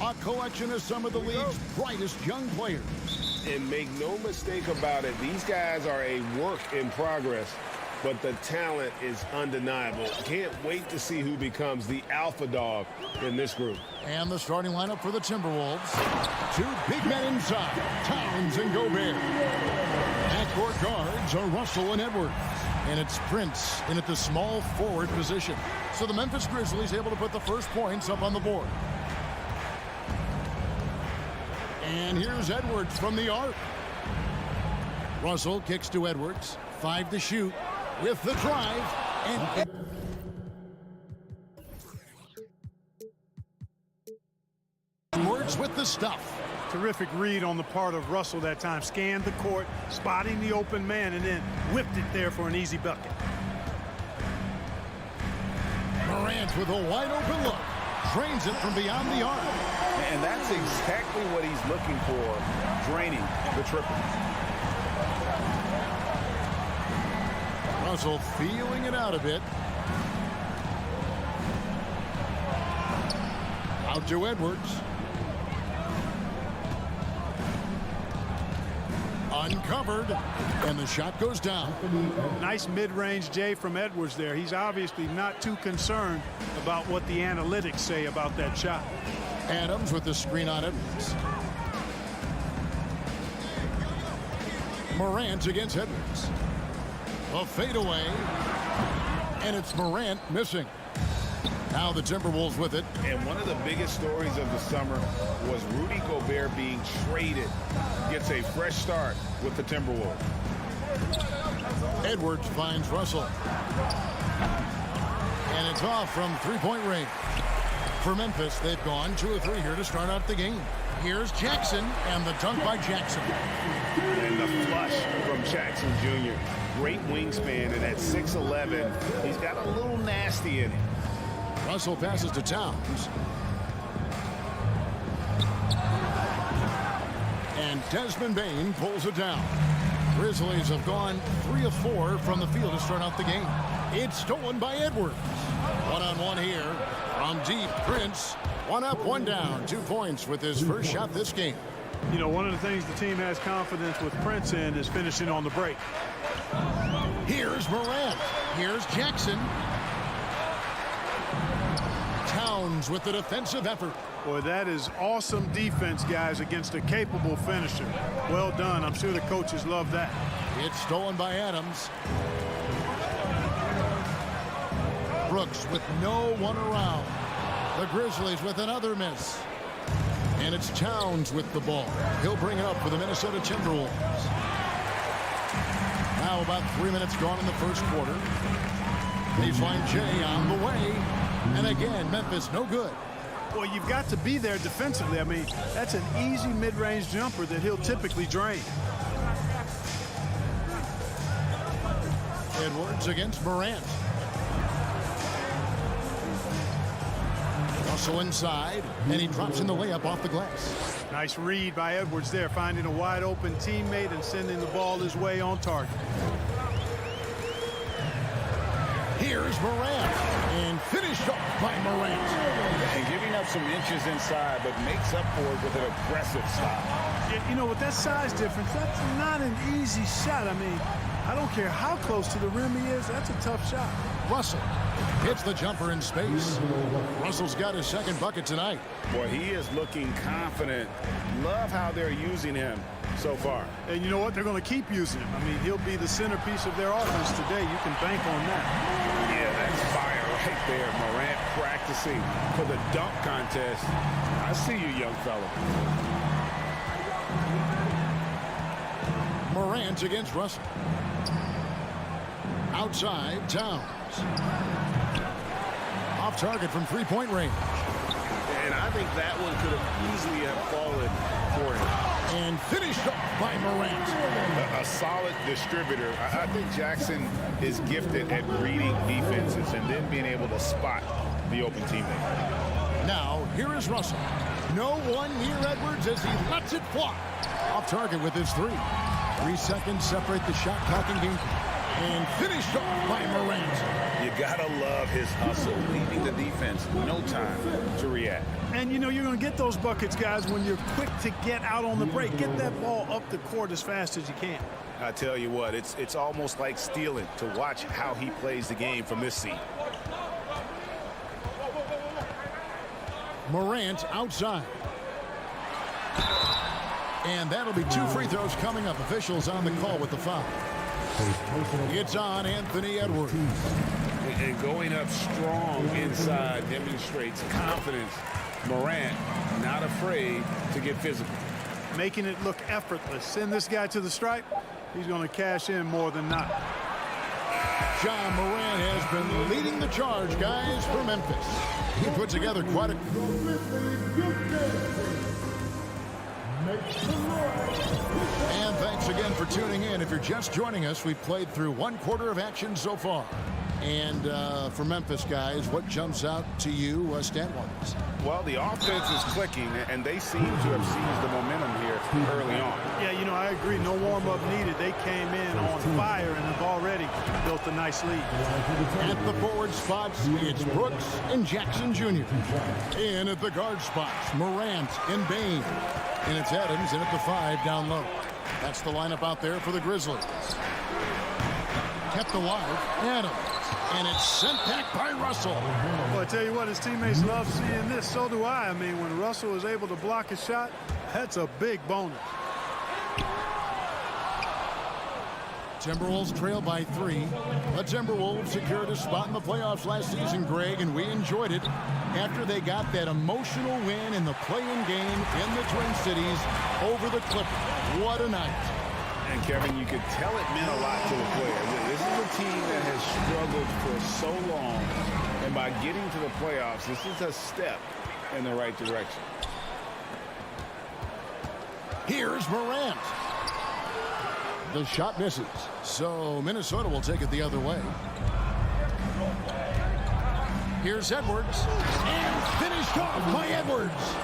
A collection of some of the league's brightest young players. And make no mistake about it, these guys are a work in progress, but the talent is undeniable. Can't wait to see who becomes the alpha dog in this group. And the starting lineup for the Timberwolves. Two big men inside, Towns and Gobert. Backcourt guards are Russell and Edwards. And it's Prince in at the small forward position. So the Memphis Grizzlies able to put the first points up on the board. And here's Edwards from the arc. Russell kicks to Edwards. 5 to shoot with the drive. And Edwards with the stuff. Terrific read on the part of Russell that time. Scanned the court, spotting the open man, and then whipped it there for an easy bucket. Morant with a wide open look. Drains it from beyond the arc. And that's exactly what he's looking for, draining the triple. Russell feeling it out a bit. Out to Edwards. Uncovered, and the shot goes down. Nice mid-range J from Edwards there. He's obviously not too concerned about what the analytics say about that shot. Adams with the screen on Edwards. Morant against Edwards. A fadeaway, and it's Morant missing. Now the Timberwolves with it. And one of the biggest stories of the summer was Rudy Gobert being traded. Gets a fresh start with the Timberwolves. Edwards finds Russell. And it's off from three-point range. For Memphis, they've gone 2 of 3 here to start out the game. Here's Jackson, and the dunk by Jackson. And the flush from Jackson Jr. Great wingspan, and at 6'11", he's got a little nasty in it. Russell passes to Towns. And Desmond Bane pulls it down. Grizzlies have gone 3 of 4 from the field to start out the game. It's stolen by Edwards. One-on-one here from deep. Prince, 1 up, 1 down. 2 points with his first shot this game. You know, one of the things the team has confidence with Prince in is finishing on the break. Here's Morant. Here's Jackson. Towns with the defensive effort. Boy, that is awesome defense, guys, against a capable finisher. Well done. I'm sure the coaches love that. It's stolen by Adams. Brooks with no one around. The Grizzlies with another miss. And it's Towns with the ball. He'll bring it up for the Minnesota Timberwolves. Now about 3 minutes gone in the first quarter. Baseline J on the way. And again, Memphis no good. Well, you've got to be there defensively. I mean, that's an easy mid-range jumper that he'll typically drain. Edwards against Morant. Russell inside, and he drops in the layup off the glass. Nice read by Edwards there, finding a wide-open teammate and sending the ball his way on target. Here's Morant, and finished off by Morant. And giving up some inches inside, but makes up for it with an aggressive stop. You know, with that size difference, that's not an easy shot. I mean, I don't care how close to the rim he is, that's a tough shot. Russell hits the jumper in space. Russell's got his second bucket tonight. Boy, he is looking confident. Love how they're using him so far. And you know what? They're going to keep using him. I mean, he'll be the centerpiece of their offense today. You can bank on that. Yeah, that's fire right there. Morant practicing for the dunk contest. I see you, young fella. Morant against Russell. Outside, Towns. Off target from three-point range. And I think that one could have easily have fallen for him. And finished off by Morant. A solid distributor. I think Jackson is gifted at reading defenses and then being able to spot the open teammate. Now, here is Russell. No one near Edwards as he lets it fly. Off target with his 3. 3 seconds separate the shot clock and game. And finished off by Morant. You gotta love his hustle, leaving the defense no time to react. And you know you're going to get those buckets, guys, when you're quick to get out on the break. Get that ball up the court as fast as you can. I tell you what, it's almost like stealing to watch how he plays the game from this seat. Morant outside. And that'll be 2 free throws coming up. Officials on the call with the foul. It's on Anthony Edwards. And going up strong inside demonstrates confidence. Morant not afraid to get physical. Making it look effortless. Send this guy to the stripe. He's going to cash in more than not. John Morant has been leading the charge, guys, for Memphis. He put together quite a... And thanks again for tuning in. If you're just joining us, we've played through 1 quarter of action so far. And for Memphis, guys, what jumps out to you stat-wise? Well, the offense is clicking, and they seem to have seized the momentum here early on. Yeah, you know, I agree. No warm-up needed. They came in on fire and have already built a nice lead. At the forward spots, it's Brooks and Jackson Jr. In at the guard spots, Morant and Bain. And it's Adams in at the 5 down low. That's the lineup out there for the Grizzlies. Kept alive, Adams. And it's sent back by Russell. Well, I tell you what, his teammates love seeing this. So do I. I mean, when Russell is able to block a shot, that's a big bonus. Timberwolves trail by 3. The Timberwolves secured a spot in the playoffs last season, Greg, and we enjoyed it after they got that emotional win in the play-in game in the Twin Cities over the Clippers. What a night. And Kevin, you could tell it meant a lot to the players. This is a team that has struggled for so long, and by getting to the playoffs, this is a step in the right direction. Here's Morant. The shot misses, so Minnesota will take it the other way. Here's Edwards, and finished off by Edwards.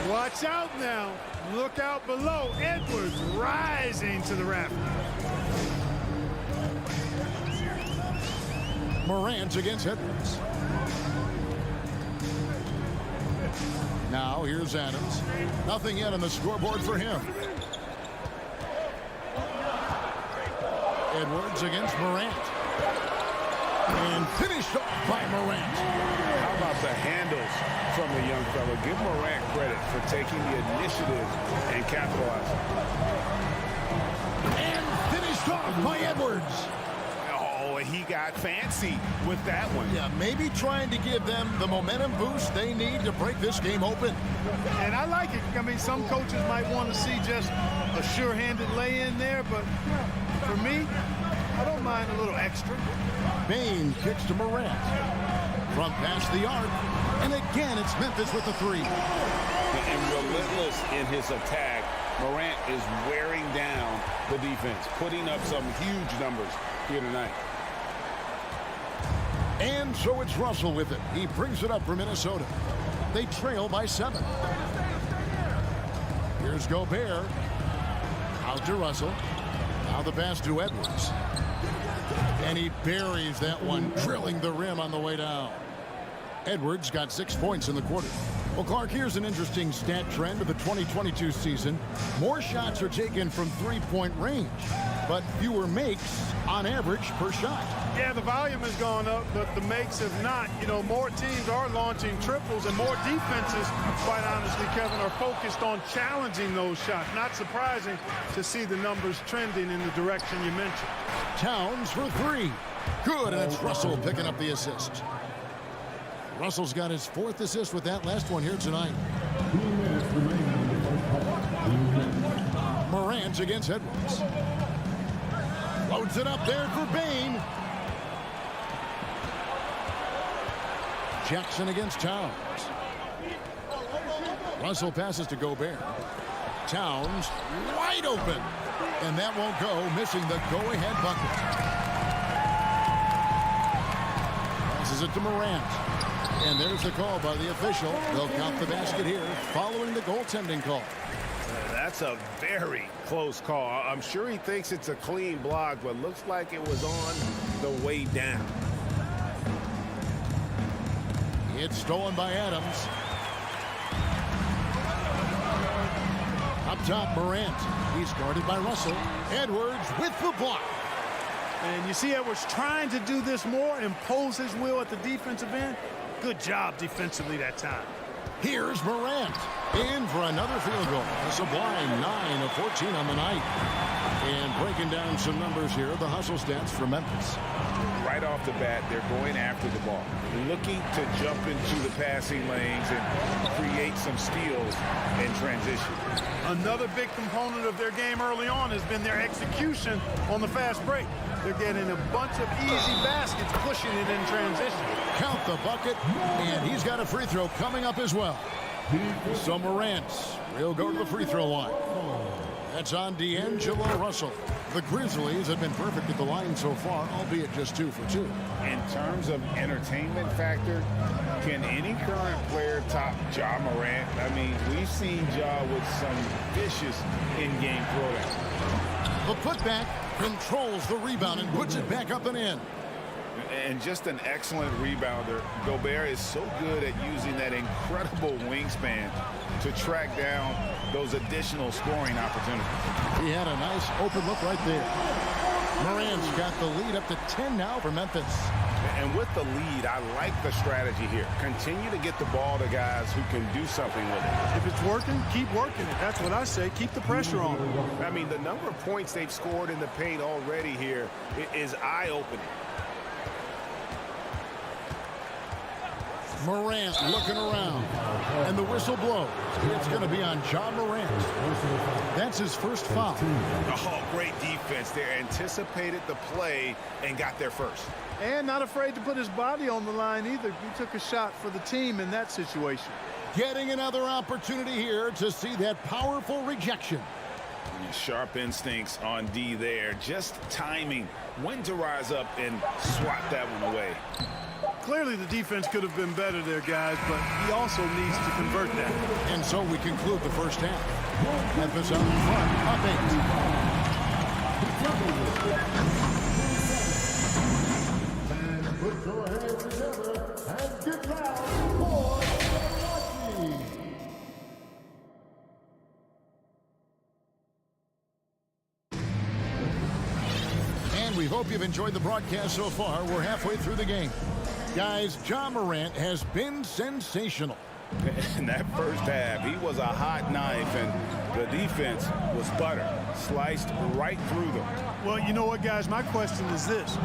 Watch out now. Look out below. Edwards rising to the rafters. Morant against Edwards. Now here's Adams. Nothing yet on the scoreboard for him. Edwards against Morant. And finished off by Morant. How about the handles from the young fella? Give Morant credit for taking the initiative and capitalizing. And finished off by Edwards. Oh, he got fancy with that one. Yeah, maybe trying to give them the momentum boost they need to break this game open. And I like it. I mean, some coaches might want to see just a sure-handed lay-in there, but for me, I don't mind a little extra. Bain kicks to Morant. From past the arc. And again, it's Memphis with the 3. And relentless in his attack, Morant is wearing down the defense, putting up some huge numbers here tonight. And so it's Russell with it. He brings it up for Minnesota. They trail by 7. Here's Gobert. Out to Russell. Now the pass to Edwards. And he buries that one, drilling the rim on the way down. Edwards got 6 points in the quarter. Well, Clark, here's an interesting stat trend of the 2022 season. More shots are taken from three-point range, but fewer makes on average per shot. Yeah, the volume has gone up, but the makes have not. You know, more teams are launching triples, and more defenses, quite honestly, Kevin, are focused on challenging those shots. Not surprising to see the numbers trending in the direction you mentioned. Towns for 3. Good, and it's Russell picking up the assist. Russell's got his 4th assist with that last one here tonight. Morant against Edwards. Loads it up there for Bain. Jackson against Towns. Russell passes to Gobert. Towns wide open. And that won't go, missing the go-ahead bucket. Passes it to Morant. And there's the call by the official. They'll count the basket here following the goaltending call. That's a very close call. I'm sure he thinks it's a clean block, but looks like it was on the way down. It's stolen by Adams. Up top, Morant. He's guarded by Russell. Edwards with the block. And you see Edwards trying to do this more, impose his will at the defensive end. Good job defensively that time. Here's Morant. In for another field goal. A sublime 9 of 14 on the night. And breaking down some numbers here, the hustle stats for Memphis. Right off the bat, they're going after the ball, looking to jump into the passing lanes and create some steals in transition. Another big component of their game early on has been their execution on the fast break. They're getting a bunch of easy baskets, pushing it in transition. Count the bucket, and he's got a free throw coming up as well. So Morant will go to the free throw line. That's on D'Angelo Russell. The Grizzlies have been perfect at the line so far, albeit just 2 for 2. In terms of entertainment factor, can any current player top Ja Morant? I mean, we've seen Ja with some vicious in-game throwdown. The putback controls the rebound and puts it back up and in. And just an excellent rebounder. Gobert is so good at using that incredible wingspan to track down those additional scoring opportunities. He had a nice open look right there. Morant's got the lead up to 10 now for Memphis. And with the lead, I like the strategy here. Continue to get the ball to guys who can do something with it. If it's working, keep working it. That's what I say. Keep the pressure on. I mean, the number of points they've scored in the paint already here is eye-opening. Morant looking around, and the whistle blows. It's going to be on Ja Morant. That's his first foul. Oh, great defense there. Anticipated the play and got there first. And not afraid to put his body on the line either. He took a shot for the team in that situation. Getting another opportunity here to see that powerful rejection. Sharp instincts on D there. Just timing when to rise up and swat that one away. Clearly the defense could have been better there, guys, but he also needs to convert that. And so we conclude the first half. Memphis on front, up 8. And put your hands together and get loud for Milwaukee. And we hope you've enjoyed the broadcast so far. We're halfway through the game. Guys, Ja Morant has been sensational. In that first half, he was a hot knife, and the defense was butter, sliced right through them. Well, you know what, guys? My question is this.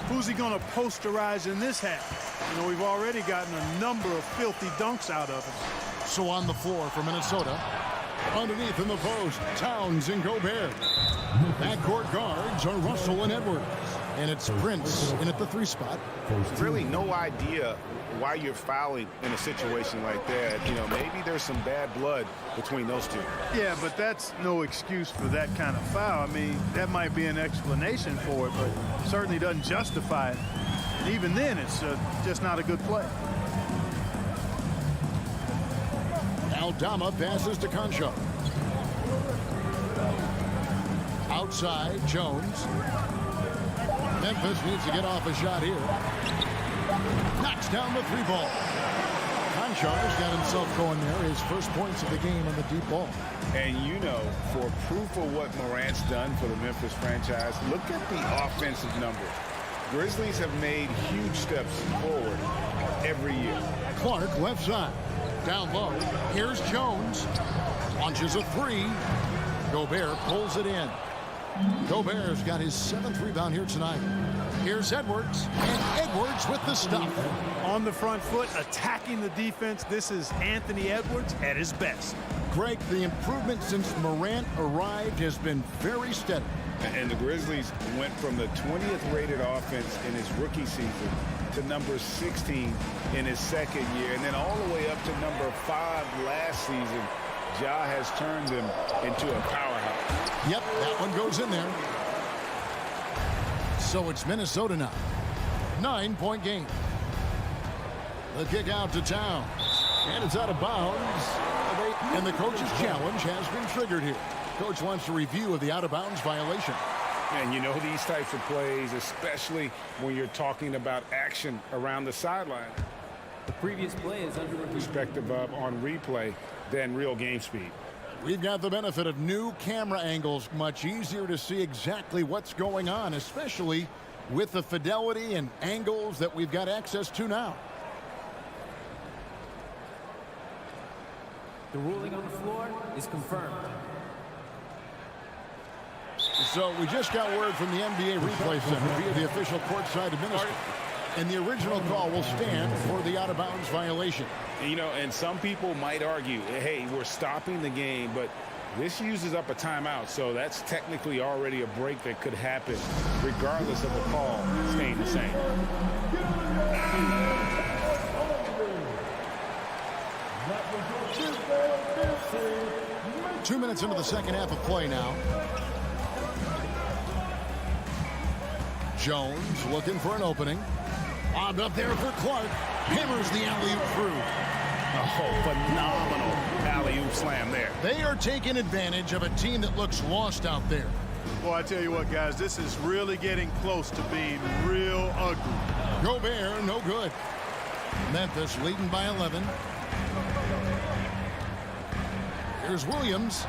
Who's he going to posterize in this half? You know, we've already gotten a number of filthy dunks out of him. So on the floor for Minnesota, underneath in the post, Towns and Gobert. Backcourt guards are Russell and Edwards. And it's Prince in at the 3 spot. Really no idea why you're fouling in a situation like that. You know, maybe there's some bad blood between those two. Yeah, but that's no excuse for that kind of foul. I mean, that might be an explanation for it, but certainly doesn't justify it. And even then, it's just not a good play. Aldama passes to Concho. Outside, Jones. Memphis needs to get off a shot here. Knocks down the 3 ball. Concho's got himself going there. His first points of the game on the deep ball. And you know, for proof of what Morant's done for the Memphis franchise, look at the offensive numbers. Grizzlies have made huge steps forward every year. Clark left side. Down low. Here's Jones. Launches a 3. Gobert pulls it in. Gobert's got his 7th rebound here tonight. Here's Edwards, and Edwards with the stuff. On the front foot, attacking the defense. This is Anthony Edwards at his best. Greg, the improvement since Morant arrived has been very steady. And the Grizzlies went from the 20th rated offense in his rookie season to number 16 in his second year, and then all the way up to number 5 last season. Ja has turned them into a powerhouse. Yep, that one goes in there. So it's Minnesota now. 9-point game. The kick out to Towns. And it's out of bounds. They And the coach's challenge has been triggered here. Coach wants a review of the out-of-bounds violation. And you know these types of plays, especially when you're talking about action around the sideline. The previous play is under review. Perspective of on replay than real game speed. We've got the benefit of new camera angles. Much easier to see exactly what's going on, especially with the fidelity and angles that we've got access to now. The ruling on the floor is confirmed. So we just got word from the NBA Replay Center via the official courtside administrator. And the original call will stand for the out-of-bounds violation. You know, and some people might argue, hey, we're stopping the game, but this uses up a timeout, so that's technically already a break that could happen regardless of the call staying the same. 2 minutes into the second half of play now. Jones looking for an opening. Lobbed up there for Clark. Hammers the alley-oop through. Oh, phenomenal alley-oop slam there. They are taking advantage of a team that looks lost out there. Well, I tell you what, guys, this is really getting close to being real ugly. Gobert, no good. Memphis leading by 11. Here's Williams,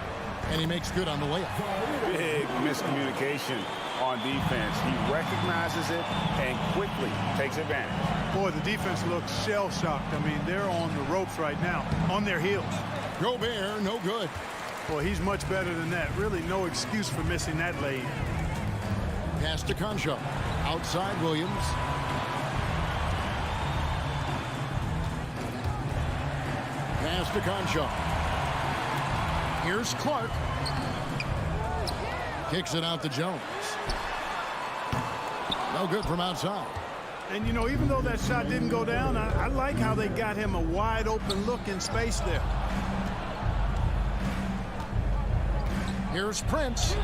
and he makes good on the layup. Big miscommunication on defense. He recognizes it and quickly takes advantage. Boy, the defense looks shell-shocked. I mean, they're on the ropes right now, on their heels. Gobert, no good. Boy, he's much better than that. Really no excuse for missing that lead. Pass to Concho. Outside Williams. Pass to Concho. Here's Clark. Kicks it out to Jones. No good from outside. And, you know, even though that shot didn't go down, I like how they got him a wide open look in space there. Here's Prince.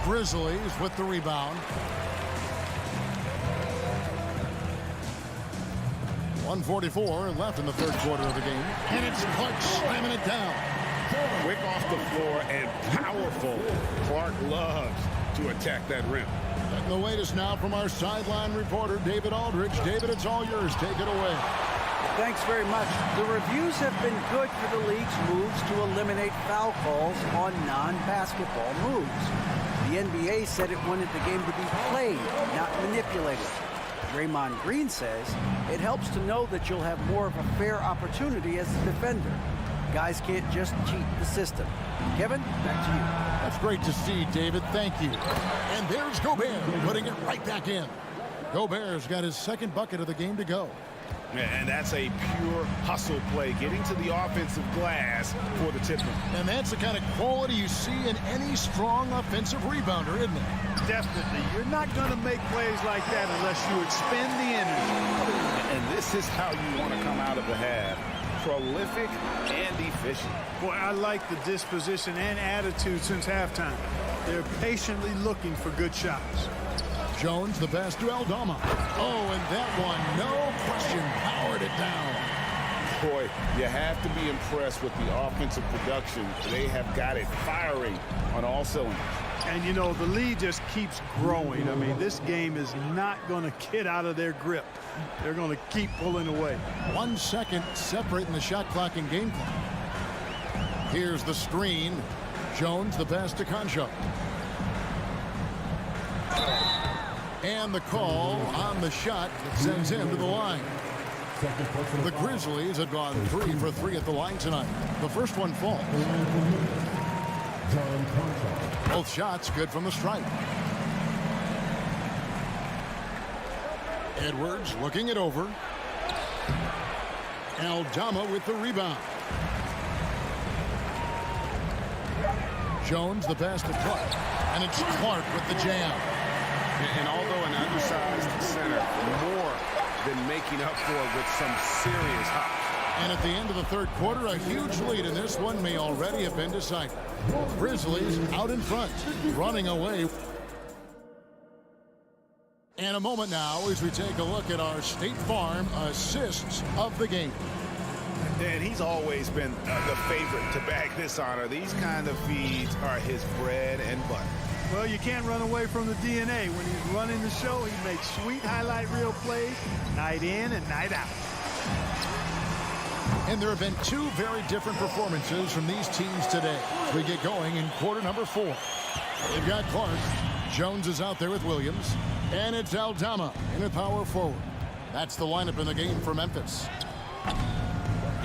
Grizzlies with the rebound. 1:44 left in the third quarter of the game. And it's Clark slamming it down. Quick off the floor and powerful. Clark loves to attack that rim. And the latest now from our sideline reporter, David Aldridge. David, it's all yours. Take it away. Thanks very much. The reviews have been good for the league's moves to eliminate foul calls on non-basketball moves. The NBA said it wanted the game to be played, not manipulated. Draymond Green says it helps to know that you'll have more of a fair opportunity as a defender. Guys can't just cheat the system. Kevin, back to you. That's great to see, David. Thank you. And there's Gobert putting it right back in. Gobert's got his second bucket of the game to go. And that's a pure hustle play, getting to the offensive glass for the tip. And that's the kind of quality you see in any strong offensive rebounder, isn't it? Definitely. You're not going to make plays like that unless you expend the energy. And this is how you want to come out of the half. Prolific and efficient. Boy, I like the disposition and attitude since halftime. They're patiently looking for good shots. Jones, the pass to Aldama. Oh, and that one, no question, powered it down. Boy, you have to be impressed with the offensive production. They have got it firing on all cylinders. And, you know, the lead just keeps growing. I mean, this game is not going to get out of their grip. They're going to keep pulling away. 1 second separating the shot clock and game clock. Here's the screen. Jones, the pass to Concho. And the call on the shot sends him to the line. The Grizzlies have gone 3 for 3 at the line tonight. The first one falls. Both shots good from the stripe. Edwards looking it over. Aldama with the rebound. Jones the pass to Clark. And it's Clark with the jam. And although an undersized center, more than making up for it with some serious hops. And at the end of the third quarter, a huge lead in this one may already have been decided. Grizzlies out in front, running away. And a moment now as we take a look at our State Farm assists of the game. And he's always been the favorite to bag this honor. These kind of feeds are his bread and butter. Well, you can't run away from the DNA. When he's running the show, he makes sweet highlight reel plays night in and night out. And there have been two very different performances from these teams today as we get going in quarter number 4. They've got Clark. Jones is out there with Williams. And it's Aldama in a power forward. That's the lineup in the game for Memphis.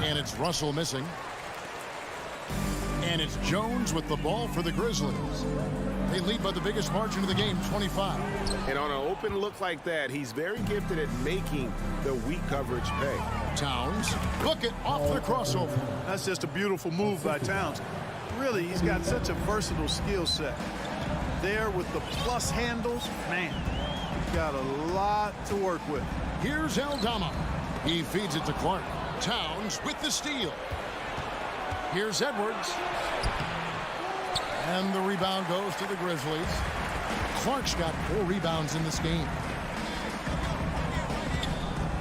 And it's Russell missing. And it's Jones with the ball for the Grizzlies. They lead by the biggest margin of the game, 25. And on an open look like that, he's very gifted at making the weak coverage pay. Towns, look it off the crossover. That's just a beautiful move by Towns. Really, he's got such a versatile skill set. There with the plus handles, man, he's got a lot to work with. Here's Aldama. He feeds it to Clark. Towns with the steal. Here's Edwards. And the rebound goes to the Grizzlies. Clark's got 4 rebounds in this game.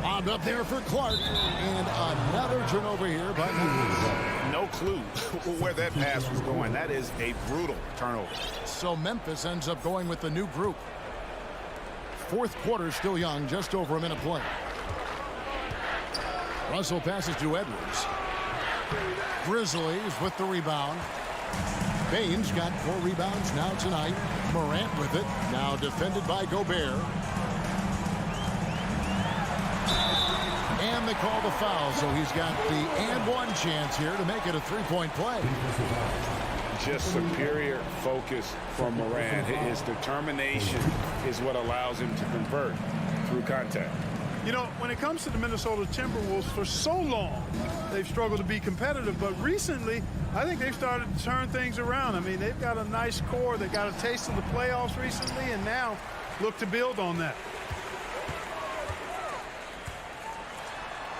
Bobbed up there for Clark. And another turnover here by Memphis. No clue where that pass was going. That is a brutal turnover. So Memphis ends up going with the new group. Fourth quarter still young, just over a minute play. Russell passes to Edwards. Grizzlies with the rebound. Baines got 4 rebounds now tonight. Morant with it. Now defended by Gobert. And they call the foul, so he's got the and one chance here to make it a 3-point play. Just superior focus from Morant. His determination is what allows him to convert through contact. You know, when it comes to the Minnesota Timberwolves, for so long, they've struggled to be competitive. But recently, I think they've started to turn things around. I mean, they've got a nice core. They got a taste of the playoffs recently, and now look to build on that.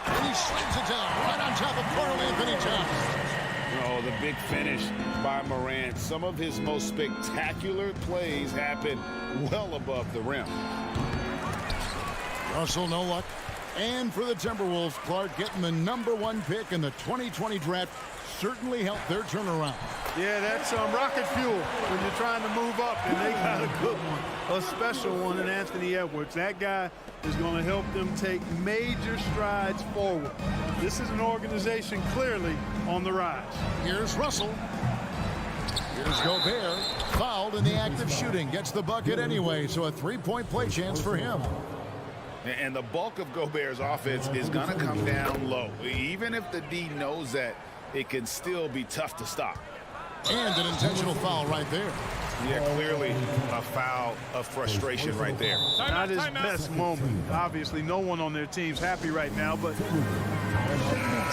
And he slings it down right on top of Carl Anthony Towns. Oh, the big finish by Morant. Some of his most spectacular plays happen well above the rim. Russell, no luck. And for the Timberwolves, Clark getting the #1 pick in the 2020 draft certainly helped their turnaround. Yeah, that's rocket fuel when you're trying to move up, and they got a good one, a special one in Anthony Edwards. That guy is going to help them take major strides forward. This is an organization clearly on the rise. Here's Russell. Here's Gobert. Fouled in the act of shooting. Gets the bucket anyway, so a 3-point play chance for him. And the bulk of Gobert's offense is going to come down low. Even if the D knows that, it can still be tough to stop. And an intentional foul right there. Yeah, clearly a foul of frustration right there. Not his best moment. Obviously, no one on their team's happy right now, but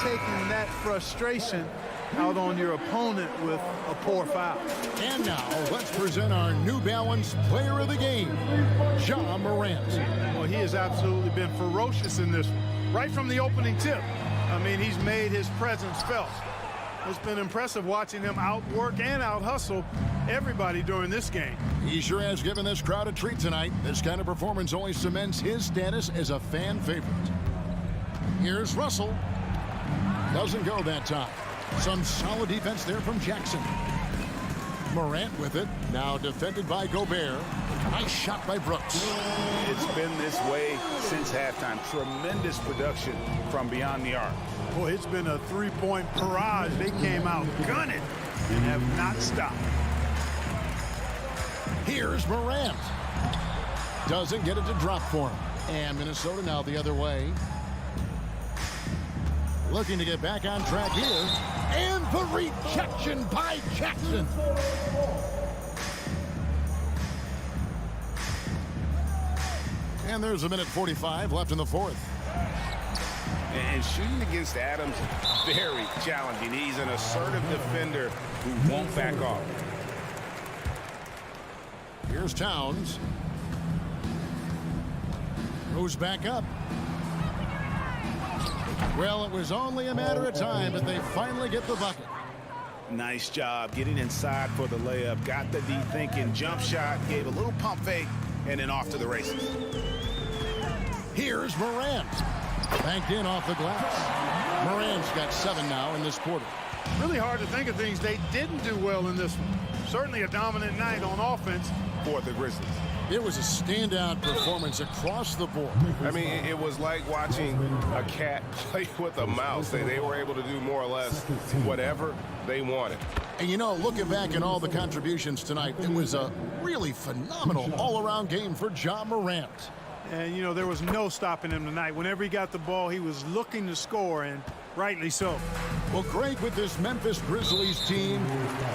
taking that frustration out on your opponent with a poor foul. And now, let's present our New Balance player of the game, Ja Morant. Well, he has absolutely been ferocious in this one. Right from the opening tip. I mean, he's made his presence felt. It's been impressive watching him outwork and out-hustle everybody during this game. He sure has given this crowd a treat tonight. This kind of performance only cements his status as a fan favorite. Here's Russell. Doesn't go that time. Some solid defense there from Jackson. Morant with it. Now defended by Gobert. Nice shot by Brooks. It's been this way since halftime. Tremendous production from beyond the arc. Boy, it's been a 3-point barrage. They came out gunning and have not stopped. Here's Morant. Doesn't get it to drop for him. And Minnesota now the other way. Looking to get back on track here. And the rejection by Jackson. And there's a minute 45 left in the fourth. And shooting against Adams, very challenging. He's an assertive defender who won't back off. Here's Towns. Goes back up. Well, it was only a matter of time, but they finally get the bucket. Nice job getting inside for the layup. Got the D thinking. Jump shot, gave a little pump fake, and then off to the races. Here's Morant. Banked in off the glass. Morant's got 7 now in this quarter. Really hard to think of things they didn't do well in this one. Certainly a dominant night on offense For the Grizzlies. It was a standout performance across the board. I mean, it was like watching a cat play with a mouse. They were able to do more or less whatever they wanted. And, you know, looking back at all the contributions tonight, it was a really phenomenal all-around game for Ja Morant. and, you know, there was no stopping him tonight. Whenever he got the ball, he was looking to score, and rightly so. Well, Greg, with this Memphis Grizzlies team,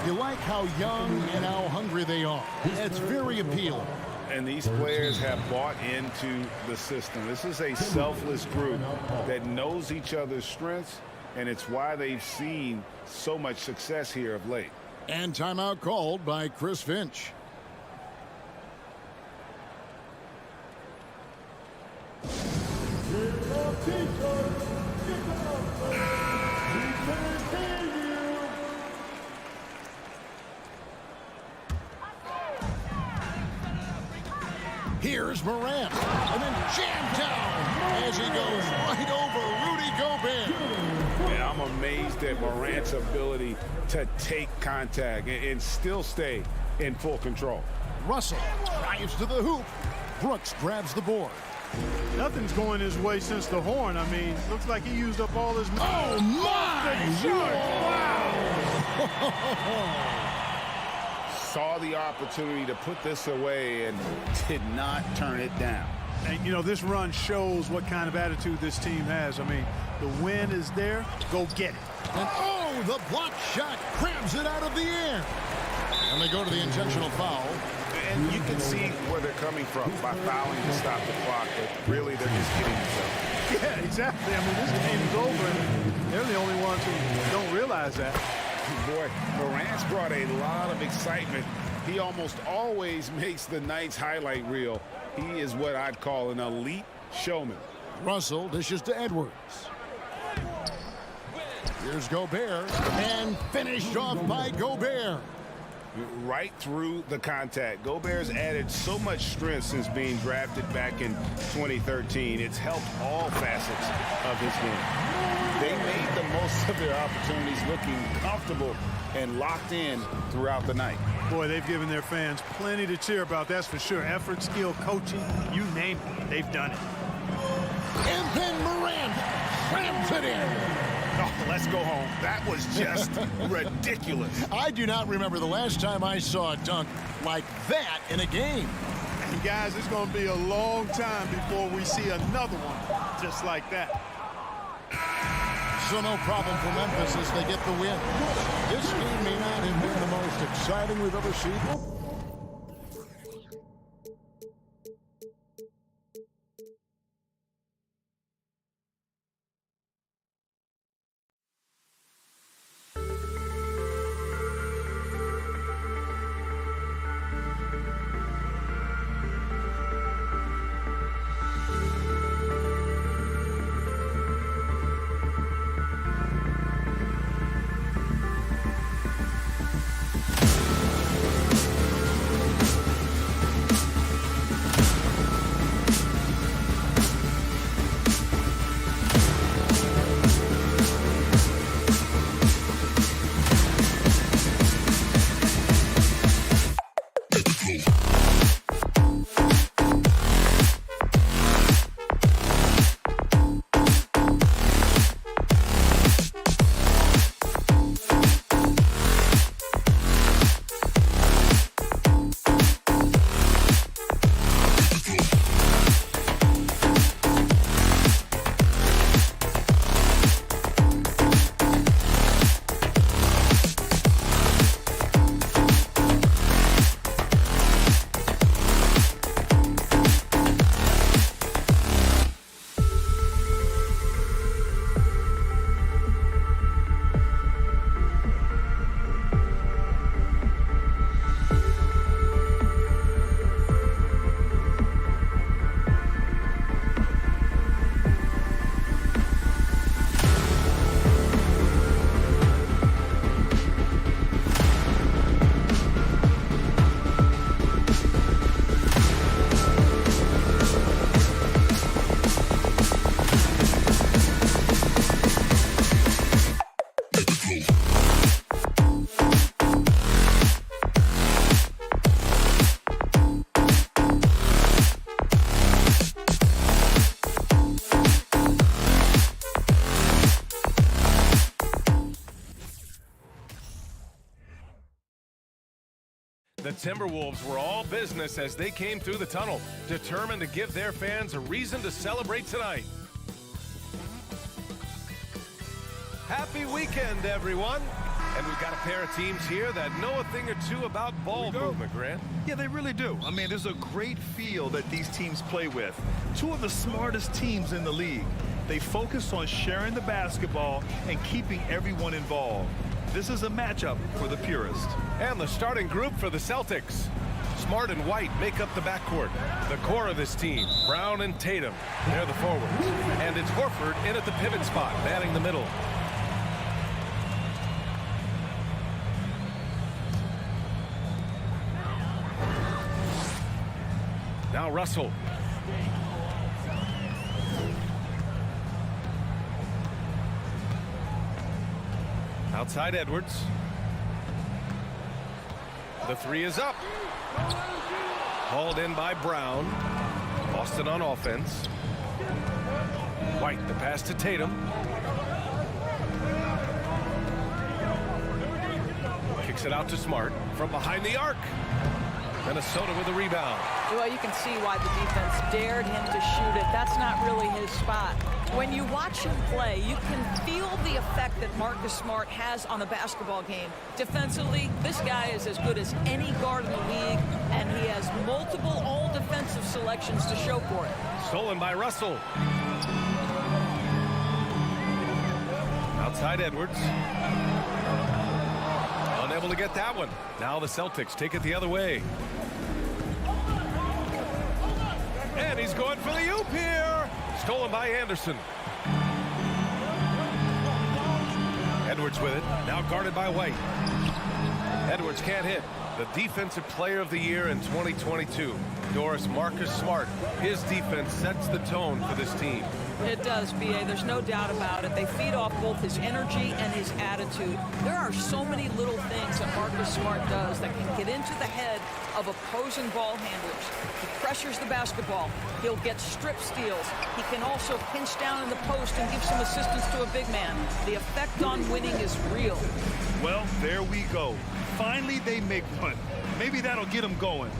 you like how young and how hungry they are. It's very appealing. And these players have bought into the system. This is a selfless group that knows each other's strengths, and it's why they've seen so much success here of late. And timeout called by Chris Finch. Here's Morant, and then jammed down as he goes right over Rudy Gobert. Yeah, I'm amazed at Morant's ability to take contact and still stay in full control. Russell drives to the hoop. Brooks grabs the board. Nothing's going his way since the horn. I mean, looks like he used up all his... Oh, my! Wow! Saw the opportunity to put this away and did not turn it down. And, you know, this run shows what kind of attitude this team has. I mean, the win is there. Go get it. And, oh, the block shot grabs it out of the air. And they go to the intentional foul. And you can see where they're coming from by fouling to stop the clock, but really they're just kidding themselves. Yeah, exactly. I mean, this game is over, and they're the only ones who don't realize that. Boy, Morant's brought a lot of excitement. He almost always makes the night's highlight reel. He is what I'd call an elite showman. Russell dishes to Edwards. Here's Gobert, and finished off by Gobert. Right through the contact. Gobert's added so much strength since being drafted back in 2013. It's helped all facets of his game. They made the most of their opportunities, looking comfortable and locked in throughout the night. Boy, they've given their fans plenty to cheer about, that's for sure. Effort, skill, coaching, you name it, they've done it. And then Morant slams it in. Oh, let's go home. That was just ridiculous. I do not remember the last time I saw a dunk like that in a game. And guys, it's going to be a long time before we see another one just like that. So no problem for Memphis as they get the win. This game may not have been the most exciting we've ever seen. The Timberwolves were all business as they came through the tunnel, determined to give their fans a reason to celebrate tonight. Happy weekend, everyone. And we've got a pair of teams here that know a thing or two about ball movement, Grant. Yeah, they really do. I mean, there's a great feel that these teams play with. Two of the smartest teams in the league. They focus on sharing the basketball and keeping everyone involved. This is a matchup for the purist. And the starting group for the Celtics. Smart and White make up the backcourt. The core of this team, Brown and Tatum, they're the forwards. And it's Horford in at the pivot spot, manning the middle. Now Russell. Outside Edwards. The three is up. Hauled in by Brown. Boston on offense. White, the pass to Tatum. Kicks it out to Smart from behind the arc. Minnesota with a rebound. Well, you can see why the defense dared him to shoot it. That's not really his spot. When you watch him play, you can feel the effect that Marcus Smart has on a basketball game. Defensively, this guy is as good as any guard in the league, and he has multiple all-defensive selections to show for it. Stolen by Russell. Outside Edwards. Unable to get that one. Now the Celtics take it the other way. And he's going for the oop here. Stolen by Anderson. Edwards with it. Now guarded by White. Edwards can't hit. The Defensive Player of the Year in 2022. Doris, Marcus Smart. His defense sets the tone for this team. It does, B.A. There's no doubt about it. They feed off both his energy and his attitude. There are so many little things that Marcus Smart does that can get into the head of opposing ball handlers. He pressures the basketball. He'll get strip steals. He can also pinch down in the post and give some assistance to a big man. The effect on winning is real. Well, there we go. Finally, they make one. Maybe that'll get them going.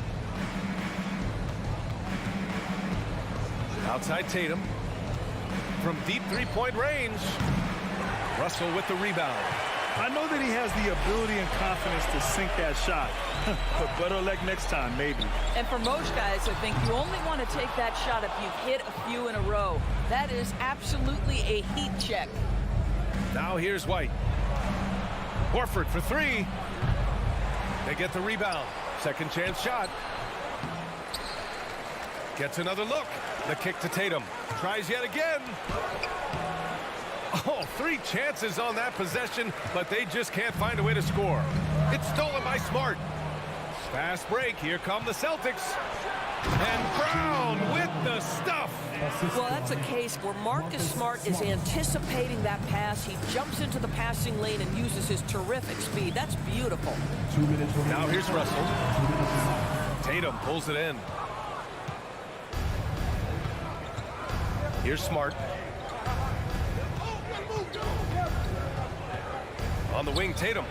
Outside Tatum. From deep three-point range. Russell with the rebound. I know that he has the ability and confidence to sink that shot. But better luck next time, maybe. And for most guys, I think you only want to take that shot if you've hit a few in a row. That is absolutely a heat check. Now here's White. Horford for three. They get the rebound. Second chance shot. Gets another look. The kick to Tatum. Tries yet again. Oh, three chances on that possession, but they just can't find a way to score. It's stolen by Smart. Fast break. Here come the Celtics. And Brown with the stuff. Well, that's a case where Marcus Smart is anticipating that pass. He jumps into the passing lane and uses his terrific speed. That's beautiful. Now here's Russell. Tatum pulls it in. Here's Smart. On the wing, Tatum.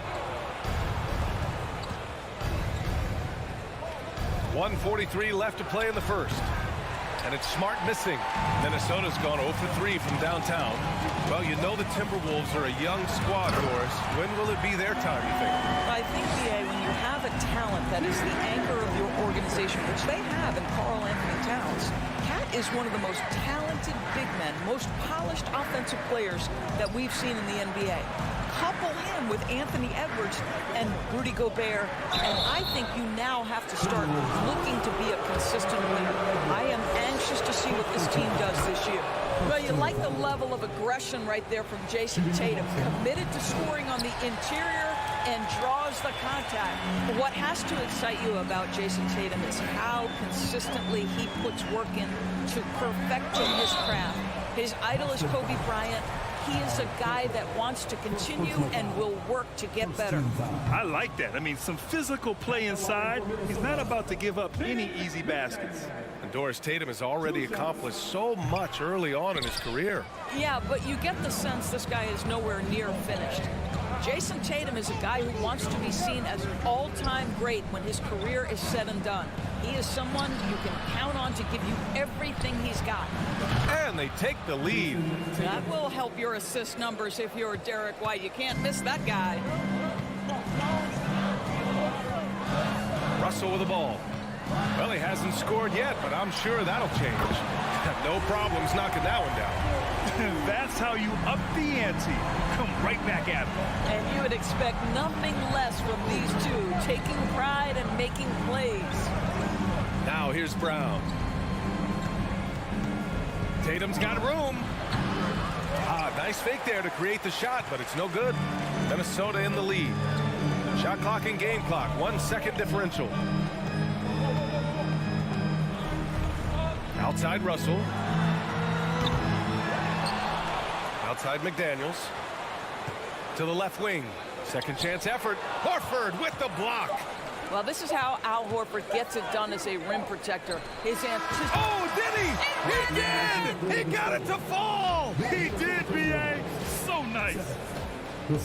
1:43 left to play in the first. And it's Smart missing. Minnesota's gone 0 for 3 from downtown. Well, you know the Timberwolves are a young squad, Doris. When will it be their time, you think? I think, B.A., when you have a talent that is the anchor of your organization, which they have in Karl Anthony Towns, Cat is one of the most talented big men, most polished offensive players that we've seen in the NBA. Couple him with Anthony Edwards and Rudy Gobert, and I think you now have to start looking to be a consistent winner. I am anxious to see what this team does this year. Well, you like the level of aggression right there from Jason Tatum, committed to scoring on the interior and draws the contact. But what has to excite you about Jason Tatum is how consistently he puts work in to perfecting his craft. His idol is Kobe Bryant. He is a guy that wants to continue and will work to get better. I like that. I mean, some physical play inside. He's not about to give up any easy baskets. And Doris, Tatum has already accomplished so much early on in his career. Yeah, but you get the sense this guy is nowhere near finished. Jason Tatum is a guy who wants to be seen as an all-time great when his career is said and done. He is someone you can count on to give you everything he's got. And they take the lead. That will help your assist numbers if you're Derek White. You can't miss that guy. Russell with the ball. Well, he hasn't scored yet, but I'm sure that'll change. No problems knocking that one down. That's how you up the ante. Come right back at him. And you would expect nothing less from these two, taking pride and making plays. Now here's Brown. Tatum's got room. Nice fake there to create the shot, but it's no good. Minnesota in the lead. Shot clock and game clock, 1 second differential. Outside Russell. Outside McDaniels. To the left wing. Second chance effort. Horford with the block. Well, this is how Al Horford gets it done as a rim protector. Oh, did he? He did! He got it to fall! He did, B.A. So nice.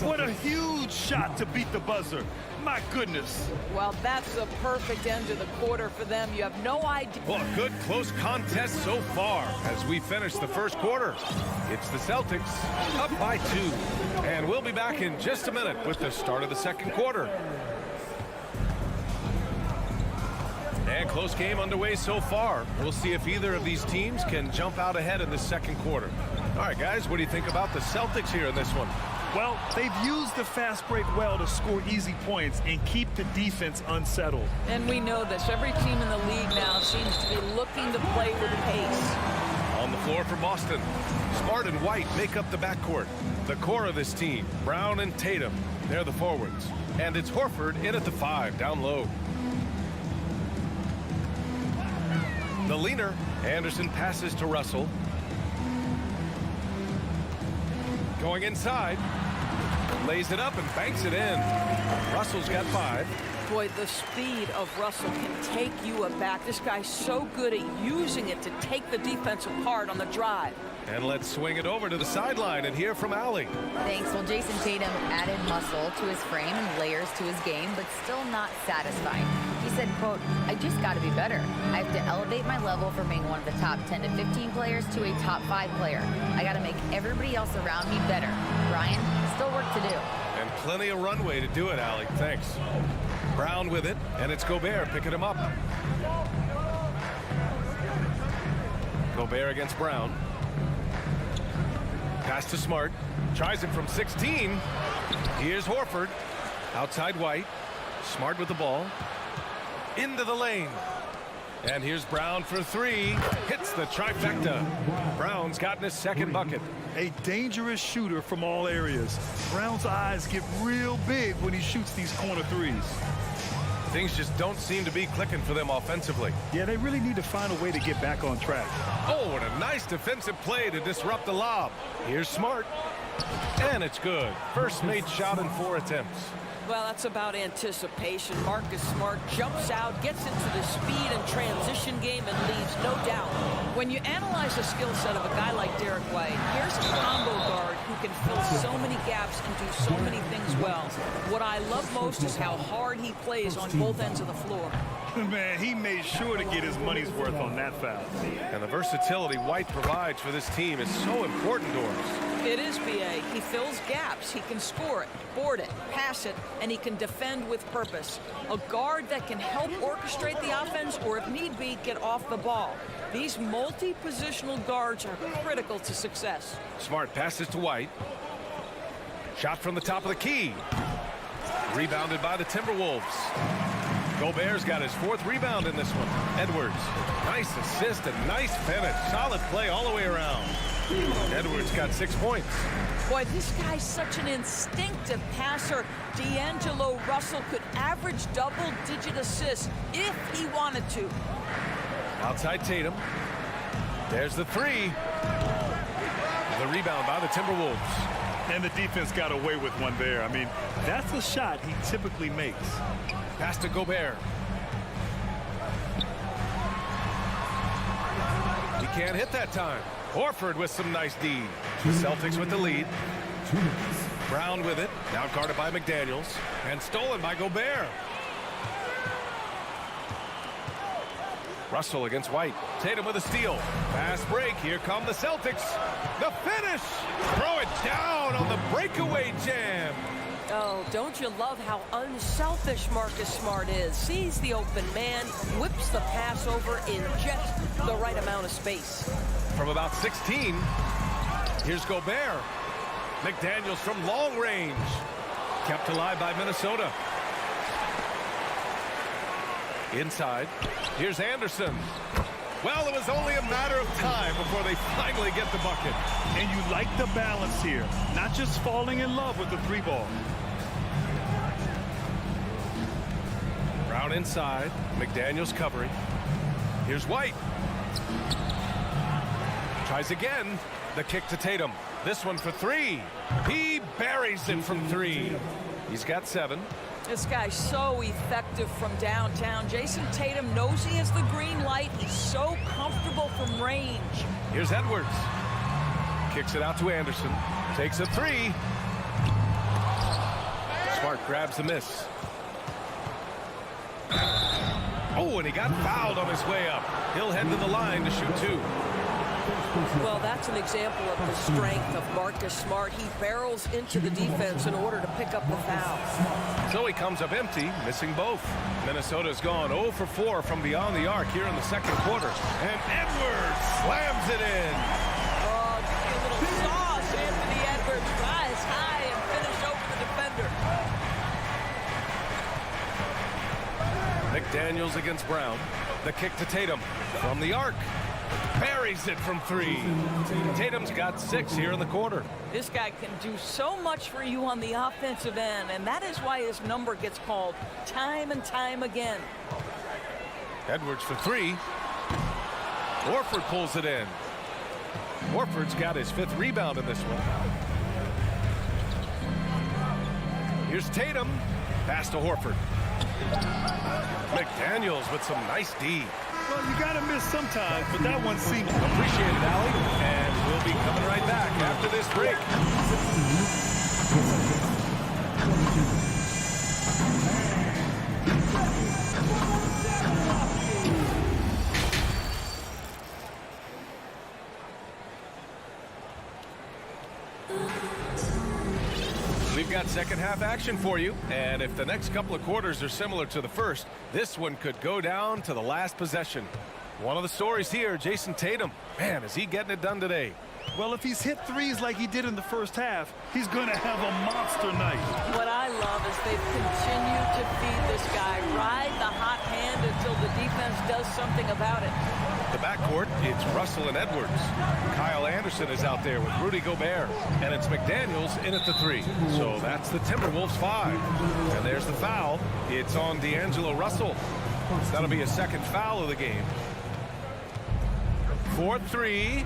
What a huge shot to beat the buzzer. My goodness. Well, that's the perfect end to the quarter for them. You have no idea. Well, a good close contest so far as we finish the first quarter. It's the Celtics up by 2. And we'll be back in just a minute with the start of the second quarter. And close game underway so far. We'll see if either of these teams can jump out ahead in the second quarter. All right, guys, what do you think about the Celtics here in this one? Well, they've used the fast break well to score easy points and keep the defense unsettled. And we know this. Every team in the league now seems to be looking to play with pace. On the floor for Boston, Smart and White make up the backcourt. The core of this team, Brown and Tatum, they're the forwards. And it's Horford in at the 5, down low. The leaner, Anderson passes to Russell. Going inside, lays it up and banks it in. Russell's got 5. Boy, the speed of Russell can take you aback. This guy's so good at using it to take the defense apart on the drive. And let's swing it over to the sideline and hear from Allie. Thanks. Well, Jason Tatum added muscle to his frame and layers to his game, but still not satisfied. He said, quote, "I just got to be better. I have to elevate my level from being one of the top 10 to 15 players to a top 5 player. I got to make everybody else around me better. Brian, still work to do." And plenty of runway to do it, Allie. Thanks. Brown with it, and it's Gobert picking him up. Gobert against Brown. Pass to Smart. Tries it from 16. Here's Horford. Outside White. Smart with the ball. Into the lane. And here's Brown for 3. Hits the trifecta. Brown's gotten his second bucket. A dangerous shooter from all areas. Brown's eyes get real big when he shoots these corner threes. Things just don't seem to be clicking for them offensively. Yeah, they really need to find a way to get back on track. Oh, what a nice defensive play to disrupt the lob. Here's Smart. And it's good. First made shot in 4 attempts. Well, that's about anticipation. Marcus Smart jumps out, gets into the speed and transition game, and leaves no doubt. When you analyze the skill set of a guy like Derek White, here's a combo guard who can fill so many gaps and do so many things well. What I love most is how hard he plays on both ends of the floor. Man, he made sure to get his money's worth on that foul. And the versatility White provides for this team is so important to us. It is, B.A. He fills gaps. He can score it, board it, pass it, and he can defend with purpose. A guard that can help orchestrate the offense or, if need be, get off the ball. These multi-positional guards are critical to success. Smart passes to White. Shot from the top of the key. Rebounded by the Timberwolves. Gobert's got his 4th rebound in this one. Edwards, nice assist and nice finish. Solid play all the way around. Edwards got 6 points. Boy, this guy's such an instinctive passer. D'Angelo Russell could average double-digit assists if he wanted to. Outside Tatum. There's the 3. The rebound by the Timberwolves. And the defense got away with one there. I mean, that's a shot he typically makes. Pass to Gobert. He can't hit that time. Horford with some nice D. The Celtics with the lead. Brown with it. Now guarded by McDaniels. And stolen by Gobert. Russell against White. Tatum with a steal. Fast break. Here come the Celtics. The finish. Throw it down on the breakaway jam. Oh, don't you love how unselfish Marcus Smart is? Sees the open man, whips the pass over in just the right amount of space. From about 16, here's Gobert. McDaniels from long range. Kept alive by Minnesota. Inside, here's Anderson. Well, it was only a matter of time before they finally get the bucket. And you like the balance here, not just falling in love with the three ball. Brown inside, McDaniels covering. Here's White. Tries again. The kick to Tatum. This one for three. He buries it from three. He's got 7. This guy's so effective from downtown. Jason Tatum knows he has the green light. He's so comfortable from range. Here's Edwards. Kicks it out to Anderson. Takes a 3. Smart grabs the miss. Oh, and he got fouled on his way up. He'll head to the line to shoot 2. Well, that's an example of the strength of Marcus Smart. He barrels into the defense in order to pick up the foul. So he comes up empty, missing both. Minnesota's gone 0 for 4 from beyond the arc here in the second quarter. And Edwards slams it in. Oh, just a little sauce. Anthony Edwards rise high and finish over the defender. McDaniels against Brown. The kick to Tatum from the arc. Buries it from 3. Tatum's got 6 here in the quarter. This guy can do so much for you on the offensive end, and that is why his number gets called time and time again. Edwards for 3. Horford pulls it in. Horford's got his 5th rebound in this one. Here's Tatum. Pass to Horford. McDaniels with some nice D. Well, you got to miss sometimes, but that one seemed... Appreciate it, Allie. And we'll be coming right back after this break. We've got second half action for you, and if the next couple of quarters are similar to the first, this one could go down to the last possession. One of the stories here, Jason Tatum. Man, is he getting it done today? Well, if he's hit threes like he did in the first half, he's going to have a monster night. What I love is they've continued to feed this guy, ride the hot hand until the defense does something about it. The backcourt, it's Russell and Edwards. Kyle Anderson is out there with Rudy Gobert. And it's McDaniels in at the 3. So that's the Timberwolves 5. And there's the foul. It's on D'Angelo Russell. That'll be a second foul of the game. 4-3.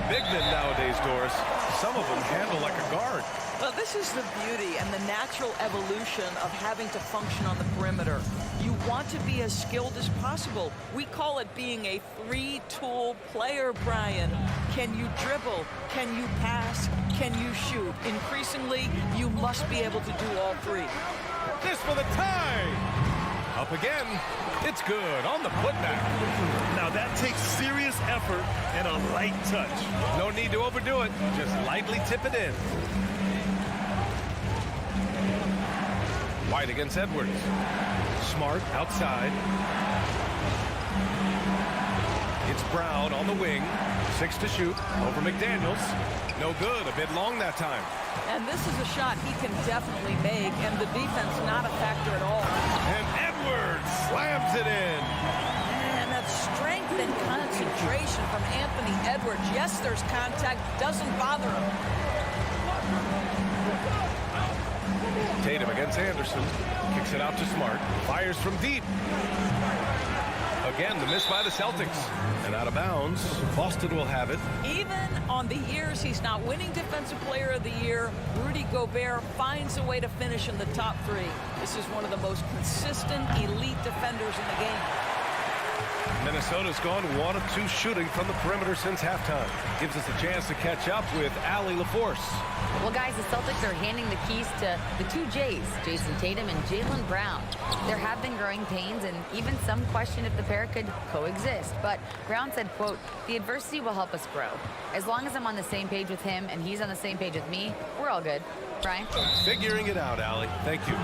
Big men nowadays, Doris. Some of them handle like a guard. Well, this is the beauty and the natural evolution of having to function on the perimeter. You want to be as skilled as possible. We call it being a 3-tool player, Brian. Can you dribble? Can you pass? Can you shoot? Increasingly, you must be able to do all 3. This for the tie. Up again. It's good on the putback. Now that takes serious effort and a light touch. No need to overdo it. Just lightly tip it in. White against Edwards. Smart outside. It's Brown on the wing. 6 to shoot over McDaniels. No good. A bit long that time. And this is a shot he can definitely make, and the defense not a factor at all. And Edwards slams it in. And that strength and concentration from Anthony Edwards. Yes, there's contact. Doesn't bother him. Tatum against Anderson. Kicks it out to Smart. Fires from deep. Again, the miss by the Celtics. And out of bounds. Boston will have it. Even on the years he's not winning Defensive Player of the Year, Rudy Gobert finds a way to finish in the top 3. This is one of the most consistent elite defenders in the game. Minnesota's gone 1 of 2 shooting from the perimeter since halftime. Gives us a chance to catch up with Allie LaForce. Well, guys, the Celtics are handing the keys to the 2 J's, Jason Tatum and Jaylen Brown. There have been growing pains and even some question if the pair could coexist. But Brown said, quote, "The adversity will help us grow. As long as I'm on the same page with him and he's on the same page with me, we're all good." Brian? Figuring it out, Allie. Thank you.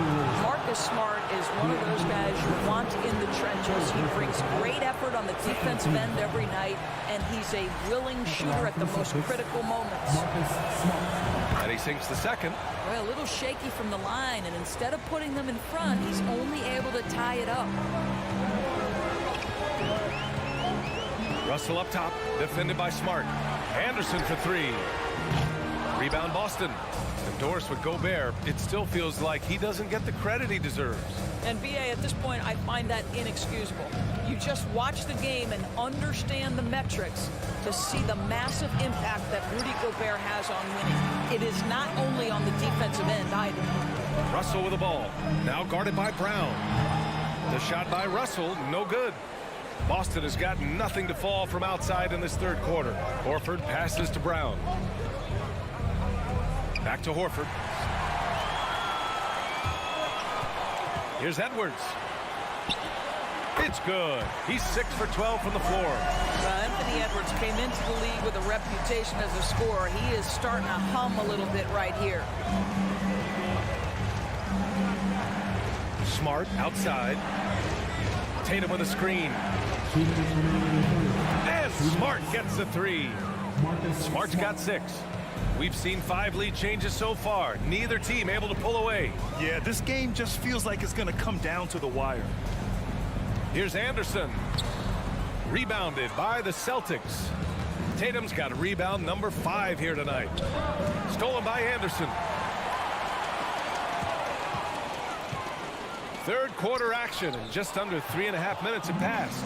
Marcus Smart is one of those guys you want in the trenches. He brings great effort on the defensive end every night, and he's a willing shooter at the most critical moments. And he sinks the second. Well, a little shaky from the line, and instead of putting them in front, he's only able to tie it up. Russell up top, defended by Smart. Anderson for 3. Rebound Boston. Endorsed with Gobert. It still feels like he doesn't get the credit he deserves. And BA, at this point, I find that inexcusable. You just watch the game and understand the metrics to see the massive impact that Rudy Gobert has on winning. It is not only on the defensive end either. Russell with the ball. Now guarded by Brown. The shot by Russell, no good. Boston has got nothing to fall from outside in this third quarter. Horford passes to Brown. Back to Horford. Here's Edwards. It's good. He's 6 for 12 from the floor. Anthony Edwards came into the league with a reputation as a scorer. He is starting to hum a little bit right here. Smart outside. Tatum with a screen. And Smart gets the 3. Smart's got 6. We've seen 5 lead changes so far. Neither team able to pull away. Yeah, this game just feels like it's going to come down to the wire. Here's Anderson. Rebounded by the Celtics. Tatum's got rebound number 5 here tonight. Stolen by Anderson. Third quarter action, and just under 3.5 minutes have passed.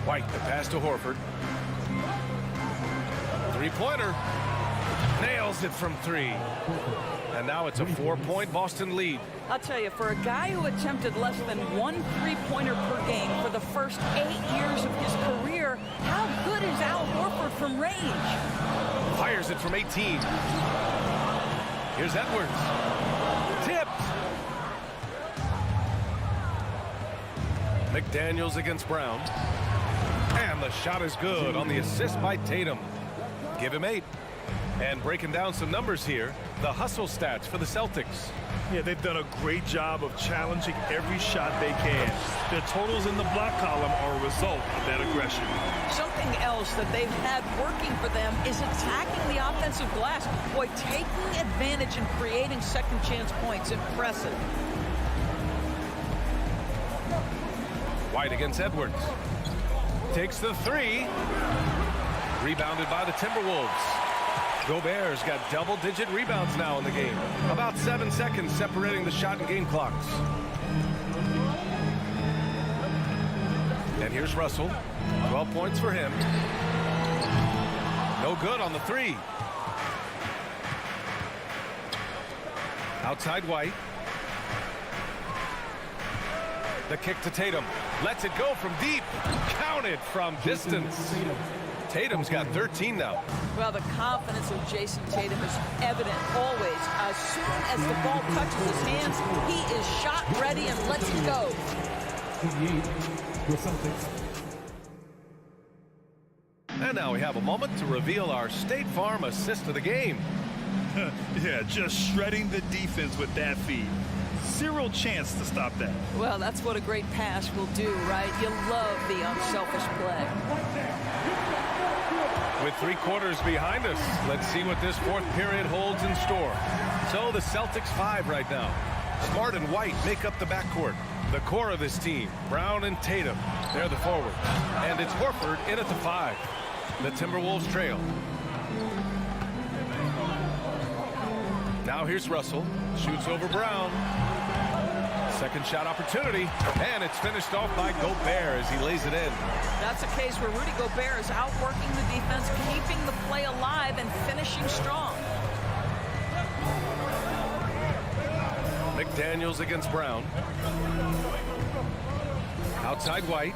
White, the pass to Horford. Three-pointer. Nails it from 3. And now it's a 4-point Boston lead. I'll tell you, for a guy who attempted less than 1 three-pointer per game for the first 8 years of his career, how good is Al Horford from range? Fires it from 18. Here's Edwards. Tipped. McDaniels against Brown. And the shot is good on the assist by Tatum. Give him 8. And breaking down some numbers here, the hustle stats for the Celtics. Yeah, they've done a great job of challenging every shot they can. Their totals in the block column are a result of that aggression. Something else that they've had working for them is attacking the offensive glass. Boy, taking advantage and creating second chance points. Impressive. White against Edwards. Takes the 3. Rebounded by the Timberwolves. Gobert's got double-digit rebounds now in the game. About 7 seconds separating the shot and game clocks. And here's Russell. 12 points for him. No good on the 3. Outside White. The kick to Tatum. Lets it go from deep. Counted from distance. Tatum's got 13 now. Well, the confidence of Jason Tatum is evident always. As soon as the ball touches his hands, he is shot ready and lets it go. And now we have a moment to reveal our State Farm assist of the game. Yeah, just shredding the defense with that feed. Zero chance to stop that. Well, that's what a great pass will do, right? You love the unselfish play. With 3 quarters behind us, let's see what this fourth period holds in store. So the Celtics 5 right now. Smart and White make up the backcourt. The core of this team, Brown and Tatum, they're the forwards. And it's Horford in at the 5. The Timberwolves trail. Now here's Russell. Shoots over Brown. Second shot opportunity. And it's finished off by Gobert as he lays it in. That's a case where Rudy Gobert is outworking the defense, keeping the play alive and finishing strong. McDaniels against Brown. Outside White.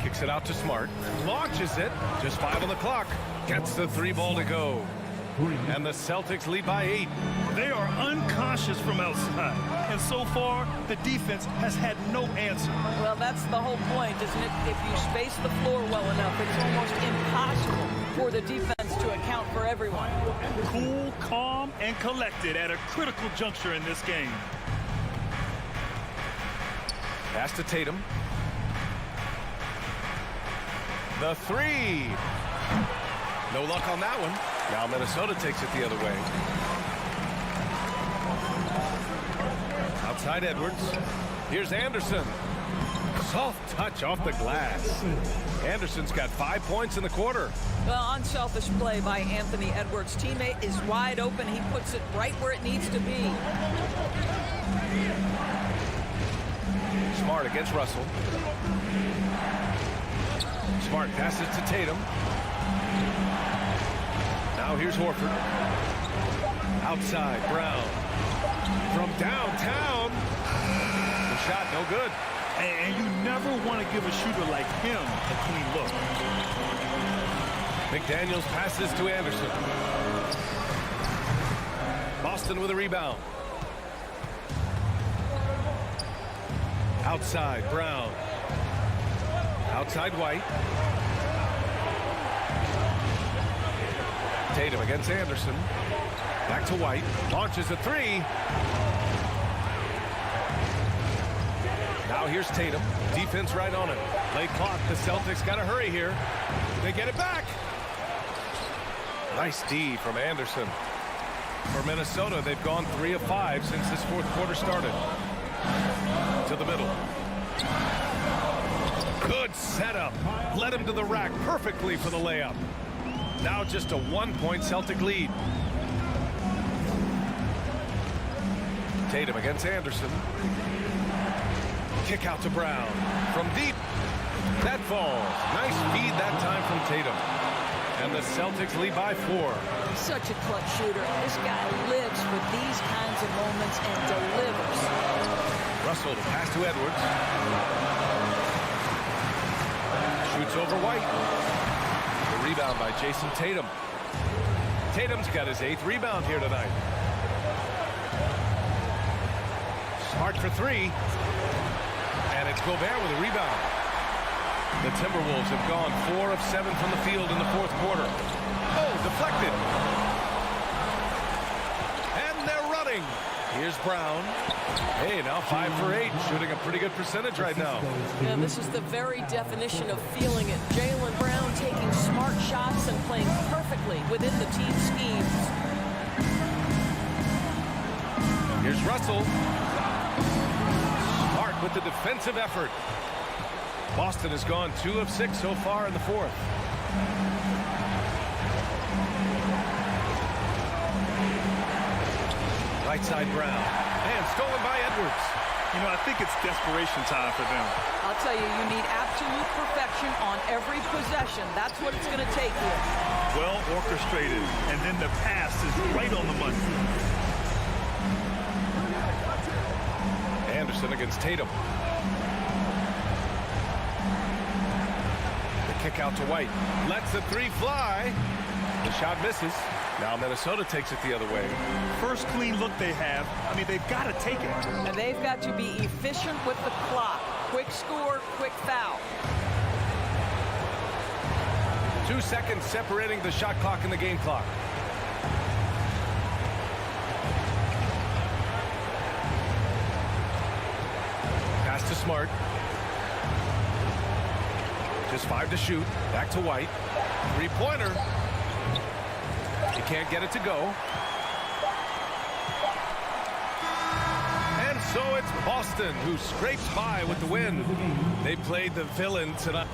Kicks it out to Smart. Launches it. Just 5 on the clock. Gets the 3 ball to go. And the Celtics lead by 8. They are unconscious from outside. And so far, the defense has had no answer. Well, that's the whole point, isn't it? If you space the floor well enough, it's almost impossible for the defense to account for everyone. Cool, calm, and collected at a critical juncture in this game. Pass to Tatum. The 3. No luck on that one. Now Minnesota takes it the other way. Outside Edwards. Here's Anderson. Soft touch off the glass. Anderson's got 5 points in the quarter. Well, unselfish play by Anthony Edwards. Teammate is wide open. He puts it right where it needs to be. Smart against Russell. Smart passes to Tatum. Now here's Horford. Outside, Brown. From downtown. The shot no good. And you never want to give a shooter like him a clean look. McDaniels passes to Anderson. Boston with a rebound. Outside, Brown. Outside, White. Tatum against Anderson. Back to White. Launches a 3. Now here's Tatum. Defense right on it. Late clock. The Celtics got to hurry here. They get it back. Nice D from Anderson. For Minnesota, they've gone 3 of 5 since this fourth quarter started. To the middle. Good setup. Led him to the rack perfectly for the layup. Now just a 1-point Celtic lead. Tatum against Anderson. Kick out to Brown. From deep. That falls. Nice feed that time from Tatum. And the Celtics lead by 4. Such a clutch shooter. This guy lives for these kinds of moments and delivers. Russell, the pass to Edwards. Shoots over White. The rebound by Jason Tatum. Tatum's got his 8th rebound here tonight. Smart for 3. And it's Gobert with a rebound. The Timberwolves have gone 4 of 7 from the field in the fourth quarter. Oh, deflected. And they're running. Here's Brown. Hey, now 5 for 8, shooting a pretty good percentage right now. Yeah, this is the very definition of feeling it. Jaylen Brown taking smart shots and playing perfectly within the team schemes. Here's Russell. Smart with the defensive effort. Boston has gone 2 of 6 so far in the fourth. Right side Brown. And stolen by Edwards. You know, I think it's desperation time for them. I'll tell you, you need absolute perfection on every possession. That's what it's going to take here. Well orchestrated. And then the pass is right on the money. Anderson against Tatum. The kick out to White. Lets the 3 fly. The shot misses. Now Minnesota takes it the other way. First clean look they have. I mean, they've got to take it. And they've got to be efficient with the clock. Quick score, quick foul. 2 seconds separating the shot clock and the game clock. Pass to Smart. Just 5 to shoot. Back to White. 3-pointer. He can't get it to go. And so it's Boston who scrapes by with the win. They played the villain tonight.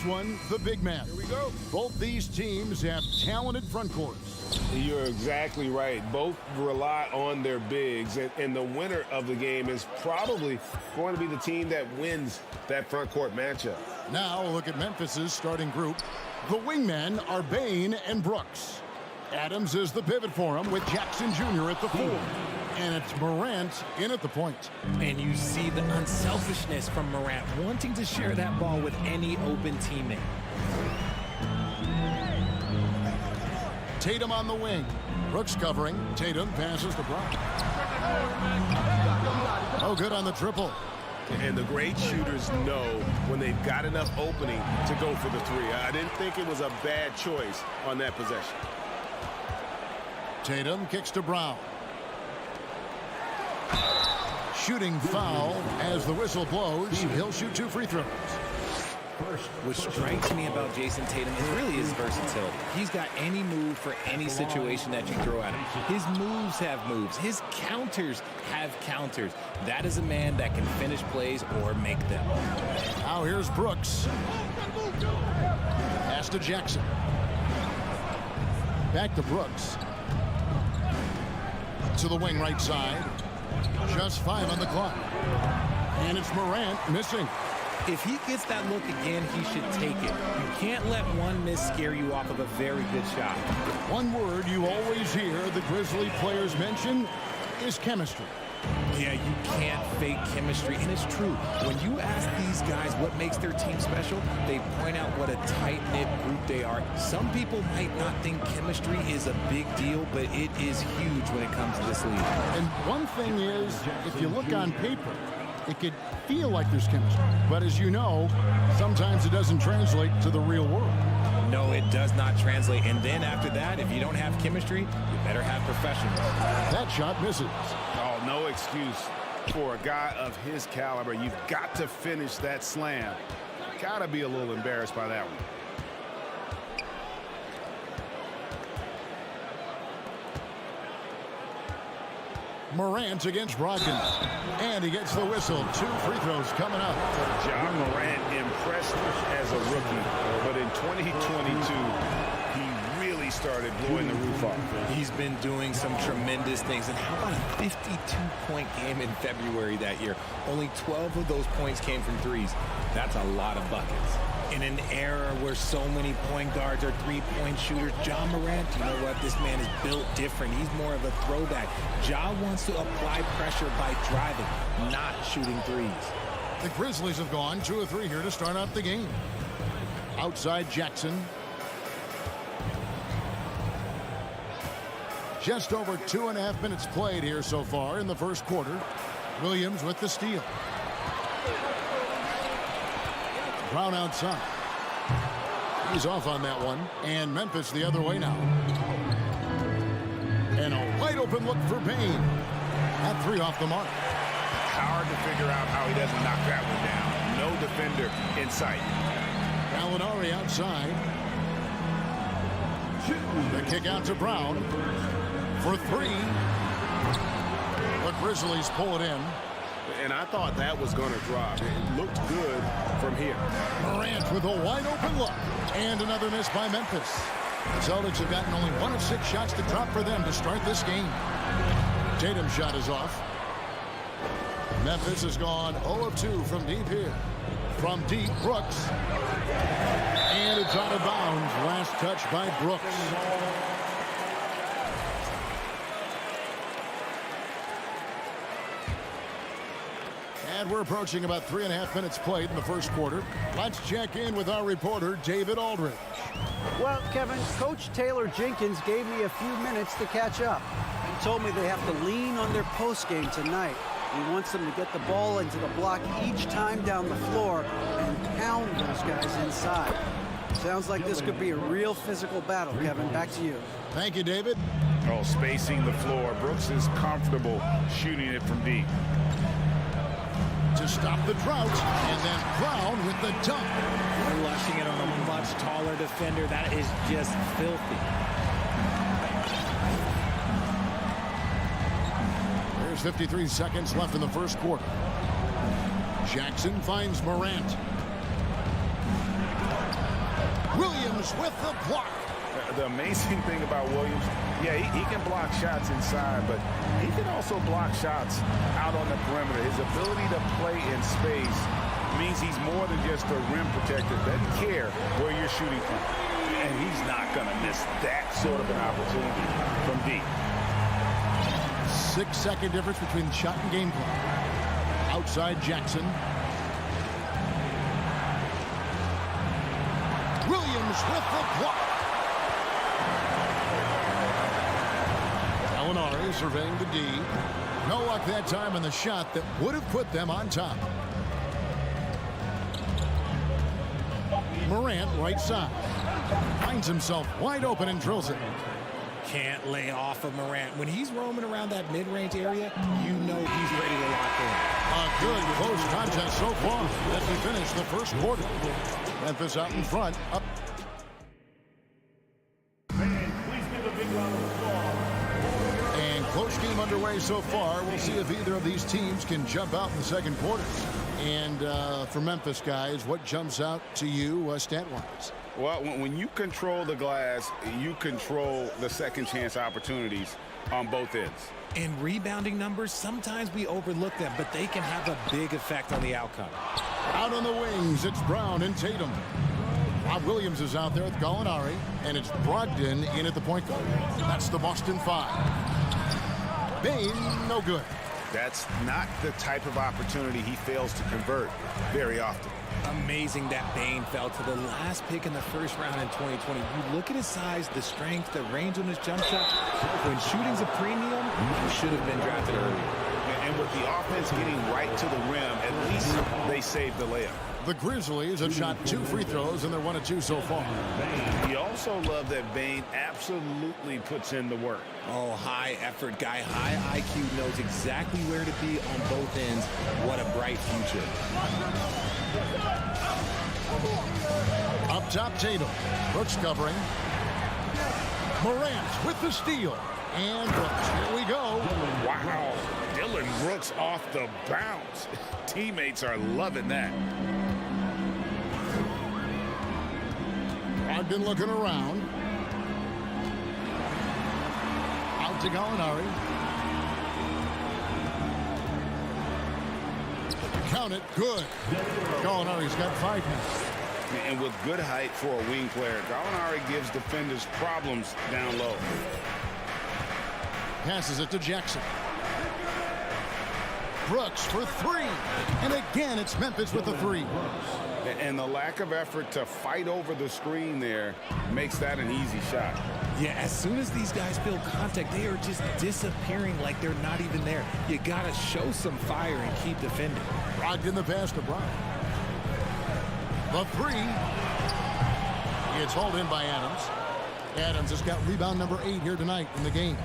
First one, the big man. Here we go. Both these teams have talented front courts. You're exactly right. Both rely on their bigs, and the winner of the game is probably going to be the team that wins that front court matchup. Now look at Memphis's starting group. The wingmen are Bain and Brooks. Adams is the pivot for him with Jackson Jr. at the 4. And it's Morant in at the point. And you see the unselfishness from Morant, wanting to share that ball with any open teammate. Tatum on the wing. Brooks covering. Tatum passes to Brown. Oh, good on the triple. And the great shooters know when they've got enough opening to go for the 3. I didn't think it was a bad choice on that possession. Tatum kicks to Brown. Shooting foul as the whistle blows. He'll shoot 2 free throws. What strikes me about Jason Tatum is really his versatility. He's got any move for any situation that you throw at him. His moves have moves. His counters have counters. That is a man that can finish plays or make them. Now here's Brooks. Pass to Jackson. Back to Brooks. To the wing right side. Just 5 on the clock. And it's Morant missing. If he gets that look again, he should take it. You can't let one miss scare you off of a very good shot. One word you always hear the Grizzly players mention is chemistry. Yeah, you can't fake chemistry, and it's true. When you ask these guys what makes their team special, they point out what a tight-knit group they are. Some people might not think chemistry is a big deal, but it is huge when it comes to this league. And one thing is, if you look on paper, it could feel like there's chemistry. But as you know, sometimes it doesn't translate to the real world. No, it does not translate. And then after that, if you don't have chemistry, you better have professionals. That shot misses. Oh, no excuse for a guy of his caliber. You've got to finish that slam. Got to be a little embarrassed by that one. Morant against Brogdon. And he gets the whistle. 2 free throws coming up. Ja Morant impressed as a rookie, but in 2022, he really started blowing the roof off. He's been doing some tremendous things. And how about a 52-point game in February that year? Only 12 of those points came from threes. That's a lot of buckets. In an era where so many point guards are three-point shooters, Ja Morant, you know what? This man is built different. He's more of a throwback. Ja wants to apply pressure by driving, not shooting threes. The Grizzlies have gone 2 of 3 here to start out the game. Outside Jackson. Just over 2.5 minutes played here so far in the first quarter. Williams with the steal. Brown outside. He's off on that one. And Memphis the other way now. And a wide open look for Bain. At 3 off the mark. Hard to figure out how he doesn't knock that one down. No defender in sight. Gallinari outside. The kick out to Brown. For 3. The Grizzlies pull it in. And I thought that was going to drop. It looked good from here. Morant with a wide open look. And another miss by Memphis. The Celtics have gotten only 1 of 6 shots to drop for them to start this game. Tatum's shot is off. Memphis has gone 0 of 2 from deep here. From deep, Brooks. And it's out of bounds. Last touch by Brooks. And we're approaching about 3.5 minutes played in the first quarter. Let's check in with our reporter, David Aldridge. Well, Kevin, Coach Taylor Jenkins gave me a few minutes to catch up. He told me they have to lean on their post game tonight. He wants them to get the ball into the block each time down the floor and pound those guys inside. Sounds like this could be a real physical battle, Kevin. Back to you. Thank you, David. Oh, spacing the floor. Brooks is comfortable shooting it from deep. To stop the drought, and then Brown with the dunk. Flushing it on a much taller defender. That is just filthy. There's 53 seconds left in the first quarter. Jackson finds Morant. Williams with the block. The amazing thing about Williams, yeah, he can block shots inside, but he can also block shots out on the perimeter. His ability to play in space means he's more than just a rim protector. Doesn't care where you're shooting from. And he's not going to miss that sort of an opportunity from deep. 6-second difference between shot and game clock. Outside Jackson. Williams with the block. Gallinari surveying the D. No luck that time on the shot that would have put them on top. Morant right side. Finds himself wide open and drills it. Can't lay off of Morant. When he's roaming around that mid-range area, you know he's ready to lock in. A good close contest so far as we finish the first quarter. Memphis out in front. Up. And close game underway so far. We'll see if either of these teams can jump out in the second quarter. And for Memphis, guys, what jumps out to you stat-wise? Well, when you control the glass, you control the second chance opportunities on both ends. In rebounding numbers, sometimes we overlook them, but they can have a big effect on the outcome. Out on the wings, it's Brown and Tatum. Rob Williams is out there with Gallinari, and it's Brogdon in at the point guard. That's the Boston 5. Bain, no good. That's not the type of opportunity he fails to convert very often. Amazing that Bain fell to the last pick in the first round in 2020. You look at his size, the strength, the range on his jump shot. When shooting's a premium, he should have been drafted earlier. And with the offense getting right to the rim, at least they saved the layup. The Grizzlies have shot 2 free throws, and they're 1 of 2 so far. You also love that Bain absolutely puts in the work. Oh, high effort guy, high IQ, knows exactly where to be on both ends. What a bright future. Up top, Tatum. Brooks covering. Morant with the steal. And Brooks. Here we go. Wow. Dylan Brooks off the bounce. Teammates are loving that. Brogdon looking around. Out to Gallinari. Count it. Good. Gallinari's got 5 now. And with good height for a wing player, Gallinari gives defenders problems down low. Passes it to Jackson. Brooks for 3. And again, it's Memphis with the 3. And the lack of effort to fight over the screen there makes that an easy shot. Yeah, as soon as these guys feel contact, they are just disappearing like they're not even there. You got to show some fire and keep defending. Brogdon the pass to Brown. The 3. It's hauled in by Adams. Adams has got rebound number 8 here tonight in the game.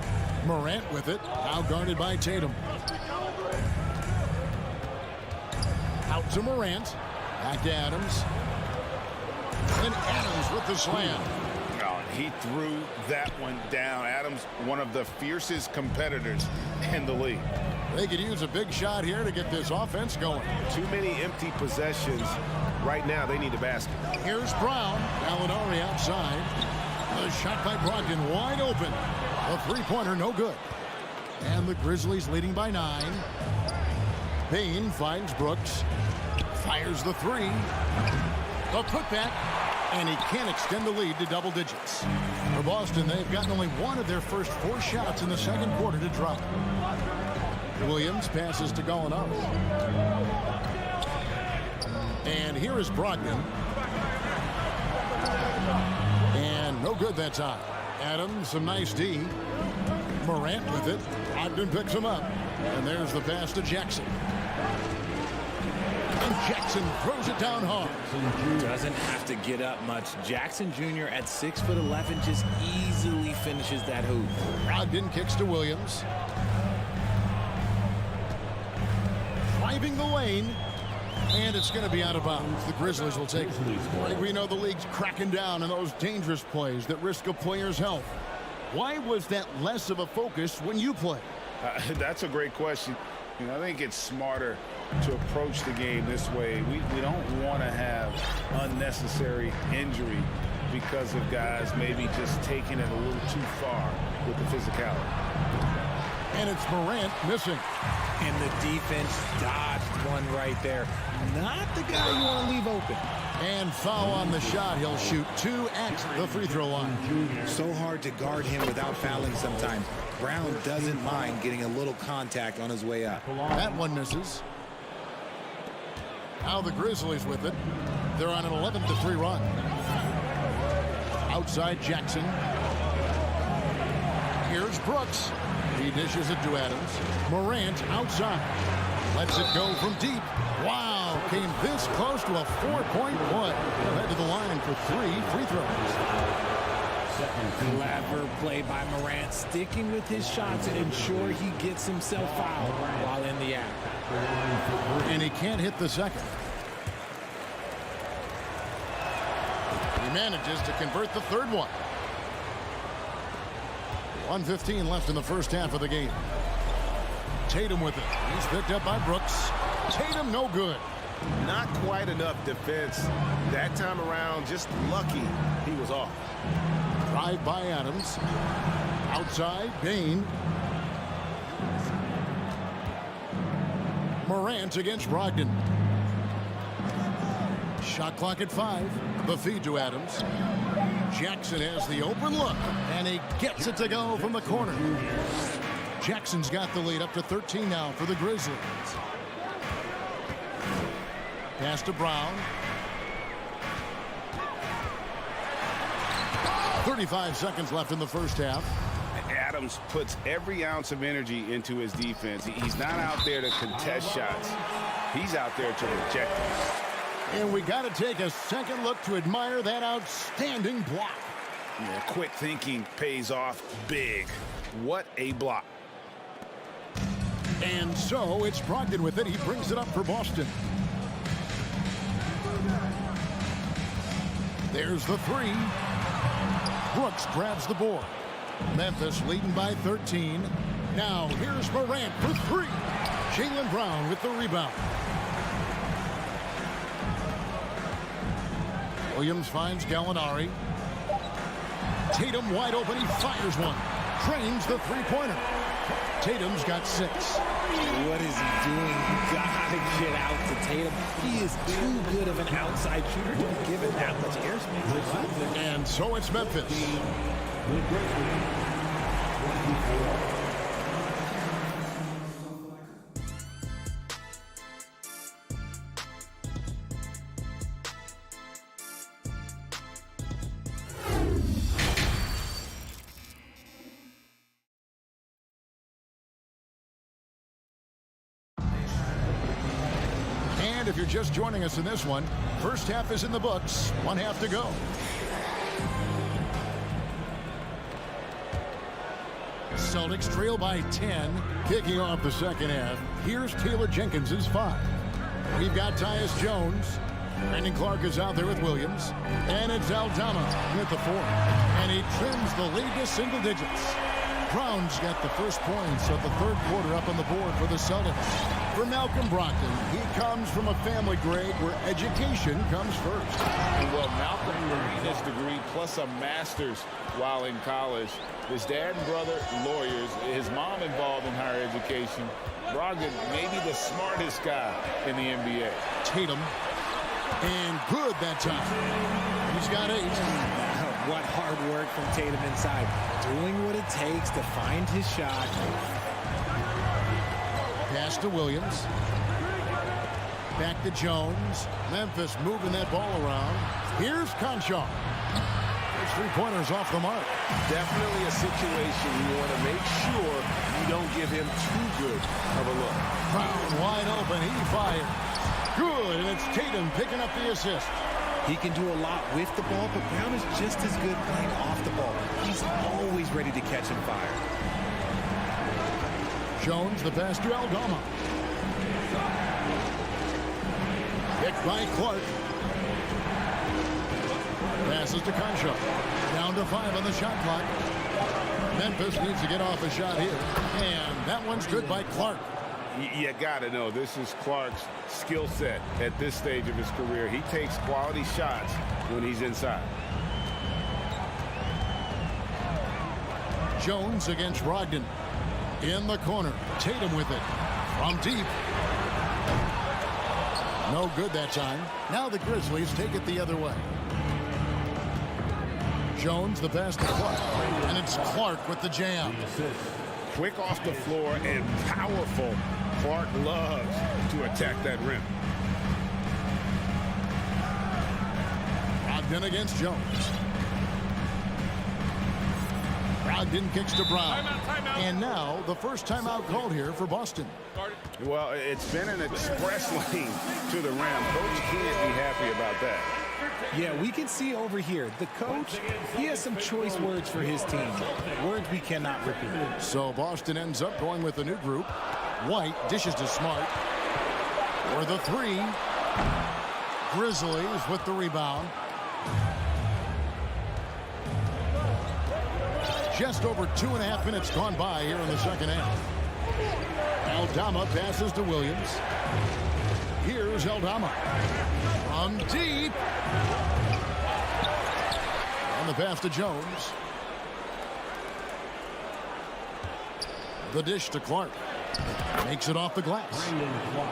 Morant with it, now guarded by Tatum. Out to Morant. Back to Adams. And Adams with the slam. Oh, he threw that one down. Adams, one of the fiercest competitors in the league. They could use a big shot here to get this offense going. Too many empty possessions. Right now, they need a basket. Here's Brown. Gallinari outside. The shot by Brogdon wide open. A three-pointer, no good. And the Grizzlies leading by 9. Bain finds Brooks. Fires the 3. The putback. And he can't extend the lead to double digits. For Boston, they've gotten only 1 of their first 4 shots in the second quarter to drop. Williams passes to Gallinari. And here is Brogdon. And no good that time. Adams, some nice D. Morant with it. Brogdon picks him up. And there's the pass to Jackson. And Jackson throws it down hard. Doesn't have to get up much. Jackson Jr. at 6'11" just easily finishes that hoop. Brogdon kicks to Williams. Driving the lane. And it's going to be out of bounds. The Grizzlies will take it. We know the league's cracking down on those dangerous plays that risk a player's health. Why was that less of a focus when you play? That's a great question. You know, I think it's smarter to approach the game this way. We don't want to have unnecessary injury because of guys maybe just taking it a little too far with the physicality. And it's Morant missing. And the defense dodged one right there. Not the guy you want to leave open. And foul on the shot. He'll shoot 2 at the free throw line. So hard to guard him without fouling sometimes. Brown doesn't mind getting a little contact on his way up. That one misses. Now the Grizzlies with it. They're on an 11-3 run. Outside Jackson. Here's Brooks. He dishes it to Adams. Morant outside. Lets it go from deep. Wow, came this close to a 4-point play. He'll head to the line for 3 free throws. Clever play by Morant, sticking with his shots to ensure he gets himself fouled while in the act. And he can't hit the second. He manages to convert the third one. 1:15 left in the first half of the game. Tatum with it. He's picked up by Brooks. Tatum no good. Not quite enough defense. That time around, just lucky he was off. Drive by Adams. Outside, Bain. Morant against Brogdon. Shot clock at 5. The feed to Adams. Jackson has the open look, and he gets it to go from the corner. Jackson's got the lead up to 13 now for the Grizzlies. Pass to Brown. 35 seconds left in the first half. Adams puts every ounce of energy into his defense. He's not out there to contest shots. He's out there to reject them. And we got to take a second look to admire that outstanding block. Yeah, quick thinking pays off big. What a block. And so it's Brogdon with it. He brings it up for Boston. There's the 3. Brooks grabs the board. Memphis leading by 13. Now here's Morant for 3. Jaylen Brown with the rebound. Williams finds Gallinari. Tatum wide open. He fires one. Trains the three-pointer. Tatum's got 6. What is he doing? You gotta get out to Tatum. He is too good of an outside shooter to be given that much airspace. And so it's Memphis. And if you're just joining us in this one, first half is in the books. 1 half to go. Celtics trail by 10, kicking off the second half. Here's Taylor Jenkins's 5. We've got Tyus Jones. Brandon Clark is out there with Williams. And it's Aldama with the 4. And he trims the lead to single digits. Brown's got the first points of the third quarter up on the board for the Celtics. For Malcolm Brogdon, he comes from a family, Greg, where education comes first. Well, Malcolm earned his degree plus a master's while in college. His dad and brother, lawyers. His mom involved in higher education. Brogdon, maybe the smartest guy in the NBA. Tatum. And good that time. He's got 8. What hard work from Tatum inside. Doing what it takes to find his shot. Pass to Williams. Back to Jones. Memphis moving that ball around. Here's Conchar. His three-pointers off the mark. Definitely a situation you want to make sure you don't give him too good of a look. Brown wide open. He fires. Good, and it's Tatum picking up the assist. He can do a lot with the ball, but Brown is just as good playing off the ball. He's always ready to catch and fire. Jones, the pass to Aldama. Picked by Clark. Passes to Conchar. Down to 5 on the shot clock. Memphis needs to get off a shot here. And that one's good by Clark. You got to know, this is Clark's skill set at this stage of his career. He takes quality shots when he's inside. Jones against Brogdon. In the corner. Tatum with it. From deep. No good that time. Now the Grizzlies take it the other way. Jones the pass to Clark. And it's Clark with the jam. Quick off the floor and powerful. Clark loves to attack that rim. Brogdon against Jones. Brogdon kicks to Brown. Timeout. And now the first timeout called here for Boston. Well, it's been an express lane to the rim. Coach can't be happy about that. Yeah, we can see over here, the coach, he has some choice words for his team. Words we cannot repeat. So Boston ends up going with a new group. White dishes to Smart. For the three. Grizzlies with the rebound. Just over 2.5 minutes gone by here in the second half. Aldama passes to Williams. Here's Aldama. From deep. And the pass to Jones. The dish to Clark. Makes it off the glass.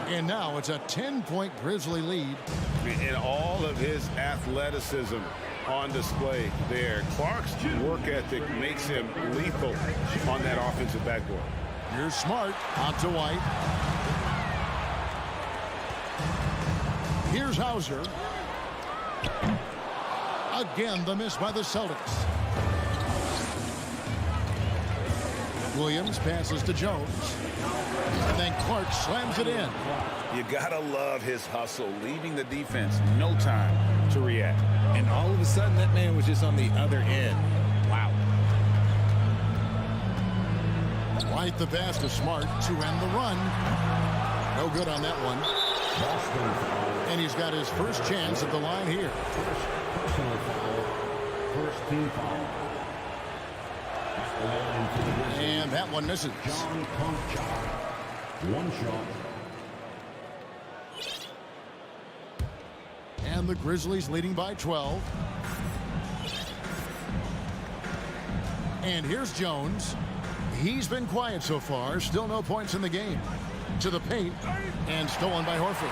And now it's a 10-point Grizzly lead. And all of his athleticism on display there. Clark's work ethic makes him lethal on that offensive backboard. Here's Smart out to White. Here's Hauser. Again, the miss by the Celtics. Williams passes to Jones. And then Clark slams it in. You gotta love his hustle, leaving the defense no time to react. And all of a sudden, that man was just on the other end. Wow. White the pass to Smart to end the run. No good on that one. And he's got his first chance at the line here. First team foul. And that one misses. One shot. And the Grizzlies leading by 12. And here's Jones. He's been quiet so far. Still no points in the game. To the paint. And stolen by Horford.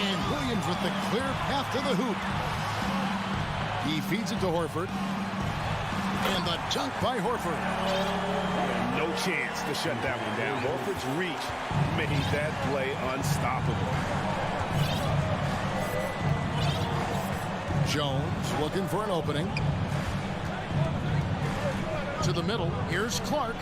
And Williams with the clear path to the hoop. He feeds it to Horford. And the dunk by Horford. No chance to shut that one down. Horford's reach made that play unstoppable. Jones looking for an opening. To the middle. Here's Clark.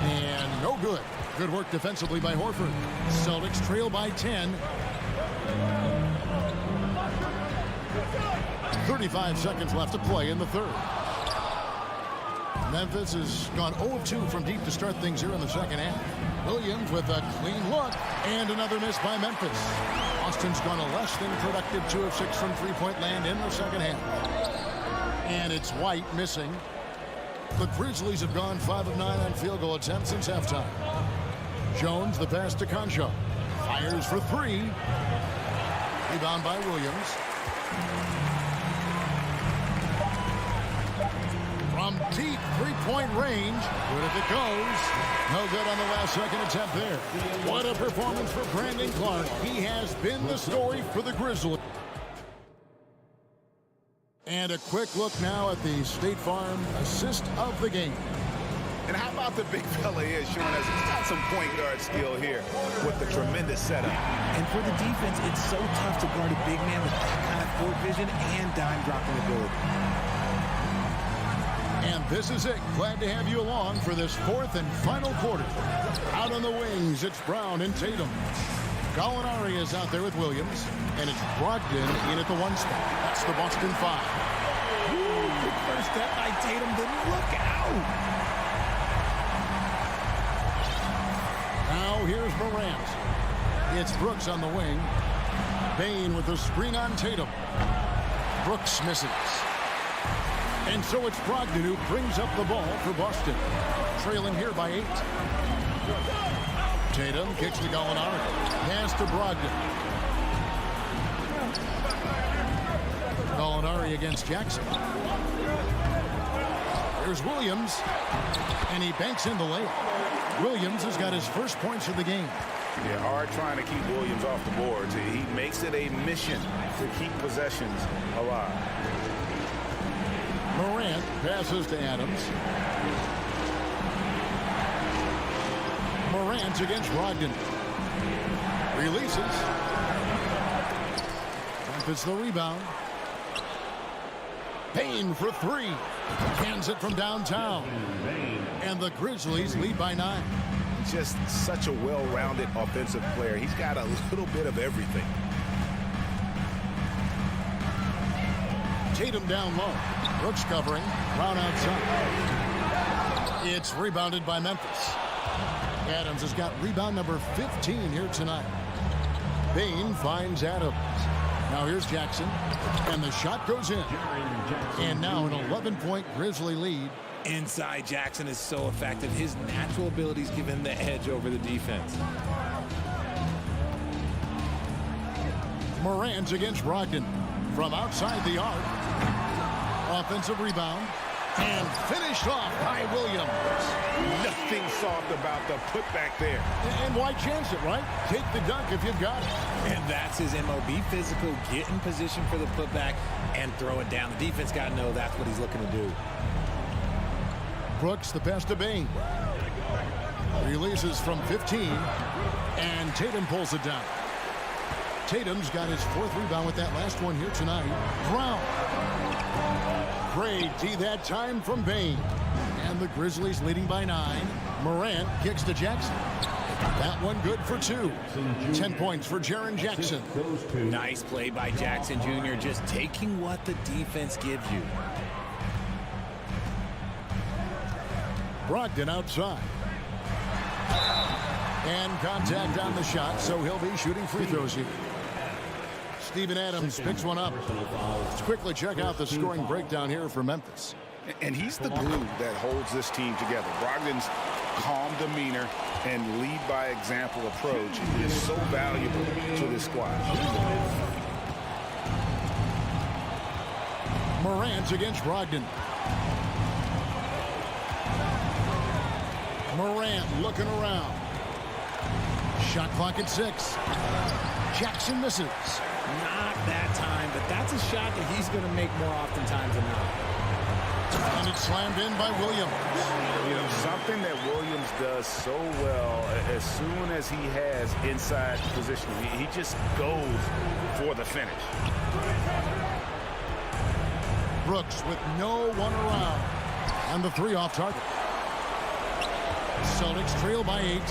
And no good. Good work defensively by Horford. Celtics trail by 10. 35 seconds left to play in the third. Memphis has gone 0-2 from deep to start things here in the second half. Williams with a clean look. And another miss by Memphis. Boston's gone a less than productive 2 of 6 from three-point land in the second half. And it's White missing. The Grizzlies have gone 5 of 9 on field goal attempts since halftime. Jones the pass to Concho. Fires for 3. Rebound by Williams. From deep three-point range. Good if it goes. No good on the last second attempt there. What a performance for Brandon Clark. He has been the story for the Grizzlies. And a quick look now at the State Farm assist of the game. And how about the big fella here showing us he's got some point guard skill here with the tremendous setup. And for the defense, it's so tough to guard a big man with that kind of court vision and dime dropping ability. And this is it. Glad to have you along for this fourth and final quarter. Out on the wings, it's Brown and Tatum. Gallinari is out there with Williams. And it's Brogdon in at the 1 spot. That's the Boston 5. Ooh, quick first step by Tatum, then look out! Now here's Morant. It's Brooks on the wing. Bain with the screen on Tatum. Brooks misses. And so it's Brogdon who brings up the ball for Boston. Trailing here by 8. Tatum kicks to Gallinari. Pass to Brogdon. Gallinari against Jackson. Here's Williams, and he banks in the layup. Williams has got his first points of the game. Yeah, hard trying to keep Williams off the boards. He makes it a mission to keep possessions alive. Morant passes to Adams. Morant against Brogdon. Releases. Memphis the rebound. Payne for three. Cans it from downtown. And the Grizzlies lead by 9. Just such a well-rounded offensive player. He's got a little bit of everything. Tatum down low. Brooks covering. Brown outside. It's rebounded by Memphis. Adams has got rebound number 15 here tonight. Payne finds Adams. Now here's Jackson. And the shot goes in. And now an 11-point Grizzly lead. Inside Jackson is so effective. His natural abilities give him the edge over the defense. Morant against Brogdon. From outside the arc. Offensive rebound. And finished off by Williams. Nothing soft about the putback there. And why chance it, right? Take the dunk if you've got it. And that's his MO. Be physical, get in position for the putback, and throw it down. The defense got to know that's what he's looking to do. Brooks, the pass to Payne. Releases from 15. And Tatum pulls it down. Tatum's got his 4th rebound with that last one here tonight. Brown. Great D that time from Payne. And the Grizzlies leading by 9. Morant kicks to Jackson. That one good for 2. 10 points for Jaren Jackson. Nice play by Jackson Jr. Just taking what the defense gives you. Brogdon outside. And contact on the shot, so he'll be shooting free throws here. Steven Adams picks one up. Let's quickly check out the scoring breakdown here for Memphis. And he's the glue that holds this team together. Brogdon's calm demeanor and lead by example approach is so valuable to this squad. Morant against Brogdon. Morant looking around. Shot clock at 6. Jackson misses. Not that time, but that's a shot that he's going to make more oftentimes than not. And it's slammed in by Williams. You know, something that Williams does so well as soon as he has inside positioning, he just goes for the finish. Brooks with no one around. And the 3 off target. Celtics trail by 8.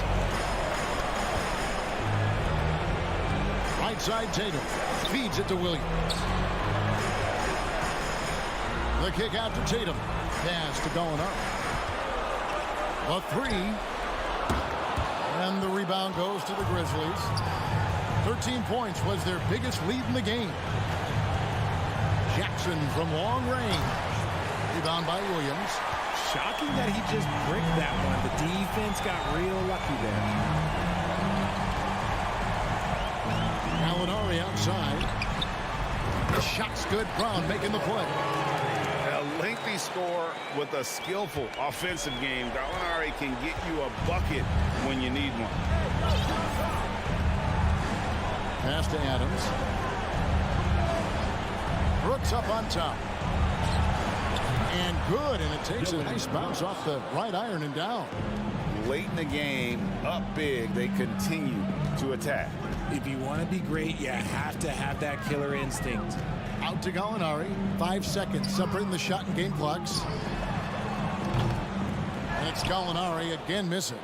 Right side Tatum. Feeds it to Williams. The kick out to Tatum. Pass to going up. A 3. And the rebound goes to the Grizzlies. 13 points was their biggest lead in the game. Jackson from long range. Rebound by Williams. Shocking that he just bricked that one. The defense got real lucky there. Gallinari outside. The shot's good. Brown making the play. A lengthy score with a skillful offensive game. Gallinari can get you a bucket when you need one. Pass to Adams. Brooks up on top. And good, and it takes a nice bounce off the right iron and down. Late in the game, up big, they continue to attack. If you want to be great, you have to have that killer instinct. Out to Gallinari. 5 seconds separating the shot and game clocks. And it's Gallinari again missing.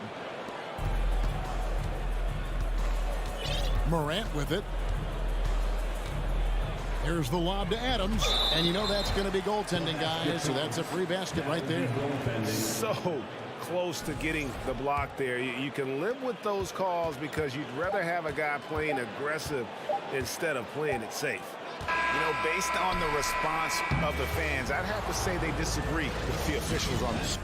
Morant with it. Here's the lob to Adams. And you know that's going to be goaltending, guys. So that's a free basket right there. So close to getting the block there. You can live with those calls because you'd rather have a guy playing aggressive instead of playing it safe. You know, based on the response of the fans, I'd have to say they disagree with the officials on this.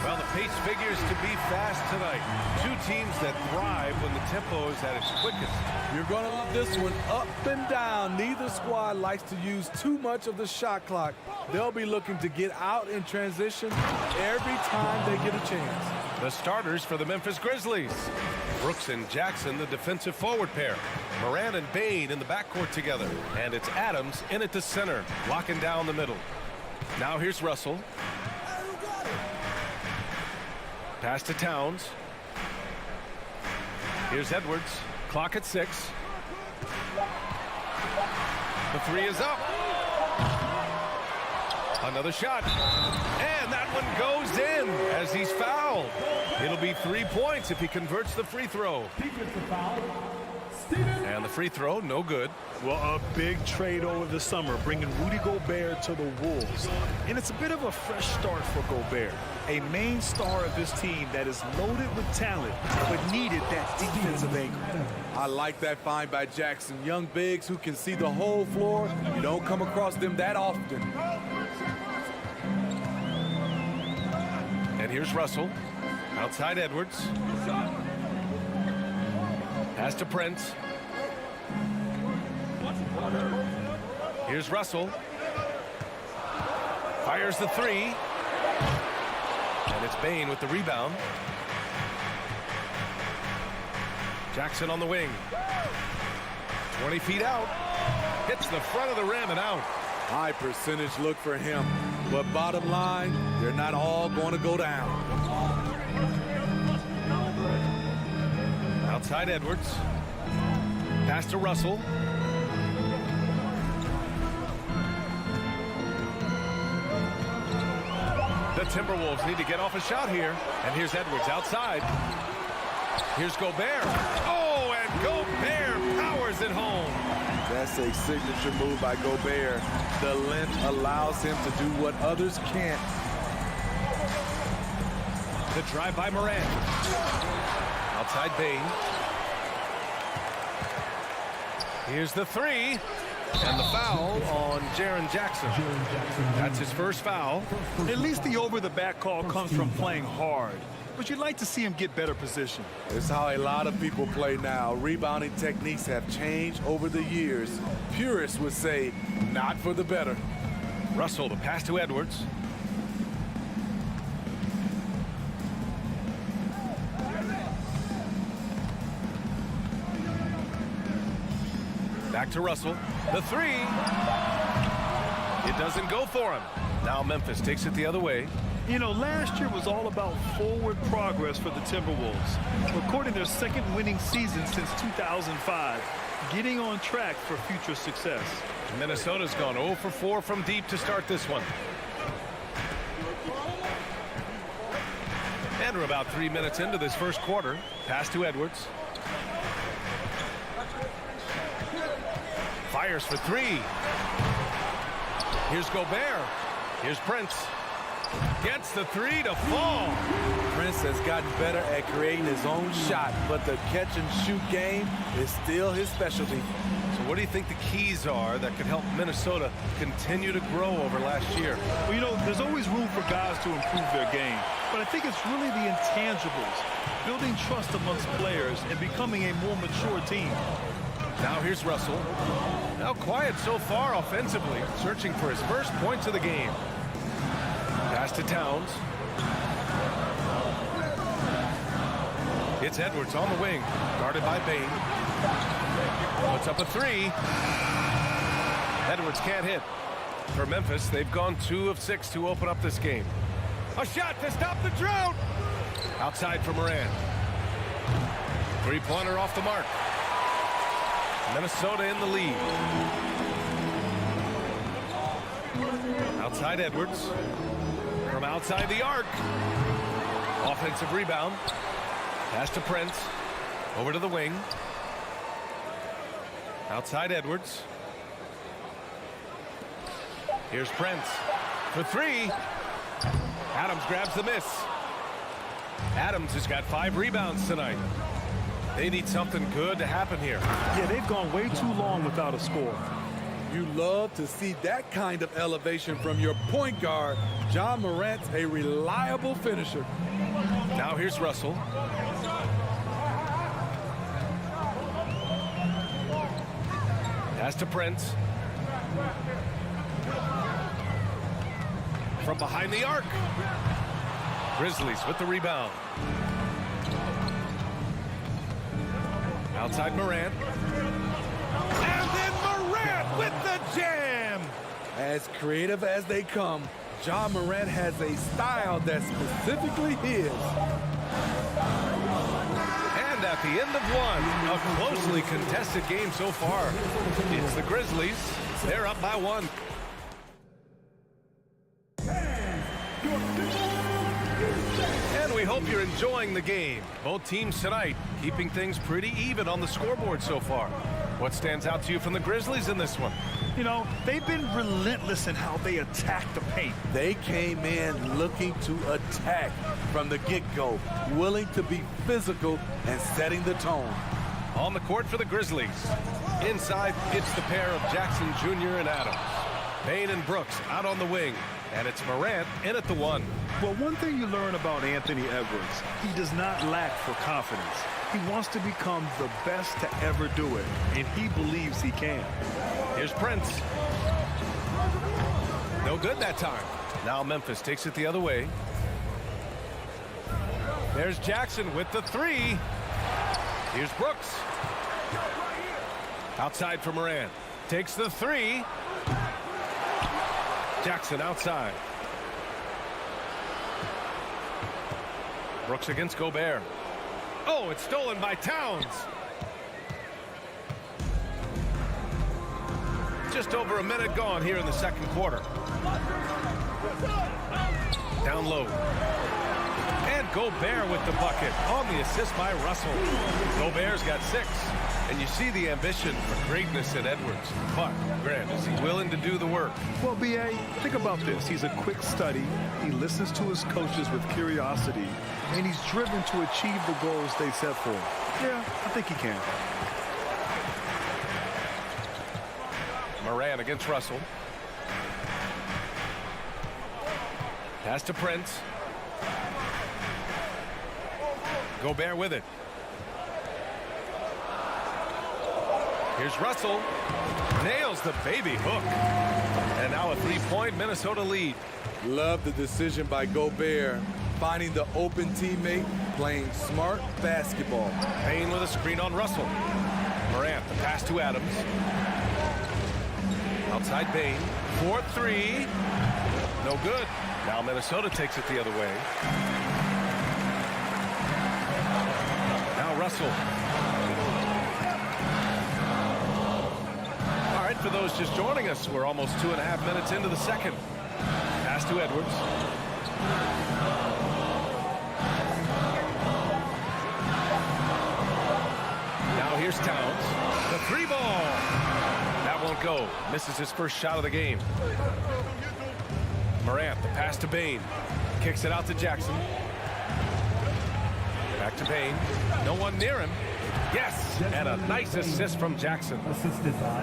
Well, the pace figures to be fast tonight. Two teams that thrive when the tempo is at its quickest. You're going to love this one up and down. Neither squad likes to use too much of the shot clock. They'll be looking to get out in transition every time they get a chance. The starters for the Memphis Grizzlies. Brooks and Jackson, the defensive forward pair. Moran and Bain in the backcourt together. And it's Adams in at the center, locking down the middle. Now here's Russell. Pass to Towns. Here's Edwards. Clock at 6. The three is up. Another shot. And that one goes in as he's fouled. It'll be 3 points if he converts the free throw. And the free throw, no good. Well, a big trade over the summer, bringing Rudy Gobert to the Wolves. And it's a bit of a fresh start for Gobert, a main star of this team that is loaded with talent, but needed that defensive anchor. I like that find by Jackson. Young bigs who can see the whole floor. You don't come across them that often. And here's Russell. Outside Edwards. Pass to Prince. Here's Russell. Fires the three. And it's Bain with the rebound. Jackson on the wing. 20 feet out. Hits the front of the rim and out. High percentage look for him. But bottom line, they're not all going to go down. Outside Edwards. Pass to Russell. The Timberwolves need to get off a shot here. And here's Edwards outside. Here's Gobert. Oh, and Gobert powers it home. That's a signature move by Gobert. The length allows him to do what others can't. The drive by Moran. Outside Bain. Here's the three. And the foul on Jaren Jackson. That's his first foul. At least the over-the-back call comes from playing hard. But you'd like to see him get better position. It's how a lot of people play now. Rebounding techniques have changed over the years. Purists would say, not for the better. Russell, the pass to Edwards. Back to Russell. The three. doesn't go for him. Now Memphis takes it the other way. You know, last year was all about forward progress for the Timberwolves, recording their second winning season since 2005, getting on track for future success. Minnesota's gone 0 for 4 from deep to start this one. And we're about 3 minutes into this first quarter. Pass to Edwards. Fires for three. Here's Gobert. Here's Prince. Gets the three to fall. Prince has gotten better at creating his own shot, but the catch-and-shoot game is still his specialty. So what do you think the keys are that could help Minnesota continue to grow over last year? Well, you know, there's always room for guys to improve their game, but I think it's really the intangibles, building trust amongst players and becoming a more mature team. Now here's Russell. Now quiet so far offensively, searching for his first points of the game. Pass to Towns. It's Edwards on the wing, guarded by Bain. Puts up a three. Edwards can't hit. For Memphis, they've gone 2 of 6 to open up this game. A shot to stop the drought. Outside for Moran. Three-pointer off the mark. Minnesota in the lead. Outside Edwards. From outside the arc. Offensive rebound. Pass to Prince. Over to the wing. Outside Edwards. Here's Prince. For three. Adams grabs the miss. Adams has got 5 rebounds tonight. They need something good to happen here. Yeah, they've gone way too long without a score. You love to see that kind of elevation from your point guard. John Morant's a reliable finisher. Now here's Russell. Pass to Prince. From behind the arc. Grizzlies with the rebound. Outside Morant. And then Morant with the jam. As creative as they come, John Morant has a style that's specifically his. And at the end of one, a closely contested game so far. It's the Grizzlies. They're up by 1. And we hope you're enjoying the game. Both teams tonight keeping things pretty even on the scoreboard so far. What stands out to you from the Grizzlies in this one? You know, they've been relentless in how they attack the paint. They came in looking to attack from the get-go, willing to be physical and setting the tone. On the court for the Grizzlies. Inside, it's the pair of Jackson Jr. and Adams. Bain and Brooks out on the wing. And it's Morant in at the 1. Well, one thing you learn about Anthony Edwards, he does not lack for confidence. He wants to become the best to ever do it, and he believes he can. Here's Prince. No good that time. Now Memphis takes it the other way. There's Jackson with the 3. Here's Brooks. Outside for Moran. Takes the 3. Jackson outside. Brooks against Gobert. Oh, it's stolen by Towns. Just over a minute gone here in the second quarter. Down low. And Gobert with the bucket on the assist by Russell. Gobert's got 6. And you see the ambition for greatness in Edwards. But, Grant, is he willing to do the work? Well, B.A., think about this. He's a quick study. He listens to his coaches with curiosity. And he's driven to achieve the goals they set for him. Yeah, I think he can. Moran against Russell. Pass to Prince. Gobert with it. Here's Russell. Nails the baby hook. And now a 3-point Minnesota lead. Love the decision by Gobert. Finding the open teammate, playing smart basketball. Bain with a screen on Russell. Morant, the pass to Adams. Outside Bain. 4-3. No good. Now Minnesota takes it the other way. Now Russell. All right, for those just joining us, we're almost 2.5 minutes into the second. Pass to Edwards. Now here's Towns. The 3-ball. That won't go. Misses his first shot of the game. Morant, the pass to Bain. Kicks it out to Jackson. Back to Bain. No one near him. Yes, and a nice assist from Jackson.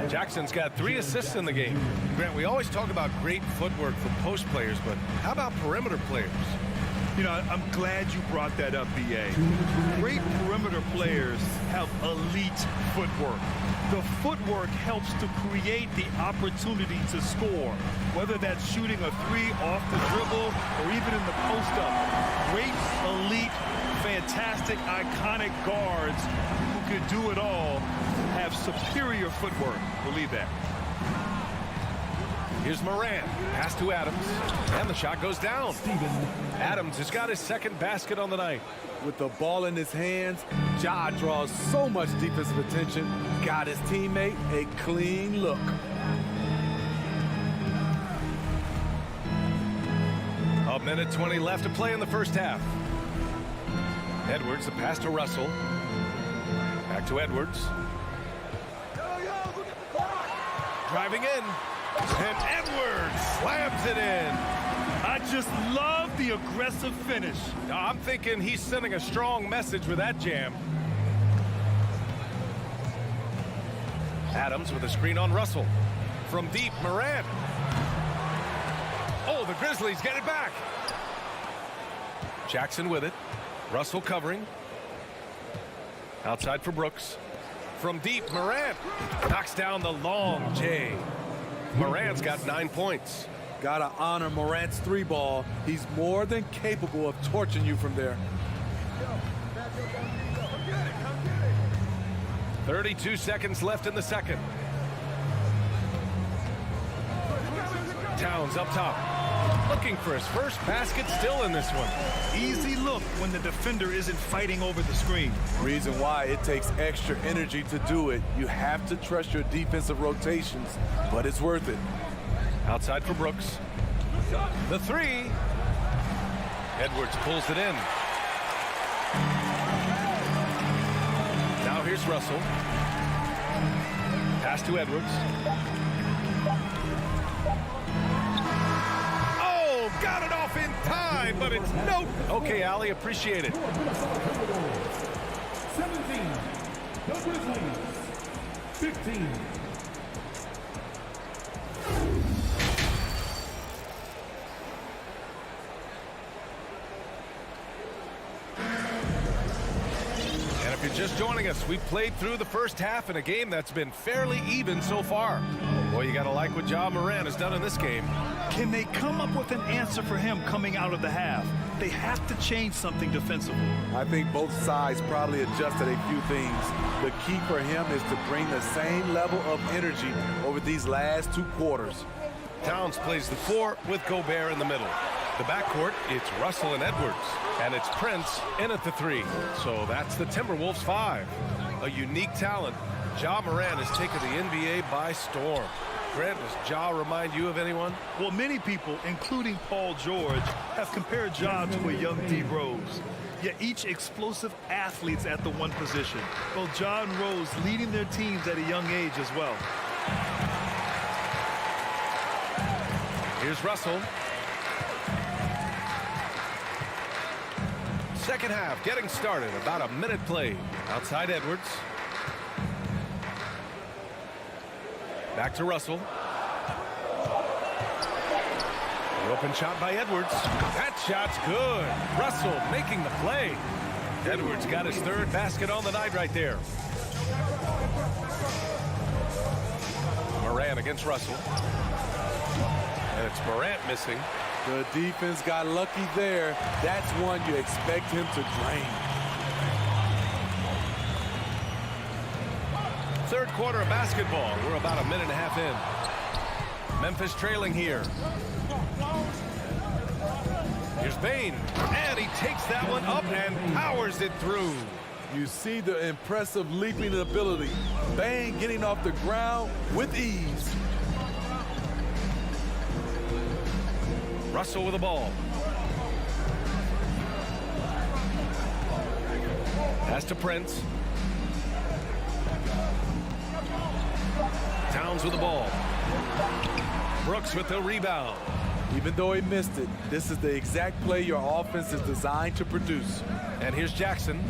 Jackson's got 3 assists in the game. Grant, we always talk about great footwork for post players, but how about perimeter players? You know, I'm glad you brought that up, B.A. Great perimeter players have elite footwork. The footwork helps to create the opportunity to score, whether that's shooting a 3 off the dribble or even in the post-up. Great, elite, fantastic, iconic guards who can do it all have superior footwork. Believe that. Here's Morant. Pass to Adams. And the shot goes down. Adams has got his second basket on the night. With the ball in his hands, Ja draws so much defensive attention. Got his teammate a clean look. A minute 20 left to play in the first half. Edwards, the pass to Russell. Back to Edwards. Driving in. And Edwards slams it in. I just love the aggressive finish. I'm thinking he's sending a strong message with that jam. Adams with a screen on Russell. From deep, Morant. Oh, the Grizzlies get it back. Jackson with it. Russell covering. Outside for Brooks. From deep, Morant knocks down the long J. Morant's got 9 points. Gotta honor Morant's 3-ball. He's more than capable of torching you from there. 32 seconds left in the second. Towns up top. Looking for his first basket, still in this one. Easy look when the defender isn't fighting over the screen. Reason why it takes extra energy to do it. You have to trust your defensive rotations, but it's worth it. Outside for Brooks. The 3. Edwards pulls it in. Now here's Russell. Pass to Edwards. Oh, got it off in time, but it's no. Okay, Allie, appreciate it. 17. The Grizzlies. 15. If you're just joining us, we've played through the first half in a game that's been fairly even so far. Boy, you got to like what Ja Morant has done in this game. Can they come up with an answer for him coming out of the half? They have to change something defensively. I think both sides probably adjusted a few things. The key for him is to bring the same level of energy over these last 2 quarters. Towns plays the 4 with Gobert in the middle. The backcourt, it's Russell and Edwards. And it's Prince in at the 3. So that's the Timberwolves 5. A unique talent. Ja Morant has taken the NBA by storm. Grant, does Ja remind you of anyone? Well, many people, including Paul George, have compared Ja to a young D. Rose. Yet each explosive athlete's at the one position. Both Ja and Rose leading their teams at a young age as well. Here's Russell. Second half getting started. About a minute played. Outside Edwards. Back to Russell. The open shot by Edwards. That shot's good. Russell making the play. Edwards got his 3rd basket on the night right there. Morant against Russell. And it's Morant missing. The defense got lucky there. That's one you expect him to drain. Third quarter of basketball. We're about a minute and a half in. Memphis trailing here. Here's Bain, and he takes that one up and powers it through. You see the impressive leaping ability. Bain getting off the ground with ease. Russell with the ball. Pass to Prince. Towns with the ball. Brooks with the rebound. Even though he missed it, this is the exact play your offense is designed to produce. And here's Jackson.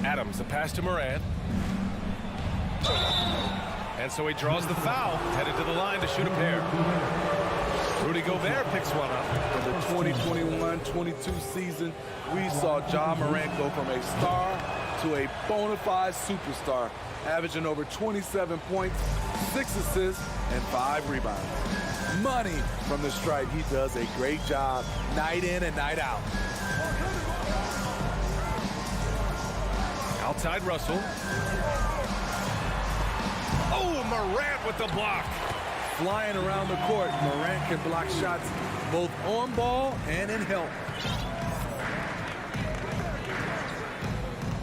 Adams, the pass to Moran. And so he draws the foul, headed to the line to shoot a pair. Rudy Gobert picks one up. For the 2021-22 season, we saw Ja Morant go from a star to a bona fide superstar, averaging over 27 points, 6 assists, and 5 rebounds. Money from the stripe. He does a great job night in and night out. Outside Russell. Oh, Morant with the block. Flying around the court, Morant can block shots both on ball and in help.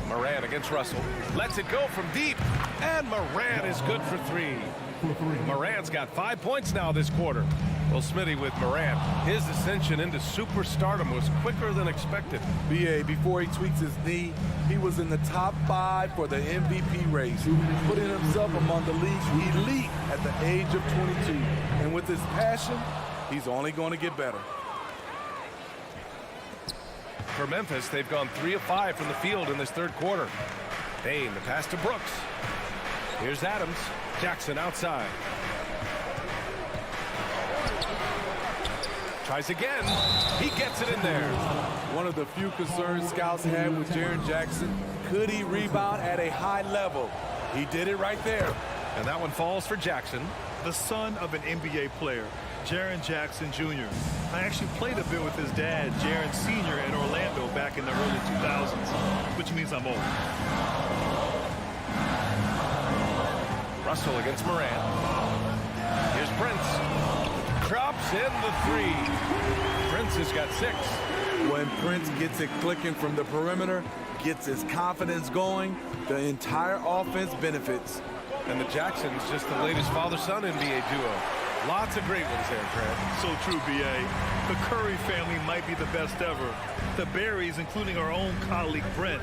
Morant against Russell. Lets it go from deep. And Morant is good for 3. Morant's got 5 points now this quarter. Well, Smitty, with Morant, his ascension into superstardom was quicker than expected. B.A., before he tweaks his knee, he was in the top 5 for the MVP race, putting himself among the league's elite at the age of 22. And with his passion, he's only going to get better. For Memphis, they've gone 3 of 5 from the field in this third quarter. Bain, the pass to Brooks. Here's Adams. Jackson outside. Tries again. He gets it in there. One of the few concerns scouts had with Jaren Jackson. Could he rebound at a high level? He did it right there. And that one falls for Jackson. The son of an NBA player, Jaren Jackson Jr. I actually played a bit with his dad, Jaren Sr. in Orlando back in the early 2000s, which means I'm old. Russell against Morant. Here's Prince. Drops in the 3. Prince has got 6. When Prince gets it clicking from the perimeter, gets his confidence going, the entire offense benefits. And the Jacksons, just the latest father-son NBA duo. Lots of great ones there, Fred. So true, B.A. The Curry family might be the best ever. The Berries, including our own colleague Brent.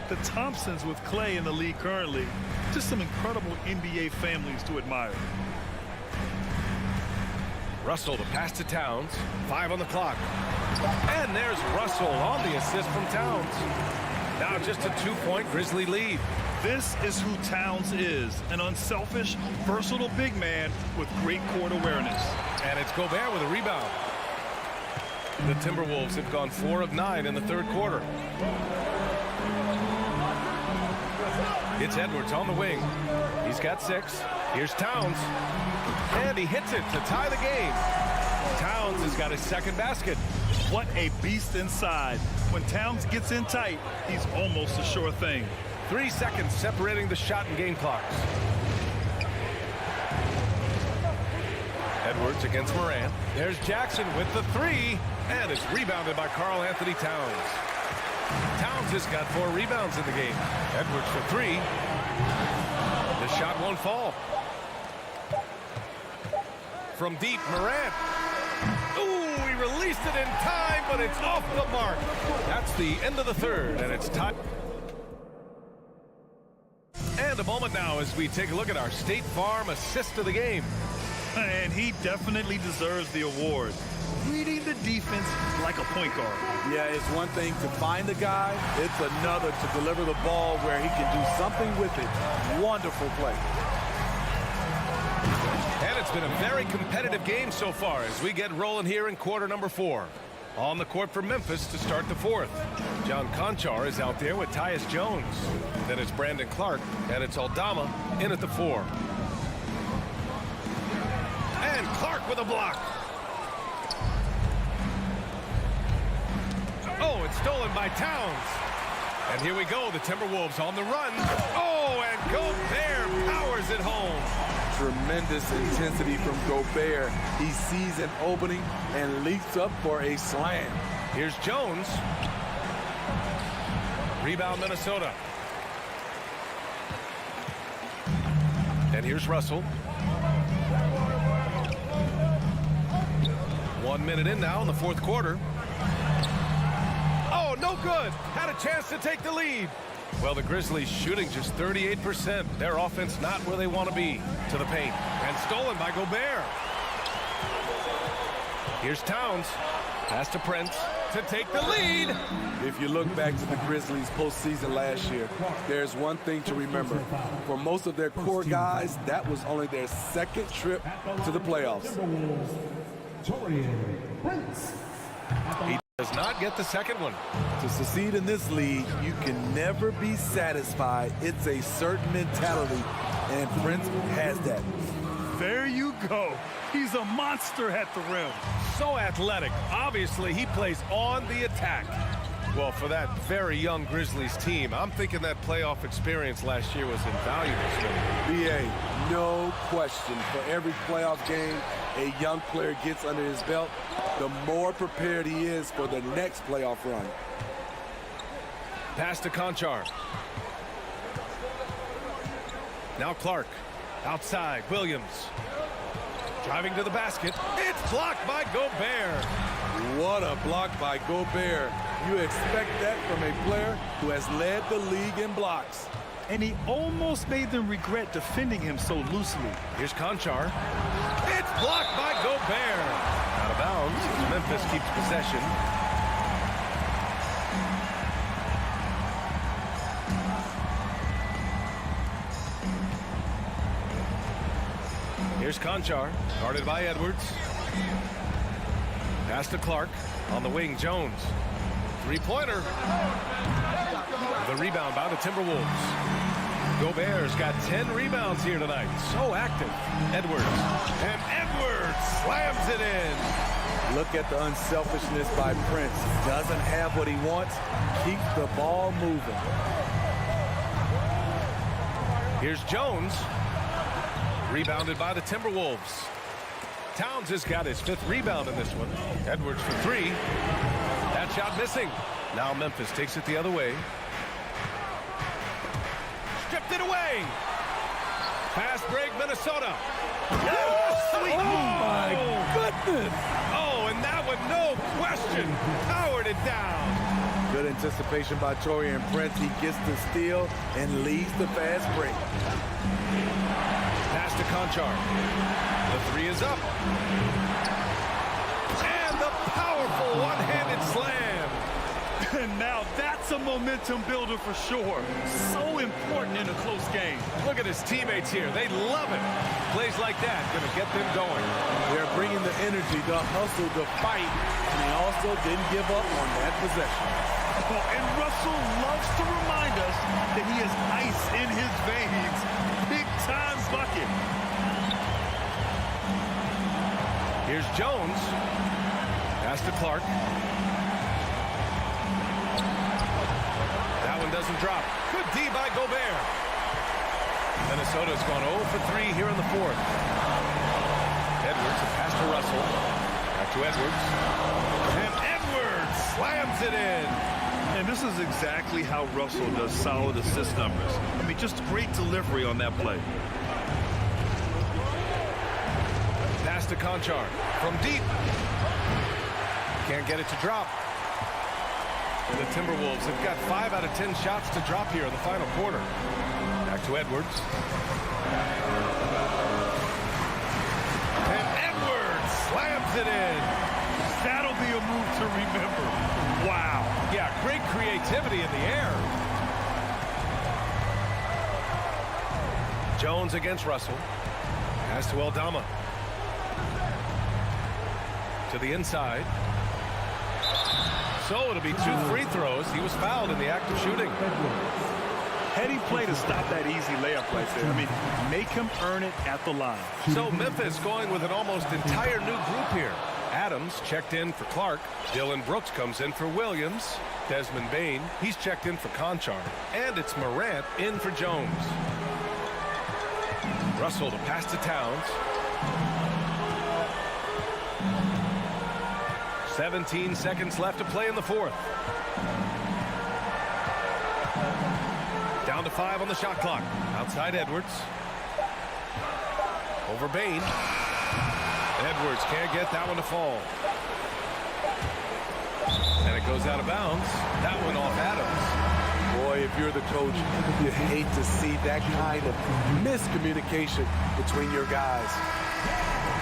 The Thompsons with Clay in the league currently. Just some incredible NBA families to admire. Russell, the pass to Towns. 5 on the clock. And there's Russell on the assist from Towns. Now just a 2-point Grizzly lead. This is who Towns is, an unselfish, versatile big man with great court awareness. And it's Gobert with a rebound. The Timberwolves have gone 4 of 9 in the third quarter. It's Edwards on the wing. He's got 6. Here's Towns. And he hits it to tie the game. Towns has got his second basket. What a beast inside. When Towns gets in tight, he's almost a sure thing. 3 seconds separating the shot and game clocks. Edwards against Morant. There's Jackson with the 3. And it's rebounded by Karl Anthony Towns. Towns has got 4 rebounds in the game. Edwards for 3. The shot won't fall. From deep, Morant. Ooh, he released it in time, but it's off the mark. That's the end of the third, and it's time. And a moment now as we take a look at our State Farm assist of the game. And he definitely deserves the award. Reading the defense like a point guard. Yeah, it's one thing to find the guy. It's another to deliver the ball where he can do something with it. Wonderful play. And it's been a very competitive game so far as we get rolling here in quarter number 4. On the court for Memphis to start the 4th. John Conchar is out there with Tyus Jones. Then it's Brandon Clark, and it's Aldama in at the 4. And Clark with a block. Oh, it's stolen by Towns. And here we go, the Timberwolves on the run. Oh, and Gobert powers it home. Tremendous intensity from Gobert. He sees an opening and leaps up for a slam. Here's Jones. Rebound Minnesota. And here's Russell. 1 minute in now in the fourth quarter. Oh, no good. Had a chance to take the lead. Well, the Grizzlies shooting just 38%. Their offense not where they want to be. To the paint. And stolen by Gobert. Here's Towns. Pass to Prince to take the lead. If you look back to the Grizzlies postseason last year, there's one thing to remember. For most of their core guys, that was only their second trip to the playoffs. He does not get the second one. To succeed in this league, you can never be satisfied. It's a certain mentality, and Prince has that. There you go. He's a monster at the rim. So athletic. Obviously, he plays on the attack. Well, for that very young Grizzlies team, I'm thinking that playoff experience last year was invaluable. B.A., no question. For every playoff game a young player gets under his belt, the more prepared he is for the next playoff run. Pass to Conchar. Now Clark. Outside, Williams. Driving to the basket. It's blocked by Gobert. What a block by Gobert. You expect that from a player who has led the league in blocks. And he almost made them regret defending him so loosely. Here's Conchar. It's blocked by Gobert. Out of bounds as Memphis keeps possession. Here's Conchar, guarded by Edwards. Pass to Clark. On the wing, Jones. Three-pointer. The rebound by the Timberwolves. Gobert's got 10 rebounds here tonight. So active. Edwards. And Edwards slams it in. Look at the unselfishness by Prince. Doesn't have what he wants. Keeps the ball moving. Here's Jones. Rebounded by the Timberwolves. Towns has got his 5th rebound in this one. Edwards for 3. That shot missing. Now Memphis takes it the other way. Stripped it away. Fast break, Minnesota. Oh, my goodness. Oh, and that one, no question, powered it down. Good anticipation by Taurean Prince. He gets the steal and leads the fast break. Pass to Conchar. The 3 is up. And the powerful one-handed slam. And now that's a momentum builder for sure. So important in a close game. Look at his teammates here. They love it. Plays like that going to get them going. They're bringing the energy, the hustle, the fight, and he also didn't give up on that possession. Oh, and Russell loves to remind us that he has ice in his veins. Big-time bucket. Here's Jones. Pass to Clark. That one doesn't drop. Good D by Gobert. Minnesota's gone 0 for 3 here in the 4th. Edwards, a pass to Russell. Back to Edwards. And Edwards slams it in. And this is exactly how Russell does solid assist numbers. I mean, just great delivery on that play. Pass to Conchar from deep. Can't get it to drop. And the Timberwolves have got 5 out of 10 shots to drop here in the final quarter. Back to Edwards. And Edwards slams it in. That'll be a move to remember. Wow. Yeah, great creativity in the air. Jones against Russell. Pass to Aldama. To the inside. So it'll be 2 free throws. He was fouled in the act of shooting. Heady play to stop that easy layup right there. I mean, make him earn it at the line. So Memphis going with an almost entire new group here. Adams checked in for Clark. Dylan Brooks comes in for Williams. Desmond Bane, he's checked in for Conchar. And it's Morant in for Jones. Russell to pass to Towns. 17 seconds left to play in the fourth. Down to 5 on the shot clock. Outside Edwards. Over Bain. Edwards can't get that one to fall. And it goes out of bounds. That one off Adams. Boy, if you're the coach, you hate to see that kind of miscommunication between your guys.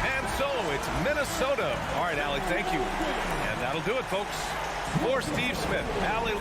And so it's Minnesota. All right, Allie, thank you. And that'll do it, folks. For Steve Smith, Allie.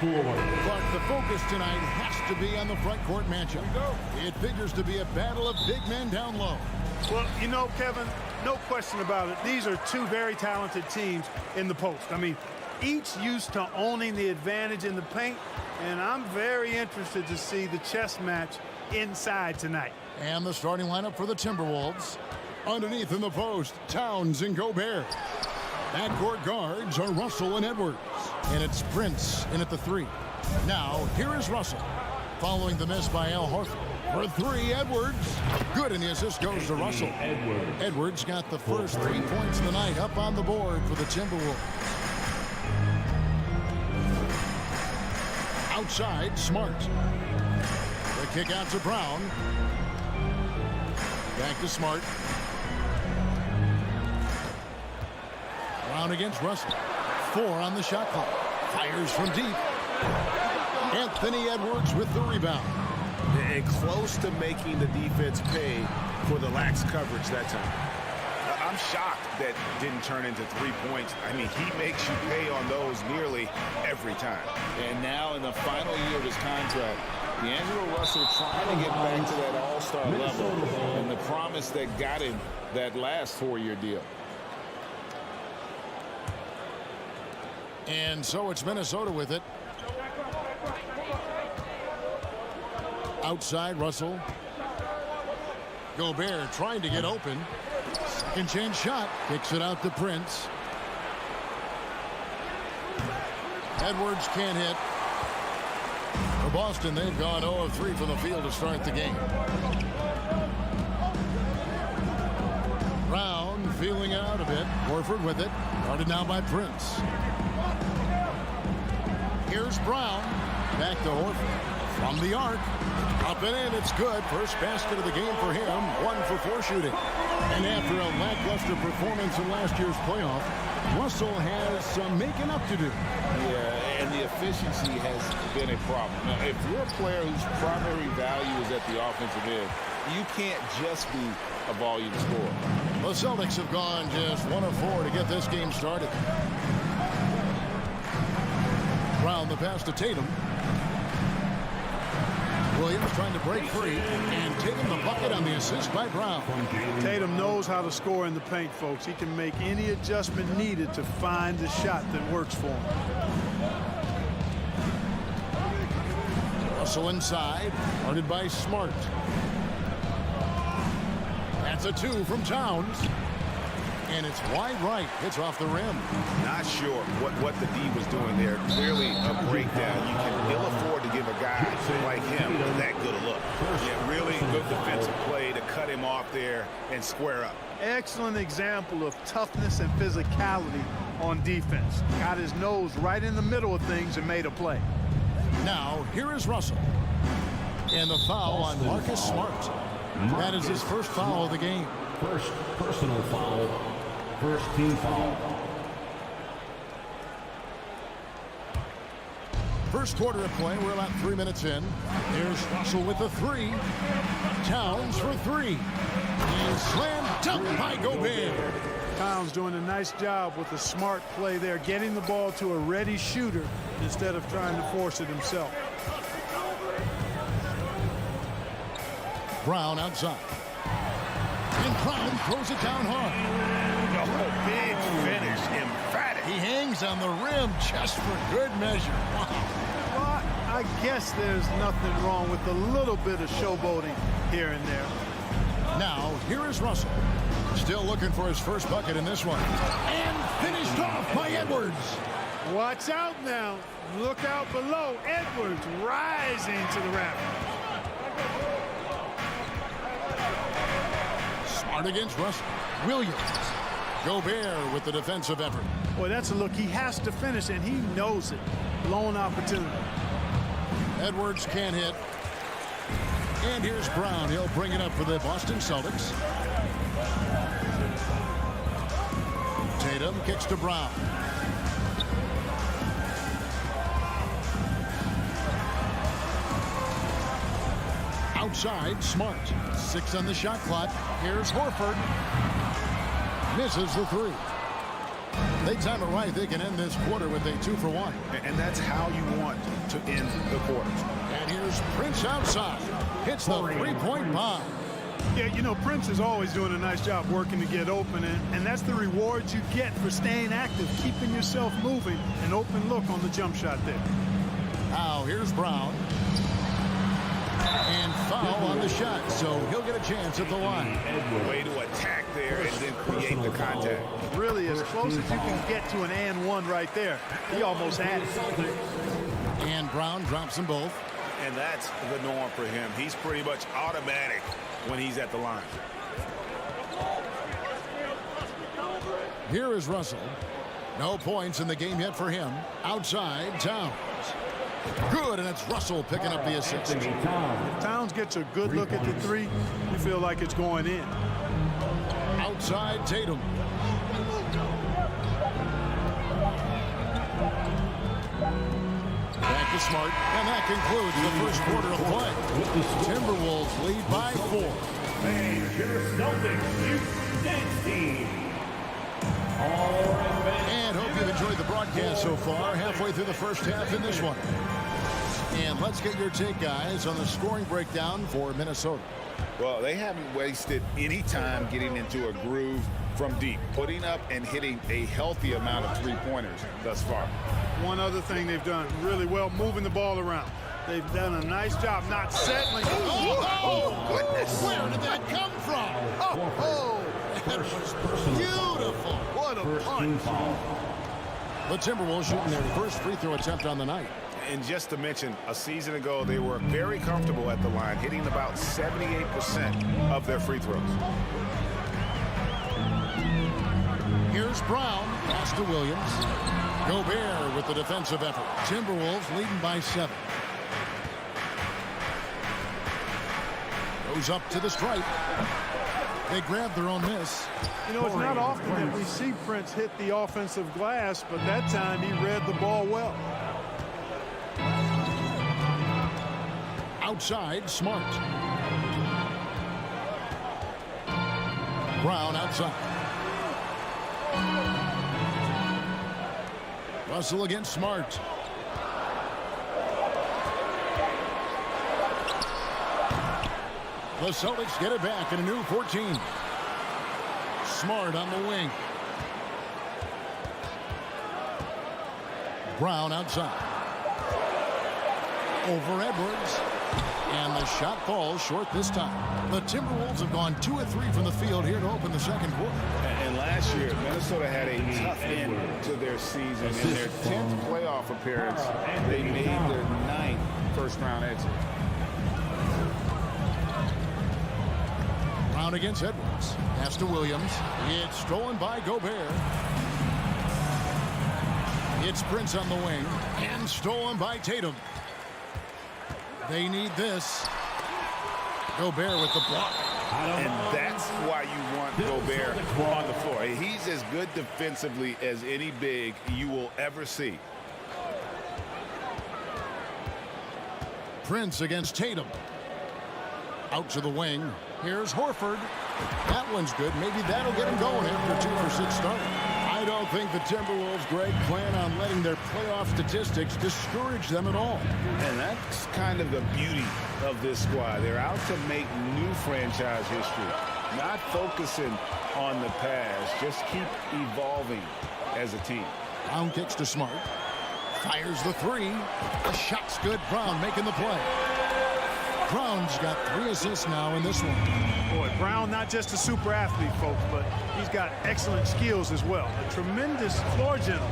But the focus tonight has to be on the front court matchup. It figures to be a battle of big men down low. Well, you know, Kevin, no question about it. These are two very talented teams in the post. I mean, each used to owning the advantage in the paint, and I'm very interested to see the chess match inside tonight. And the starting lineup for the Timberwolves. Underneath in the post, Towns and Gobert. Backcourt guards are Russell and Edwards. And it's Prince in at the 3. Now, here is Russell. Following the miss by Al Horford. For 3, Edwards. Good, and the assist goes to Russell. Edwards got the first 3 points of the night up on the board for the Timberwolves. Outside, Smart. The kick out to Brown. Back to Smart. Brown against Russell. 4 on the shot clock. Fires from deep. Anthony Edwards with the rebound. And close to making the defense pay for the lax coverage that time. I'm shocked that didn't turn into 3 points. I mean, he makes you pay on those nearly every time. And now in the final year of his contract, D'Angelo Russell trying to get back to that all-star level and the promise that got him that last 4-year deal. And so it's Minnesota with it. Outside, Russell. Gobert trying to get open. Second chance shot. Kicks it out to Prince. Edwards can't hit. For Boston, they've gone 0 of 3 from the field to start the game. Brown feeling out a bit. Horford with it. Guarded now by Prince. Here's Brown. Back to Horford. From the arc. Up and in. It's good. First basket of the game for him. 1 for 4 shooting. And after a lackluster performance in last year's playoff, Russell has some making up to do. Yeah, and the efficiency has been a problem. Now, if you're a player whose primary value is at the offensive end, you can't just be a volume scorer. The Celtics have gone just 1 of 4 to get this game started. Brown the pass to Tatum. Williams trying to break free and taking the bucket on the assist by Brown. Tatum knows how to score in the paint, folks. He can make any adjustment needed to find the shot that works for him. Russell inside, guarded by Smart. That's a 2 from Towns. And it's wide right. Hits off the rim. Not sure what the D was doing there. Clearly a breakdown. You can ill afford to give a guy like him that good a look. Yeah, really good defensive play to cut him off there and square up. Excellent example of toughness and physicality on defense. Got his nose right in the middle of things and made a play. Now, here is Russell. And the foul on Marcus Smart. That is his first foul of the game. First personal foul. First team foul. First quarter of play. We're about 3 minutes in. Here's Russell with the 3. Towns for 3. And slam dunk by Gobert. Towns doing a nice job with a smart play there, getting the ball to a ready shooter instead of trying to force it himself. Brown outside. And Brown throws it down hard. Oh, big finish, emphatic. He hangs on the rim just for good measure. Wow. Well, I guess there's nothing wrong with a little bit of showboating here and there. Now, here is Russell. Still looking for his first bucket in this one. And finished off by Edwards. Watch out now. Look out below. Edwards rising to the rack. Smart against Russell. Williams. Gobert with the defensive effort. Boy, that's a look he has to finish, and he knows it. Lone opportunity. Edwards can't hit. And here's Brown. He'll bring it up for the Boston Celtics. Tatum kicks to Brown. Outside, Smart. 6 on the shot clock. Here's Horford. Misses the 3. They time it right. They can end this quarter with a 2-for-1. And that's how you want to end the quarter. And here's Prince outside. Hits the three-point bomb. Yeah, you know, Prince is always doing a nice job working to get open, and that's the reward you get for staying active, keeping yourself moving, an open look on the jump shot there. Now here's Brown. And foul on the shot, so he'll get a chance at the line. Way to attack there and then create the contact. Really as close as you can get to an and one right there. He almost had it. And Brown drops them both. And that's the norm for him. He's pretty much automatic when he's at the line. Here is Russell. No points in the game yet for him. Outside, Towns. Good, and it's Russell picking up the assist. If Towns gets a good look at the three, you feel like it's going in. Outside, Tatum. Back to Smart, and that concludes the first quarter of play. Timberwolves lead by 4. Your Celtics team. And hope you've enjoyed the broadcast so far. Halfway through the first half in this one. And let's get your take, guys, on the scoring breakdown for Minnesota. Well, they haven't wasted any time getting into a groove from deep, putting up and hitting a healthy amount of three-pointers thus far. One other thing they've done really well, moving the ball around. They've done a nice job not settling. Oh, goodness. Where did that come from? That was beautiful. What a punch. The Timberwolves shooting their first free throw attempt on the night. And just to mention, a season ago, they were very comfortable at the line, hitting about 78% of their free throws. Here's Brown. Pass to Williams. Gobert with the defensive effort. Timberwolves leading by 7. Goes up to the stripe. They grab their own miss. You know, it's not often that we see Prince hit the offensive glass, but that time he read the ball well. Outside, Smart. Brown outside. Russell against Smart. The Celtics get it back in a new 14. Smart on the wing. Brown outside. Over Edwards. And the shot falls short this time. The Timberwolves have gone 2 of 3 from the field here to open the second quarter. And last year, Minnesota had a tough end to their season. In their 10th playoff appearance, they made their 9th first-round exit. Brown against Edwards. Pass to Williams. It's stolen by Gobert. It's Prince on the wing. And stolen by Tatum. They need this. Gobert with the block. And that's why you want Gobert on the floor. He's as good defensively as any big you will ever see. Prince against Tatum. Out to the wing. Here's Horford. That one's good. Maybe that'll get him going after 2 for 6 start. I don't think the Timberwolves, Greg, plan on letting their playoff statistics discourage them at all. And that's kind of the beauty of this squad. They're out to make new franchise history, not focusing on the past. Just keep evolving as a team. Brown kicks to Smart. Fires the 3. The shot's good. Brown making the play. Brown's got 3 assists now in this one. Boy, Brown not just a super athlete, folks, but he's got excellent skills as well. A tremendous floor general.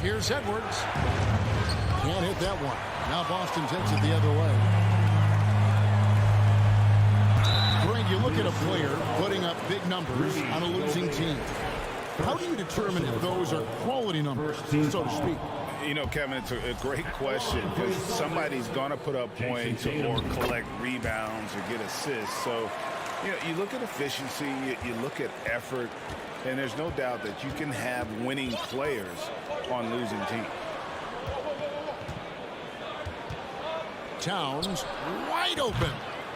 Here's Edwards. Can't hit that one. Now Boston takes it the other way. Greg, you look at a player putting up big numbers on a losing team. How do you determine if those are quality numbers, so to speak? You know, Kevin, it's a great question because somebody's going to put up points or collect rebounds or get assists. So, you know, you look at efficiency, you look at effort, and there's no doubt that you can have winning players on losing teams. Towns wide open.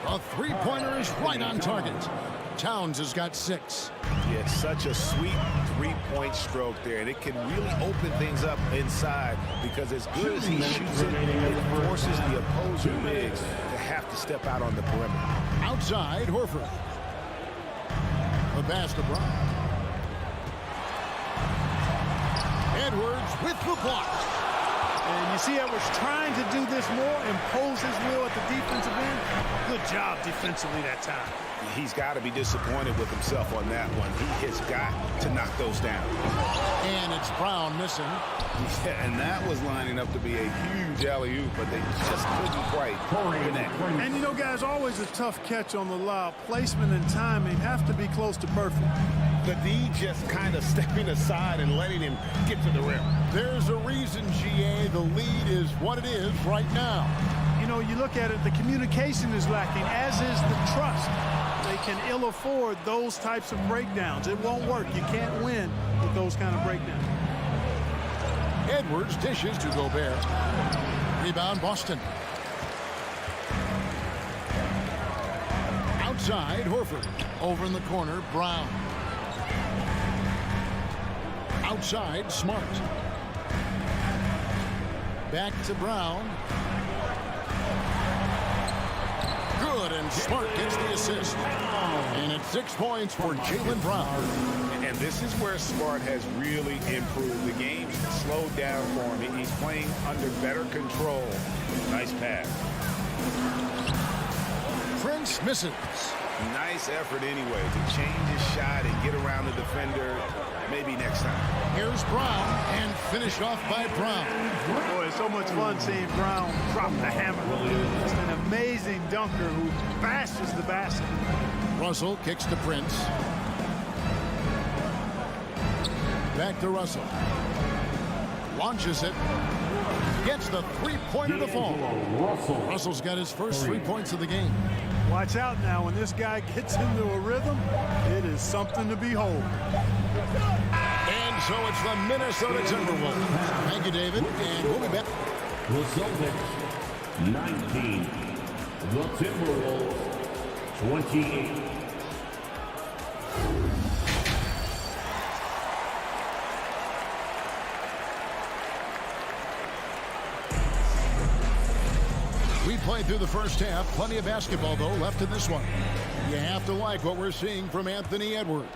A three-pointer is right on target. Towns has got 6. It's such a sweet three-point stroke there, and it can really open things up inside because as good as he shoots it, it forces the opposing bigs to have to step out on the perimeter. Outside, Horford. The pass to Brown. Edwards with the block. And you see Edwards trying to do this more, impose his will at the defensive end. Good job defensively that time. He's got to be disappointed with himself on that one. He has got to knock those down. And it's Brown missing. Yeah, and that was lining up to be a huge alley-oop, but they just couldn't quite connect. And you know, guys, always a tough catch on the lob. Placement and timing have to be close to perfect. The D just kind of stepping aside and letting him get to the rim. There's a reason, GA, the lead is what it is right now. You know, you look at it, the communication is lacking, as is the trust. They can ill afford those types of breakdowns. It won't work. You can't win with those kind of breakdowns. Edwards dishes to Gobert. Rebound, Boston. Outside, Horford. Over in the corner, Brown. Outside, Smart. Back to Brown. Good, and Smart gets the assist. And it's 6 points for Jaylen Brown. And this is where Smart has really improved. The game slowed down for him. He's playing under better control. Nice pass. Prince misses. Nice effort anyway to change his shot and get around the defender. Maybe next time. Here's Brown, and finished off by Brown. Boy, it's so much fun seeing Brown drop the hammer. Just an amazing dunker who bashes the basket. Russell kicks to Prince. Back to Russell. Launches it. Gets the three-pointer to fall. Russell's got his first 3 points of the game. Watch out now. When this guy gets into a rhythm, it is something to behold. And so it's the Minnesota Timberwolves. Thank you, David. And we'll be back. The Celtics, 19. The Timberwolves, 28. We played through the first half. Plenty of basketball, though, left in this one. You have to like what we're seeing from Anthony Edwards.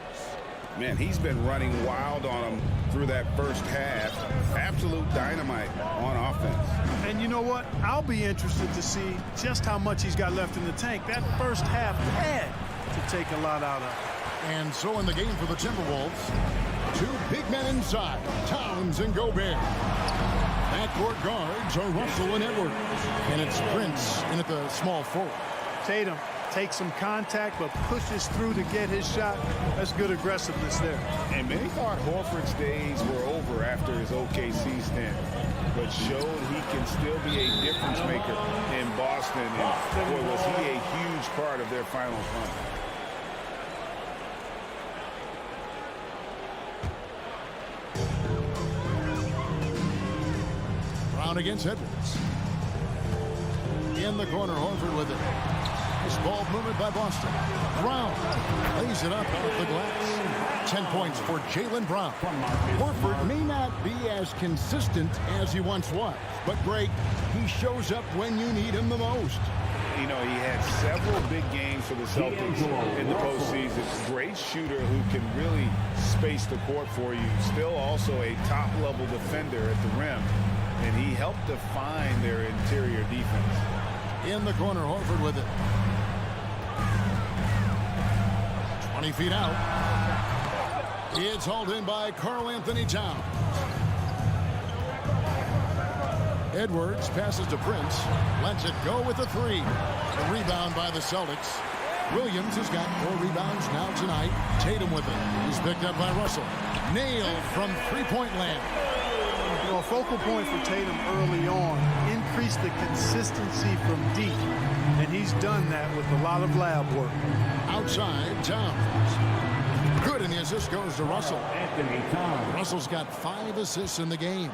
Man, he's been running wild on him through that first half. Absolute dynamite on offense. And you know what? I'll be interested to see just how much he's got left in the tank. That first half had to take a lot out of it. And so in the game for the Timberwolves, two big men inside, Towns and Gobert. Backcourt guards are Russell and Edwards. And it's Prince in at the small forward. Tatum takes some contact but pushes through to get his shot. That's good aggressiveness there. And many thought Horford's days were over after his OKC stint, but showed he can still be a difference maker in Boston. And boy, was he a huge part of their finals run. Brown against Edwards. In the corner, Horford with it. This ball movement by Boston. Brown lays it up off the glass. 10 points for Jaylen Brown. Horford may not be as consistent as he once was, but Greg, he shows up when you need him the most. You know, he had several big games for the Celtics in the postseason. Great shooter who can really space the court for you. Still also a top-level defender at the rim. And he helped define their interior defense. In the corner, Horford with it. 20 feet out. It's hauled in by Karl Anthony Towns. Edwards passes to Prince. Lets it go with a three. The rebound by the Celtics. Williams has got 4 rebounds now tonight. Tatum with it. He's picked up by Russell. Nailed from three-point land. You know, a focal point for Tatum early on, increase the consistency from deep. And he's done that with a lot of lab work. Outside, Towns. Good, and the assist goes to Russell. Russell's got 5 assists in the game.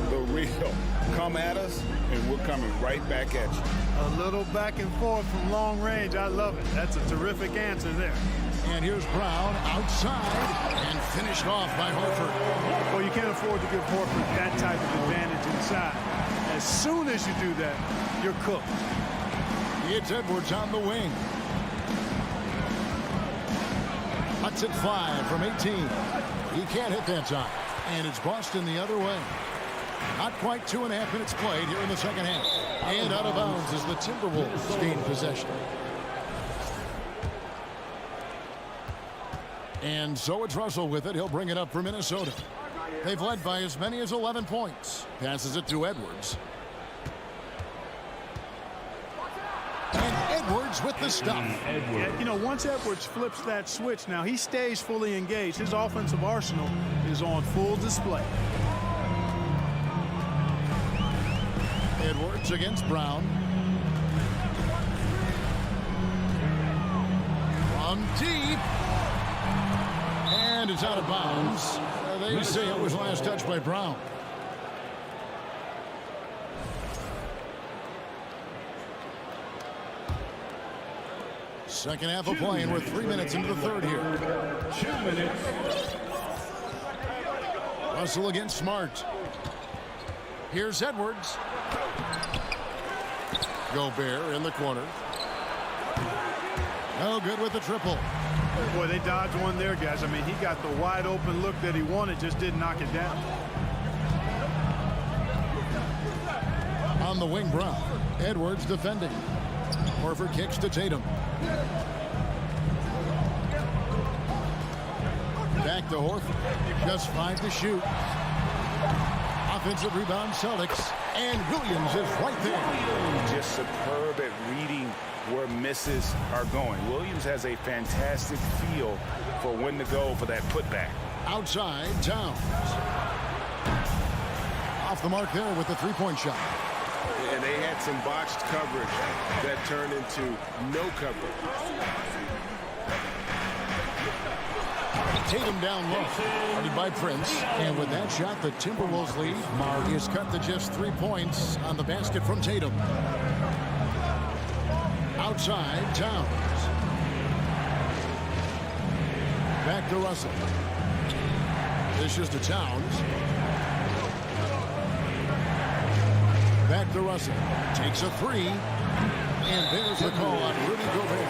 The real. Come at us, and we're coming right back at you. A little back and forth from long range. I love it. That's a terrific answer there. And here's Brown outside and finished off by Horford. Well, you can't afford to give Horford that type of advantage inside. As soon as you do that, you're cooked. It's Edwards on the wing. Cuts it 5 from 18. He can't hit that time. And it's Boston the other way. Not quite 2.5 minutes played here in the second half. And out of bounds as the Timberwolves gain possession. And so it's Russell with it. He'll bring it up for Minnesota. They've led by as many as 11 points. Passes it to Edwards. And Edwards with the stuff. Yeah, you know, once Edwards flips that switch, now he stays fully engaged. His offensive arsenal is on full display. Edwards against Brown. From deep. And it's out of bounds. They say it was last touched by Brown. Second half of play, and we're 3 minutes into the third here. 2 minutes. Russell against Smart. Here's Edwards. Gobert in the corner. No good with the triple. Boy, they dodged one there, guys. I mean, he got the wide open look that he wanted, just didn't knock it down. On the wing, Brown. Edwards defending. Horford kicks to Tatum. Back to Horford. Just 5 to shoot. Offensive rebound, Celtics. And Williams is right there. Just superb at reading where misses are going. Williams has a fantastic feel for when to go for that putback. Outside, Towns. Off the mark there with the three-point shot. And they had some botched coverage that turned into no coverage. Tatum down low. Guarded by Prince. And with that shot, the Timberwolves lead is cut to just 3 points on the basket from Tatum. Outside, Towns. Back to Russell. This is to Towns. Back to Russell. Takes a 3. And there's the call on Rudy Gobert.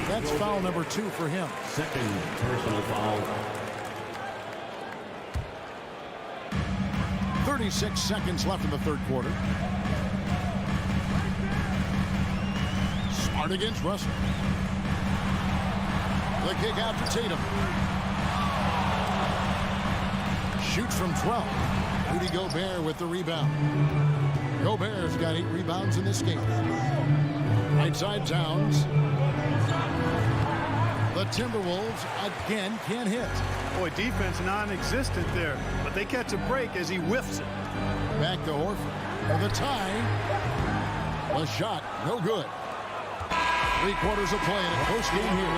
That's foul number 2 for him. Second personal foul. 36 seconds left in the third quarter. Smart against Russell. The kick out to Tatum. Shoots from 12. Rudy Gobert with the rebound. Gobert's got 8 rebounds in this game. Right side, Towns. The Timberwolves again can't hit. Boy, defense non-existent there, but they catch a break as he whiffs it. Back to Horford for the tie. The shot, no good. 3 quarters of play in a close game here.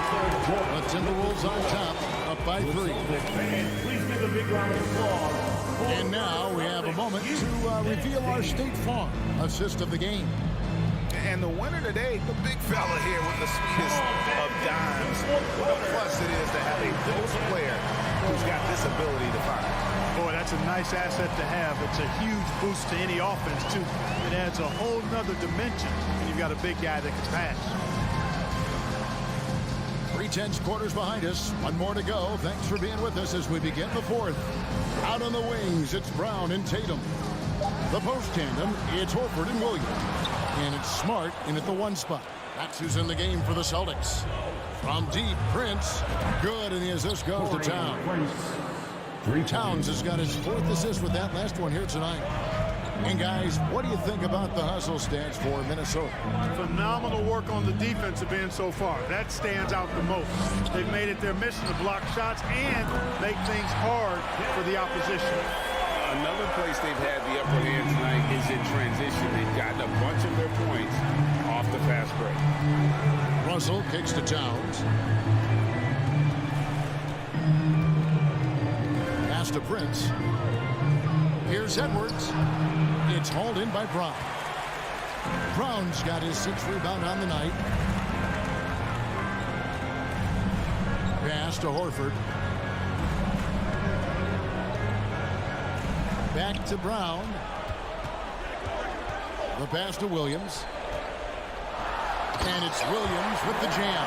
The Timberwolves on top, up by 3. Please give a big round of applause. And now we have a moment to reveal our State Farm assist of the game. And the winner today, the big fella here with the sweetest of dimes. What a plus it is to have a post player who's got this ability to fire. Boy, that's a nice asset to have. It's a huge boost to any offense, too. It adds a whole nother dimension when you've got a big guy that can pass. 3/10 quarters behind us. 1 more to go. Thanks for being with us as we begin the fourth. Out on the wings, it's Brown and Tatum. The post tandem, it's Horford and Williams. And it's Smart in at the 1 spot. That's who's in the game for the Celtics. From deep, Prince. Good, and the assist goes to Towns. Towns has got his 4th assist with that last one here tonight. And guys, what do you think about the hustle stats for Minnesota? Phenomenal work on the defensive end so far. That stands out the most. They've made it their mission to block shots and make things hard for the opposition. Another place they've had the upper hand tonight is in transition. They've gotten a bunch of their points off the fast break. Russell kicks to Towns. Pass to Prince. Here's Edwards. It's hauled in by Brown. Brown's got his 6th rebound on the night. pass to Horford. Back to Brown. The pass to Williams. And it's Williams with the jam.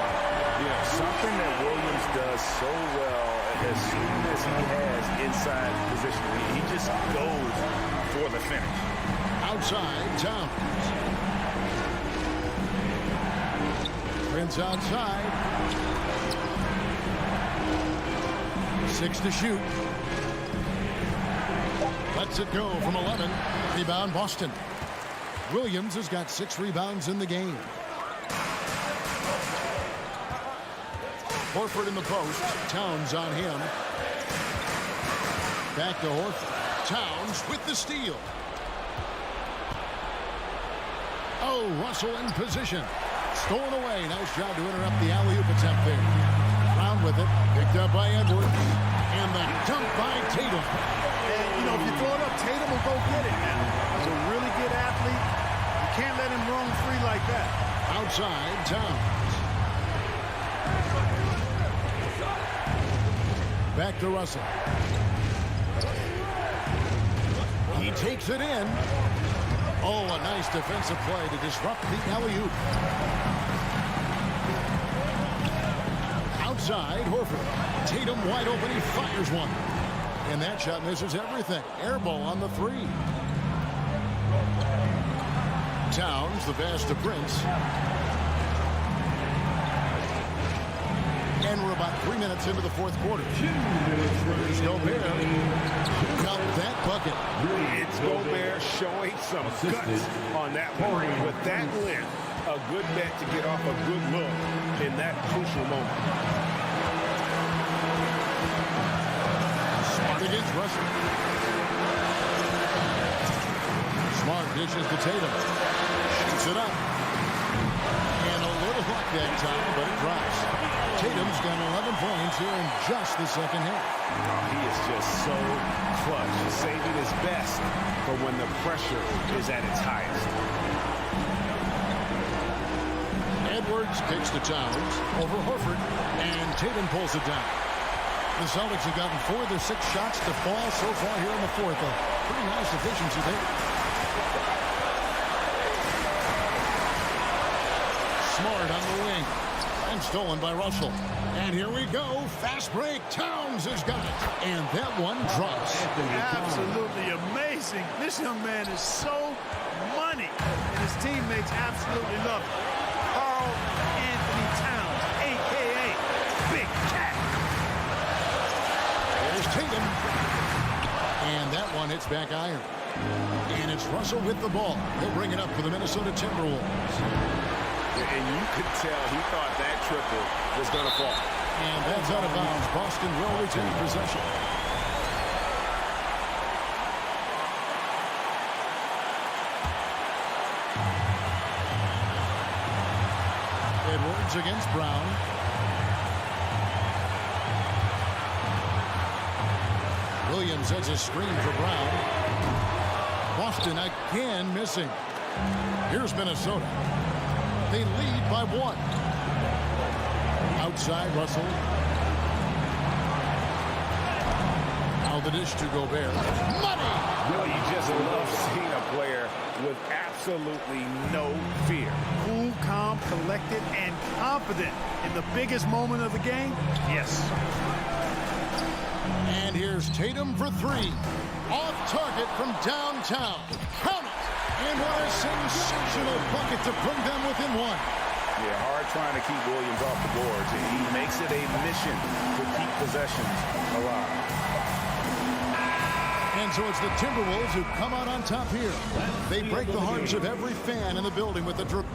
Yeah, something that Williams does so well as soon as he has inside position. He just goes for the finish. Outside, Towns. Prince outside. 6 to shoot. Lets it go from 11. Rebound, Boston. Williams has got 6 rebounds in the game. Horford in the post. Towns on him. Back to Horford. Towns with the steal. Oh, Russell in position. Stolen away. Nice job to interrupt the alley-oop attempt there. Brown with it. Picked up by Edwards. And the dunk by Tatum. And, you know, if you throw it up, Tatum will go get it now. He's a really good athlete. You can't let him roam free like that. Outside, Towns. Back to Russell. He takes it in. Oh, a nice defensive play to disrupt the alley-oop. Outside, Horford. Tatum wide open. He fires one. And that shot misses everything. Air ball on the 3. Towns, the pass to Prince. And we're about 3 minutes into the fourth quarter. Here's Gobert. Got that bucket. It's Gobert showing some guts on that one. With that length, a good bet to get off a good look in that crucial moment. Smart against Russell. Smart dishes to Tatum. Shoots it up. And a little luck that time, but it drops. Tatum's got 11 points here in just the second half. He is just so clutch, saving his best for when the pressure is at its highest. Edwards kicks to Towns over Horford, and Tatum pulls it down. The Celtics have gotten 4 of their 6 shots to fall so far here in the fourth. A pretty nice efficiency there. Smart on the wing. And stolen by Russell. And here we go. Fast break. Towns has got it. And that one drops. Absolutely amazing. This young man is so money. And his teammates absolutely love it. Karl Anthony Towns, a.k.a. Big Cat. There's Tatum. And that one hits back iron. And it's Russell with the ball. He'll bring it up for the Minnesota Timberwolves. And you could tell he thought that triple was going to fall. And that's out of bounds. Boston will retain possession. Edwards against Brown. Williams has a screen for Brown. Boston again missing. Here's Minnesota. They lead by 1. Outside, Russell. Now the dish to Gobert. Money! Well, you just love seeing a player with absolutely no fear. Cool, calm, collected, and confident in the biggest moment of the game. Yes. And here's Tatum for 3. Off target from downtown. Count it! And what a sensational bucket to bring them within 1. Yeah, hard trying to keep Williams off the boards. And he makes it a mission to keep possessions alive. And so it's the Timberwolves who come out on top here. They break the hearts of every fan in the building with the dribble.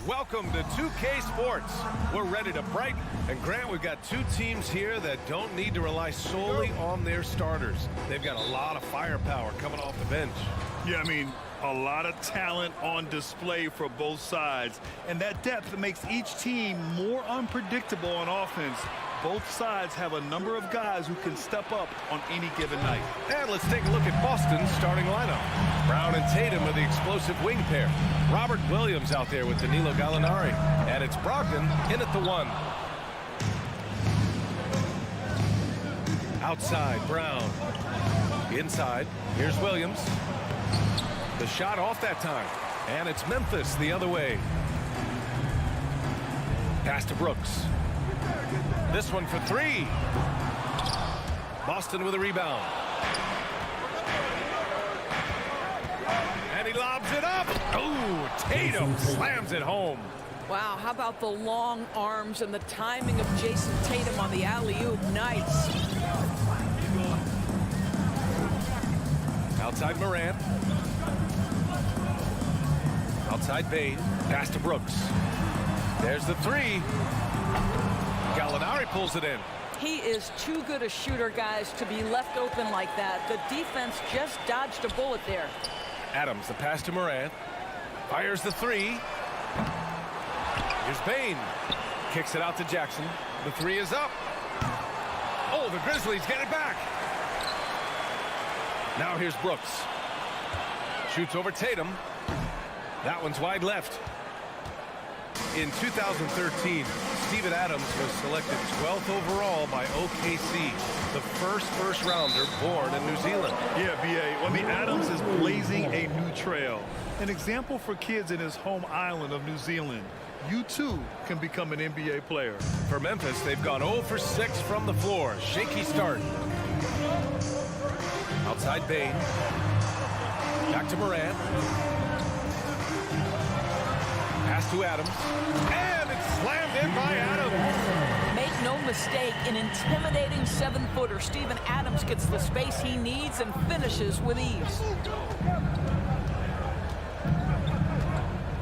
Welcome to 2K Sports. We're ready to brighten. And Grant, we've got two teams here that don't need to rely solely on their starters. They've got a lot of firepower coming off the bench. Yeah, I mean, a lot of talent on display for both sides. And that depth makes each team more unpredictable on offense. Both sides have a number of guys who can step up on any given night. And let's take a look at Boston's starting lineup. Brown and Tatum are the explosive wing pair. Robert Williams out there with Danilo Gallinari. And it's Brogdon in at the 1. Outside, Brown. Inside, here's Williams. The shot off that time. And it's Memphis the other way. Pass to Brooks. This one for 3. Boston with a rebound. And he lobs it up. Oh, Tatum slams it home. Wow, how about the long arms and the timing of Jason Tatum on the alley-oop? Nice. Outside Morant. Outside Bane. Pass to Brooks. There's the 3. Gallinari pulls it in. He is too good a shooter, guys, to be left open like that. The defense just dodged a bullet there. Adams, the pass to Morant. Fires the 3. Here's Bane. Kicks it out to Jackson. The 3 is up. Oh, the Grizzlies get it back. Now here's Brooks. Shoots over Tatum. That one's wide left. In 2013, Steven Adams was selected 12th overall by OKC, the first rounder born in New Zealand. Yeah, B.A. Well, Adams is blazing a new trail. An example for kids in his home island of New Zealand. You, too, can become an NBA player. For Memphis, they've gone 0 for 6 from the floor. Shaky start. Outside Bane. Back to Morant. Pass to Adams. And it's slammed in by Adams. Make no mistake, an intimidating 7-footer. Steven Adams gets the space he needs and finishes with ease.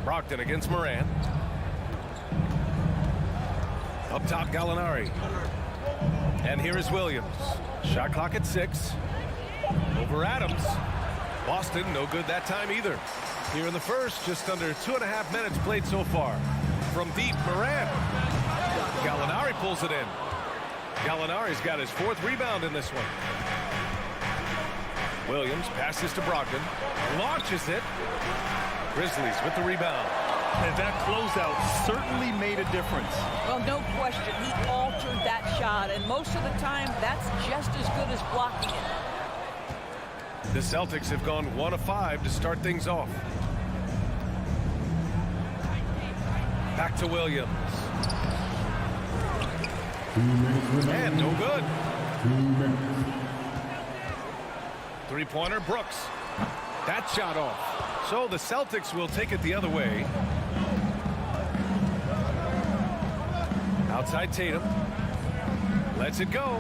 Brogdon against Morant. Up top, Gallinari. And here is Williams. Shot clock at 6. Over Adams. Boston, no good that time either. Here in the first, just under 2.5 minutes played so far. From deep, Morant. Gallinari pulls it in. Gallinari's got his 4th rebound in this one. Williams passes to Brogdon. Launches it. Grizzlies with the rebound. And that closeout certainly made a difference. Well, no question. He altered that shot, and most of the time, that's just as good as blocking it. The Celtics have gone 1 of 5 to start things off. Back to Williams. And no good. 3-pointer, Brooks. That shot off. So the Celtics will take it the other way. Outside Tatum. Lets it go.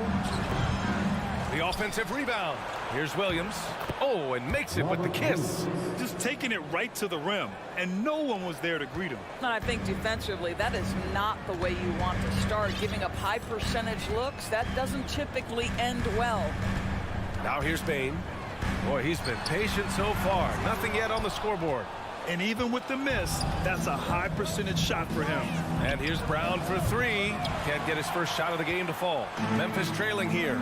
The offensive rebound. Here's Williams. Oh, and makes it with the kiss. Just taking it right to the rim, and no one was there to greet him. And I think defensively, that is not the way you want to start. Giving up high percentage looks, that doesn't typically end well. Now here's Bane. Boy, he's been patient so far. Nothing yet on the scoreboard. And even with the miss, that's a high percentage shot for him. And here's Brown for 3. Can't get his first shot of the game to fall. Memphis trailing here.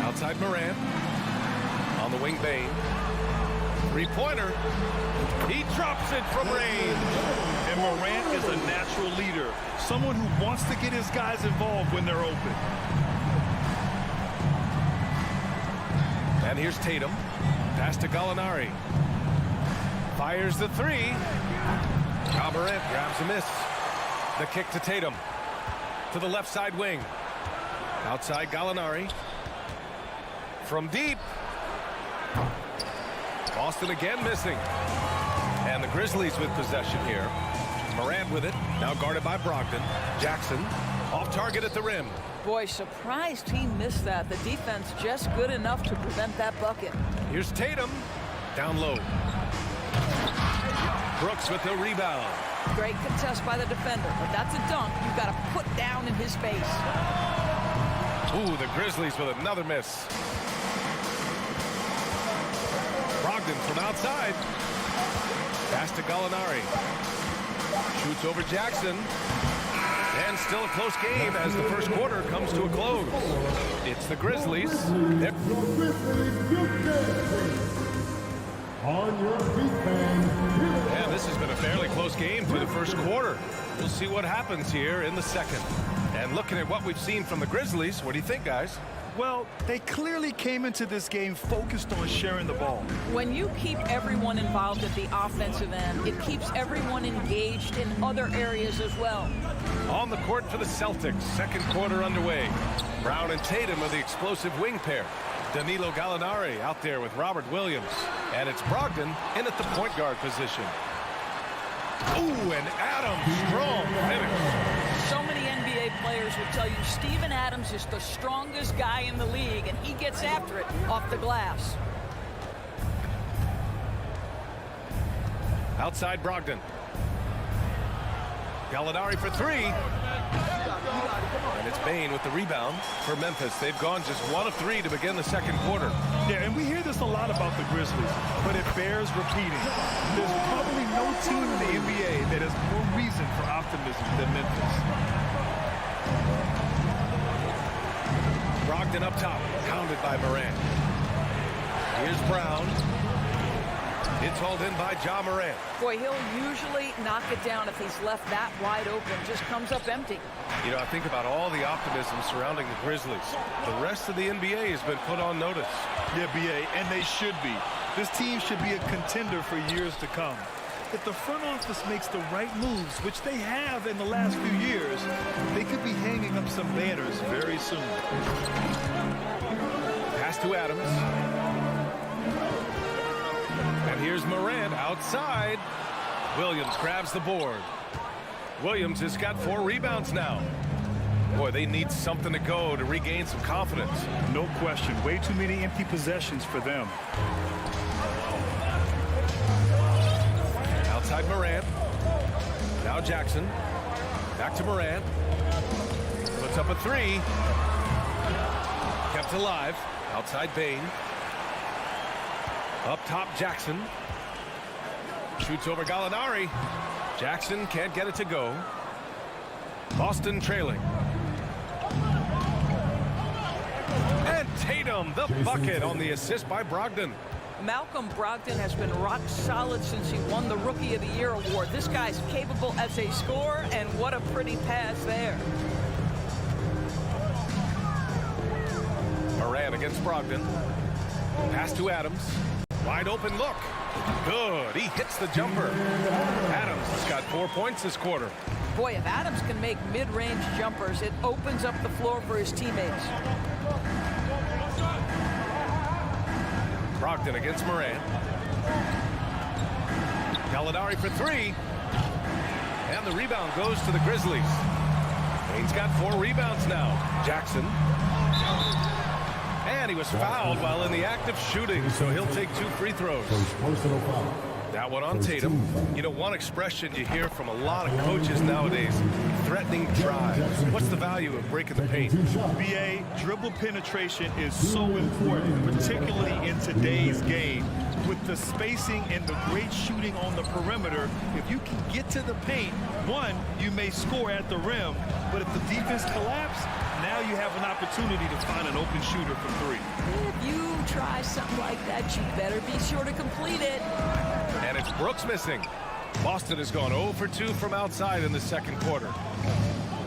Outside Morant. On the wing, Bane. 3-pointer. He drops it from range. And Morant is a natural leader. Someone who wants to get his guys involved when they're open. And here's Tatum. Pass to Gallinari. Fires the 3. Ja Morant grabs a miss. The kick to Tatum. To the left side wing. Outside Gallinari. From deep. Boston again missing. And the Grizzlies with possession here. Morant with it. Now guarded by Brogdon. Jackson off target at the rim. Boy, surprised he missed that. The defense just good enough to prevent that bucket. Here's Tatum. Down low. Brooks with the rebound. Great contest by the defender, but that's a dunk you've got to put down in his face. Ooh, the Grizzlies with another miss. Brogdon from outside. Pass to Gallinari. Shoots over Jackson. And still a close game as the first quarter comes to a close. It's the Grizzlies. And this has been a fairly close game through the first quarter. We'll see what happens here in the second. And looking at what we've seen from the Grizzlies, what do you think, guys? Well, they clearly came into this game focused on sharing the ball. When you keep everyone involved at the offensive end, it keeps everyone engaged in other areas as well. On the court for the Celtics, second quarter underway. Brown and Tatum are the explosive wing pair. Danilo Gallinari out there with Robert Williams. And it's Brogdon in at the point guard position. Ooh, and Adams, strong finish. So many NBA players will tell you Steven Adams is the strongest guy in the league, and he gets after it off the glass. Outside Brogdon. Gallinari for 3. And it's Bane with the rebound for Memphis. They've gone just 1 of 3 to begin the second quarter. Yeah, and we hear this a lot about the Grizzlies, but it bears repeating. There's probably no team in the NBA that has more reason for optimism than Memphis. Brogdon up top, pounded by Morant. Here's Brown. It's hauled in by Ja Morant. Boy, he'll usually knock it down if he's left that wide open. Just comes up empty. You know, I think about all the optimism surrounding the Grizzlies. The rest of the NBA has been put on notice. Yeah, BA, and they should be. This team should be a contender for years to come. If the front office makes the right moves, which they have in the last few years, they could be hanging up some banners very soon. Pass to Adams. And here's Morant outside. Williams grabs the board. Williams has got 4 rebounds now. Boy, they need something to go to regain some confidence. No question. Way too many empty possessions for them. Outside Morant. Now Jackson. Back to Morant. Puts up a 3. Kept alive. Outside Bane. Up top Jackson. Shoots over Gallinari. Jackson can't get it to go. Boston trailing. Tatum, the bucket on the assist by Brogdon. Malcolm Brogdon has been rock solid since he won the Rookie of the Year award. This guy's capable as a scorer, and what a pretty pass there. Moran against Brogdon. Pass to Adams. Wide open look. Good. He hits the jumper. Adams has got 4 points this quarter. Boy, if Adams can make mid-range jumpers, it opens up the floor for his teammates. Brogdon against Moran. Gallinari for three. And the rebound goes to the Grizzlies. Wayne's got 4 rebounds now. Jackson. And he was fouled while in the act of shooting, so he'll take 2 free throws. That one on Tatum. You know, one expression you hear from a lot of coaches nowadays, threatening drives. What's the value of breaking the paint? BA, dribble penetration is so important, particularly in today's game. With the spacing and the great shooting on the perimeter, if you can get to the paint, one, you may score at the rim, but if the defense collapses, now you have an opportunity to find an open shooter from 3. If you try something like that, you better be sure to complete it. And it's Brooks missing. Boston has gone 0 for 2 from outside in the second quarter.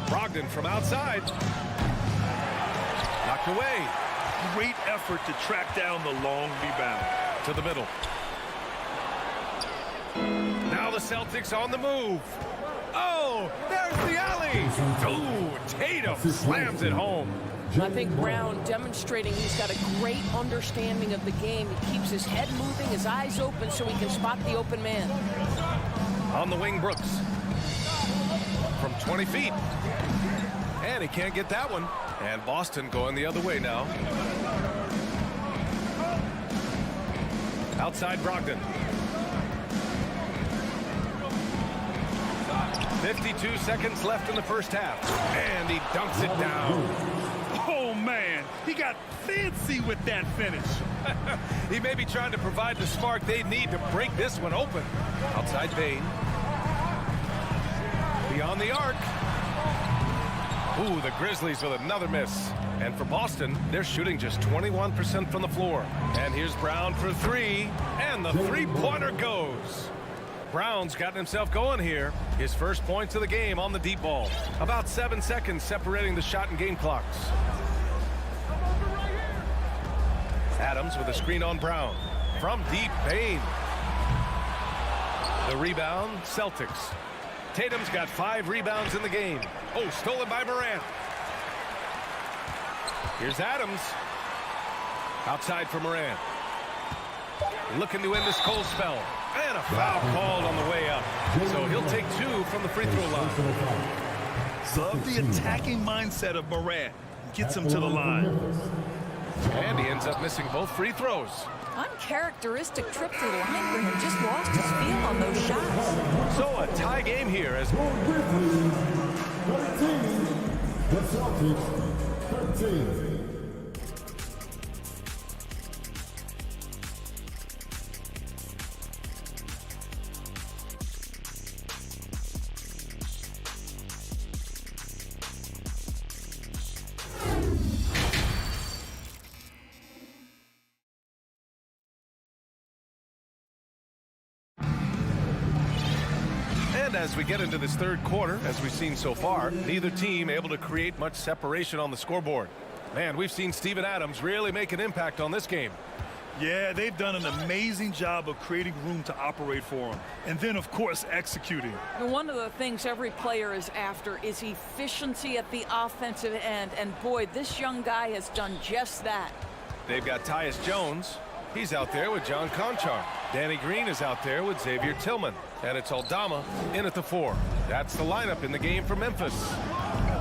Brogdon from outside. Knocked away. Great effort to track down the long rebound. To the middle. Now the Celtics on the move. Oh, there's the alley. Oh, Tatum slams it home. I think Brown demonstrating he's got a great understanding of the game. He keeps his head moving, his eyes open so he can spot the open man. On the wing, Brooks. From 20 feet. And he can't get that one. And Boston going the other way now. Outside Brogdon. 52 seconds left in the first half. And he dunks it down. Oh, man. He got fancy with that finish. He may be trying to provide the spark they need to break this one open. Outside Bain. Beyond the arc. Ooh, the Grizzlies with another miss. And for Boston, they're shooting just 21% from the floor. And here's Brown for 3. And the three-pointer goes. Brown's gotten himself going here. His first points of the game on the deep ball. About 7 seconds separating the shot and game clocks. Adams with a screen on Brown. From deep, Bain. The rebound, Celtics. Tatum's got 5 rebounds in the game. Oh, stolen by Morant. Here's Adams. Outside for Morant. Looking to end this cold spell. And a foul called on the way up. So he'll take 2 from the free throw line. Love the attacking mindset of Morant. Gets him to the line. And he ends up missing both free throws. Uncharacteristic trip to the line for him. Just lost his feel on those shots. So a tie game here as... The Celtics, 13. And as we get into this third quarter, as we've seen so far, neither team able to create much separation on the scoreboard. Man, we've seen Steven Adams really make an impact on this game. Yeah, they've done an amazing job of creating room to operate for him. And then, of course, executing. And one of the things every player is after is efficiency at the offensive end. And boy, this young guy has done just that. They've got Tyus Jones. He's out there with John Conchar. Danny Green is out there with Xavier Tillman. And it's Aldama in at the 4. That's the lineup in the game for Memphis.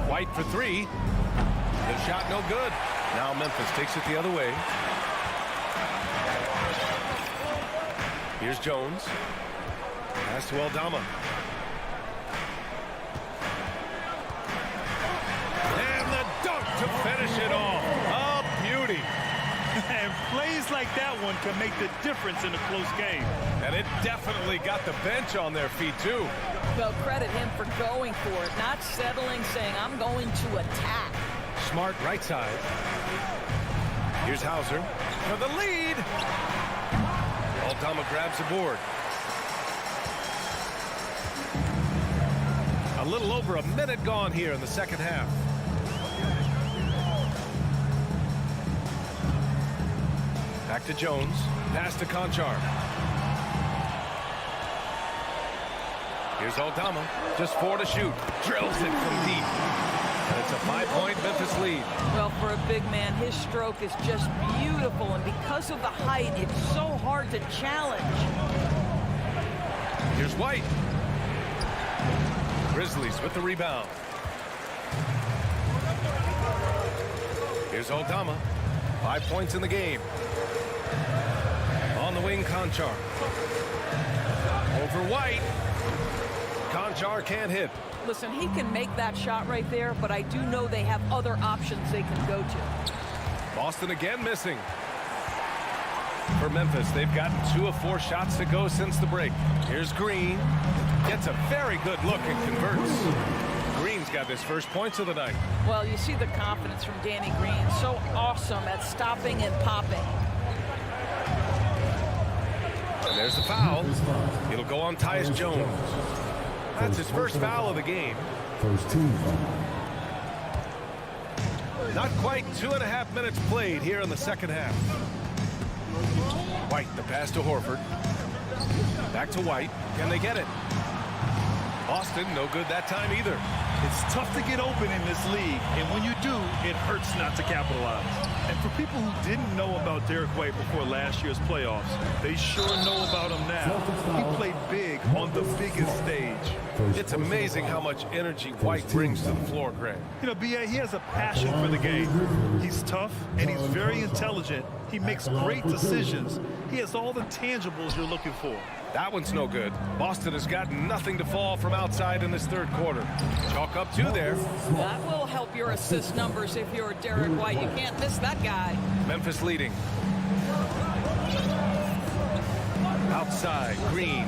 White for 3. The shot no good. Now Memphis takes it the other way. Here's Jones. Pass to Aldama. And the dunk to finish it off. A beauty. And plays like that one can make the difference in a close game. And it definitely got the bench on their feet, too. Well, credit him for going for it, not settling, saying, I'm going to attack. Smart right side. Here's Hauser for the lead. Aldama grabs the board. A little over a minute gone here in the second half. Back to Jones. Pass to Conchar. Here's Aldama. Just 4 to shoot. Drills it from deep. And it's a 5-point Memphis lead. Well, for a big man, his stroke is just beautiful. And because of the height, it's so hard to challenge. Here's White. Grizzlies with the rebound. Here's Aldama. 5 points in the game. On the wing, Conchar. Over White. Conchar can't hit. Listen, he can make that shot right there, but I do know they have other options they can go to. Boston again missing. For Memphis, they've gotten 2 of 4 shots to go since the break. Here's Green. Gets a very good look and converts. Green's got his first points of the night. Well, you see the confidence from Danny Green. So awesome at stopping and popping. And there's the foul. It'll go on Tyus Jones. That's his first foul of the game. First team foul. Not quite 2.5 minutes played here in the second half. White, the pass to Horford. Back to White. Can they get it? Boston, no good that time either. It's tough to get open in this league, and when you do, it hurts not to capitalize. And for people who didn't know about Derek White before last year's playoffs, they sure know about him now. He played big on the biggest stage. It's amazing how much energy White brings to the floor, Greg. You know, B.A., he has a passion for the game. He's tough, and he's very intelligent. He makes great decisions. He has all the tangibles you're looking for. That one's no good. Boston has got nothing to fall from outside in this third quarter. Chalk up 2 there. That will help your assist numbers if you're Derek White. You can't miss that guy. Memphis leading. Outside, Green.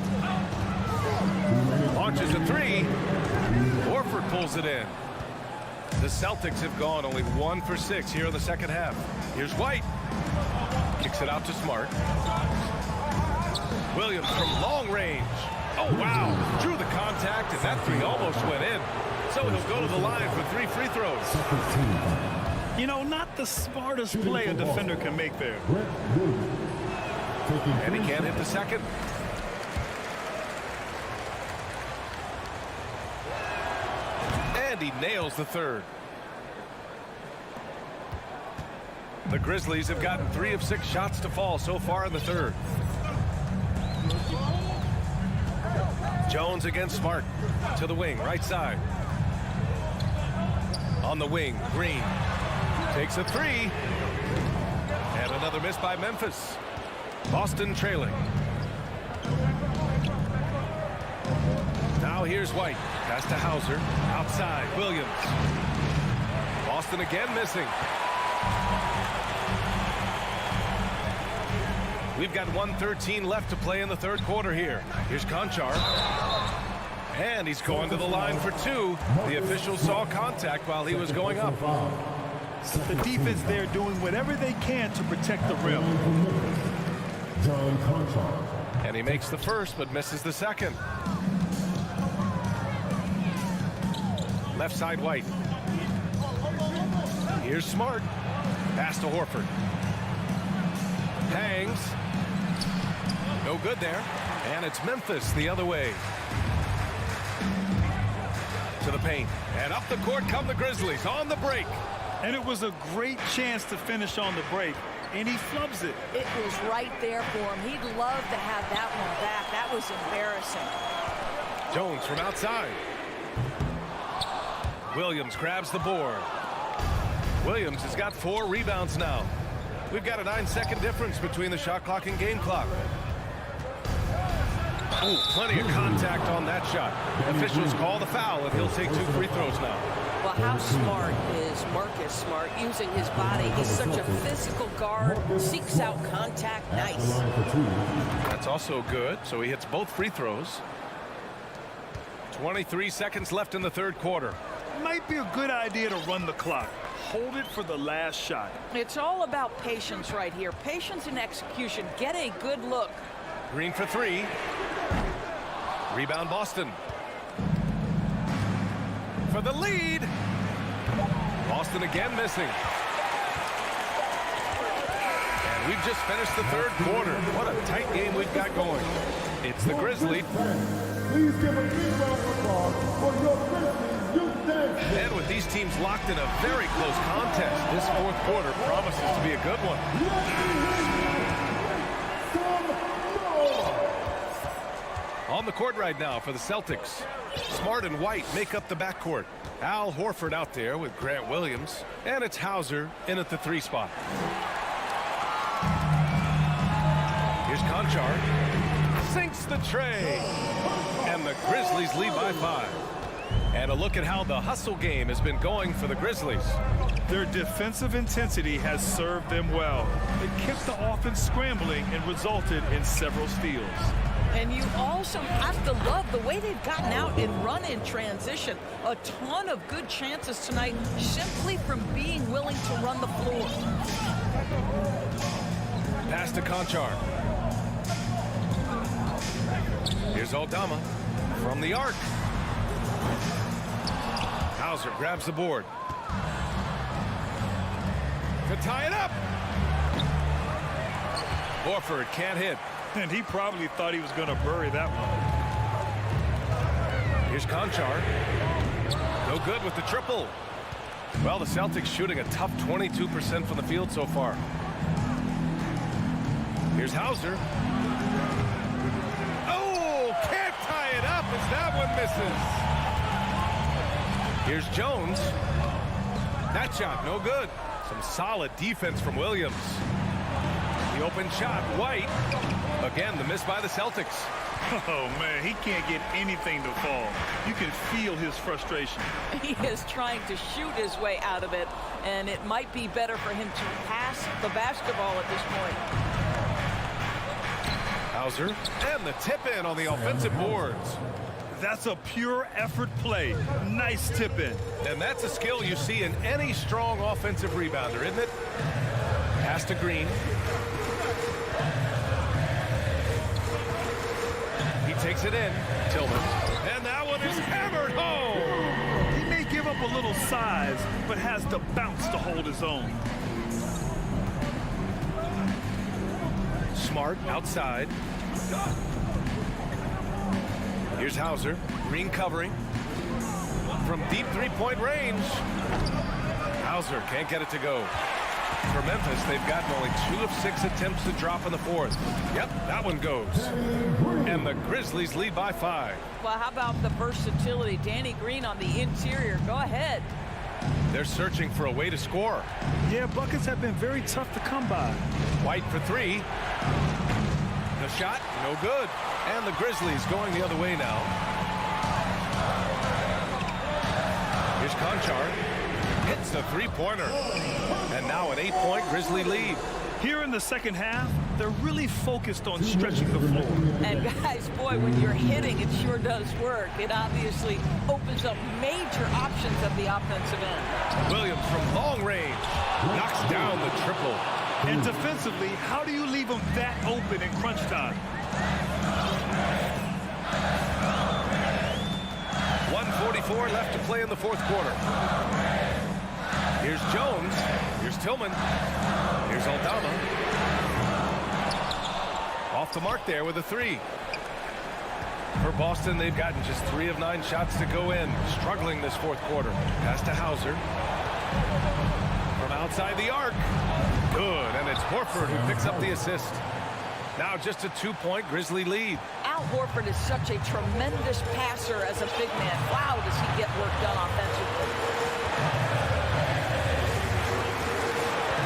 Launches a 3. Horford pulls it in. The Celtics have gone only 1 for 6 here in the second half. Here's White. Kicks it out to Smart. Williams from long range. Oh, wow. Drew the contact, and that 3 almost went in. So he'll go to the line for 3 free throws. You know, not the smartest play a defender can make there. And he can't hit the second. And he nails the third. The Grizzlies have gotten 3 of 6 shots to fall so far in the third. Jones against Smart. To the wing, right side. On the wing, Green. Takes a 3. And another miss by Memphis. Boston trailing. Now here's White. Pass to Hauser. Outside, Williams. Boston again missing. We've got 1:13 left to play in the third quarter here. Here's Conchar. And he's going to the line for 2. The officials saw contact while he was going up. The defense there doing whatever they can to protect the rim. And he makes the first but misses the second. Left side White. Here's Smart. Pass to Horford. Hangs. No good there. And it's Memphis the other way. To the paint. And up the court come the Grizzlies on the break. And it was a great chance to finish on the break. And he flubs it. It was right there for him. He'd love to have that one back. That was embarrassing. Jones from outside. Williams grabs the board. Williams has got 4 rebounds now. We've got a 9-second difference between the shot clock and game clock. Ooh, plenty of contact on that shot. Officials call the foul, and he'll take 2 free throws now. Well, how smart is Marcus Smart using his body? He's such a physical guard, seeks out contact. Nice. That's also good, so he hits both free throws. 23 seconds left in the third quarter. Might be a good idea to run the clock. hold it for the last shot. It's all about patience right here. Patience and execution. Get a good look. Green for three. Rebound Boston. For the lead. Boston again missing. And we've just finished the third quarter. What a tight game we've got going. It's the Grizzlies. Please give a big round of applause for your Grizzlies youth team. And with these teams locked in a very close contest, this fourth quarter promises to be a good one. On the court right now for the Celtics. Smart and White make up the backcourt. Al Horford out there with Grant Williams. And it's Hauser in at the 3 spot. Here's Conchar. Sinks the tray. And the Grizzlies lead by 5. And a look at how the hustle game has been going for the Grizzlies. Their defensive intensity has served them well. It kept the offense scrambling and resulted in several steals. And you also have to love the way they've gotten out and run in transition. A ton of good chances tonight simply from being willing to run the floor. Pass to Conchar. Here's Aldama from the arc. Hauser grabs the board. To tie it up. Horford can't hit. And he probably thought he was going to bury that one. Here's Conchar. No good with the triple. Well, the Celtics shooting a tough 22% from the field so far. Here's Hauser. Oh, can't tie it up as that one misses. Here's Jones. That shot, no good. Some solid defense from Williams. The open shot, White. Again, the miss by the Celtics. Oh, man, he can't get anything to fall. You can feel his frustration. He is trying to shoot his way out of it, and it might be better for him to pass the basketball at this point. Hauser, and the tip in on the offensive boards. That's a pure effort play. Nice tip in. And that's a skill you see in any strong offensive rebounder, isn't it? Pass to Green. He takes it in. Tillman. And that one is hammered home. He may give up a little size, but has the bounce to hold his own. Smart outside. Here's Hauser. Green covering. From deep three-point range. Hauser can't get it to go. For Memphis, they've gotten only 2 of 6 attempts to drop in the fourth. Yep, that one goes. And the Grizzlies lead by 5. Well, how about the versatility? Danny Green on the interior. Go ahead. They're searching for a way to score. Yeah, buckets have been very tough to come by. White for 3. The shot, no good. And the Grizzlies going the other way now. Here's Conchar. Hits the three-pointer. And now an 8-point Grizzly lead. Here in the second half, they're really focused on stretching the floor. And guys, boy, when you're hitting, it sure does work. It obviously opens up major options at the offensive end. Williams from long range knocks down the triple. And defensively, how do you leave them that open in crunch time? 1:44 left to play in the fourth quarter. Here's Jones. Here's Tillman. Here's Aldama. Off the mark there with a 3. For Boston, they've gotten just 3 of 9 shots to go in. Struggling this fourth quarter. Pass to Hauser. From outside the arc. Good, and it's Horford who picks up the assist. Now just a 2-point Grizzly lead. Al Horford is such a tremendous passer as a big man. Wow, does he get work done offensively.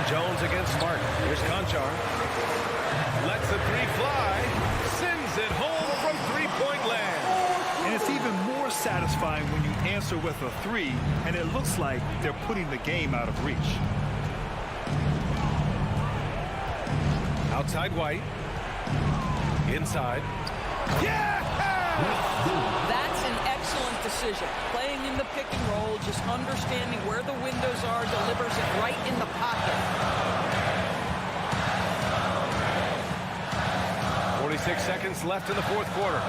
Jones against Smart. Here's Conchar. Lets the 3 fly. Sends it home from three-point land. And it's even more satisfying when you answer with a 3, and it looks like they're putting the game out of reach. Outside White. Inside. Yeah! That's an excellent precision. Playing in the pick and roll, just understanding where the windows are, delivers it right in the pocket. 46 seconds left in the fourth quarter.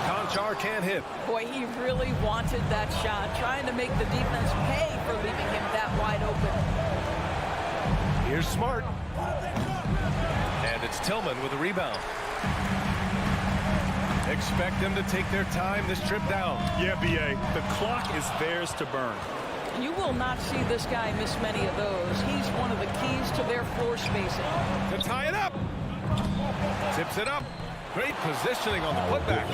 Conchar can't hit. Boy, he really wanted that shot, trying to make the defense pay for leaving him that wide open. Here's Smart. And it's Tillman with a rebound. Expect them to take their time this trip down. Yeah, B.A., the clock is theirs to burn. You will not see this guy miss many of those. He's one of the keys to their floor spacing. To tie it up. Tips it up. Great positioning on the putback.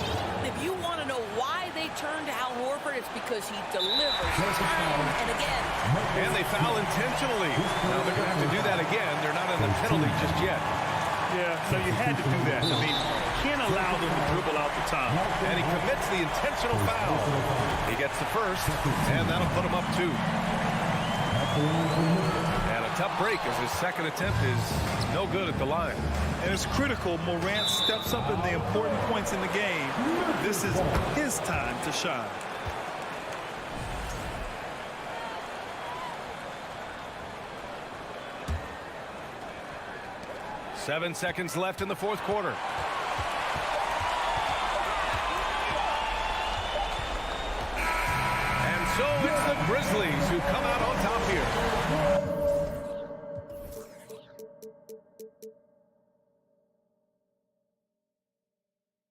If you want to know why they turned to Al Horford, it's because he delivers time and again. And they foul intentionally. Now they're going to have to do that again. They're not in the penalty just yet. Yeah, so you had to do that. I mean, can't allow them to dribble out the top. And he commits the intentional foul. He gets the first, and that'll put him up 2. And a tough break as his second attempt is no good at the line. And it's critical Morant steps up in the important points in the game. This is his time to shine. Seven seconds left in the fourth quarter. And so it's the Grizzlies who come out on top here.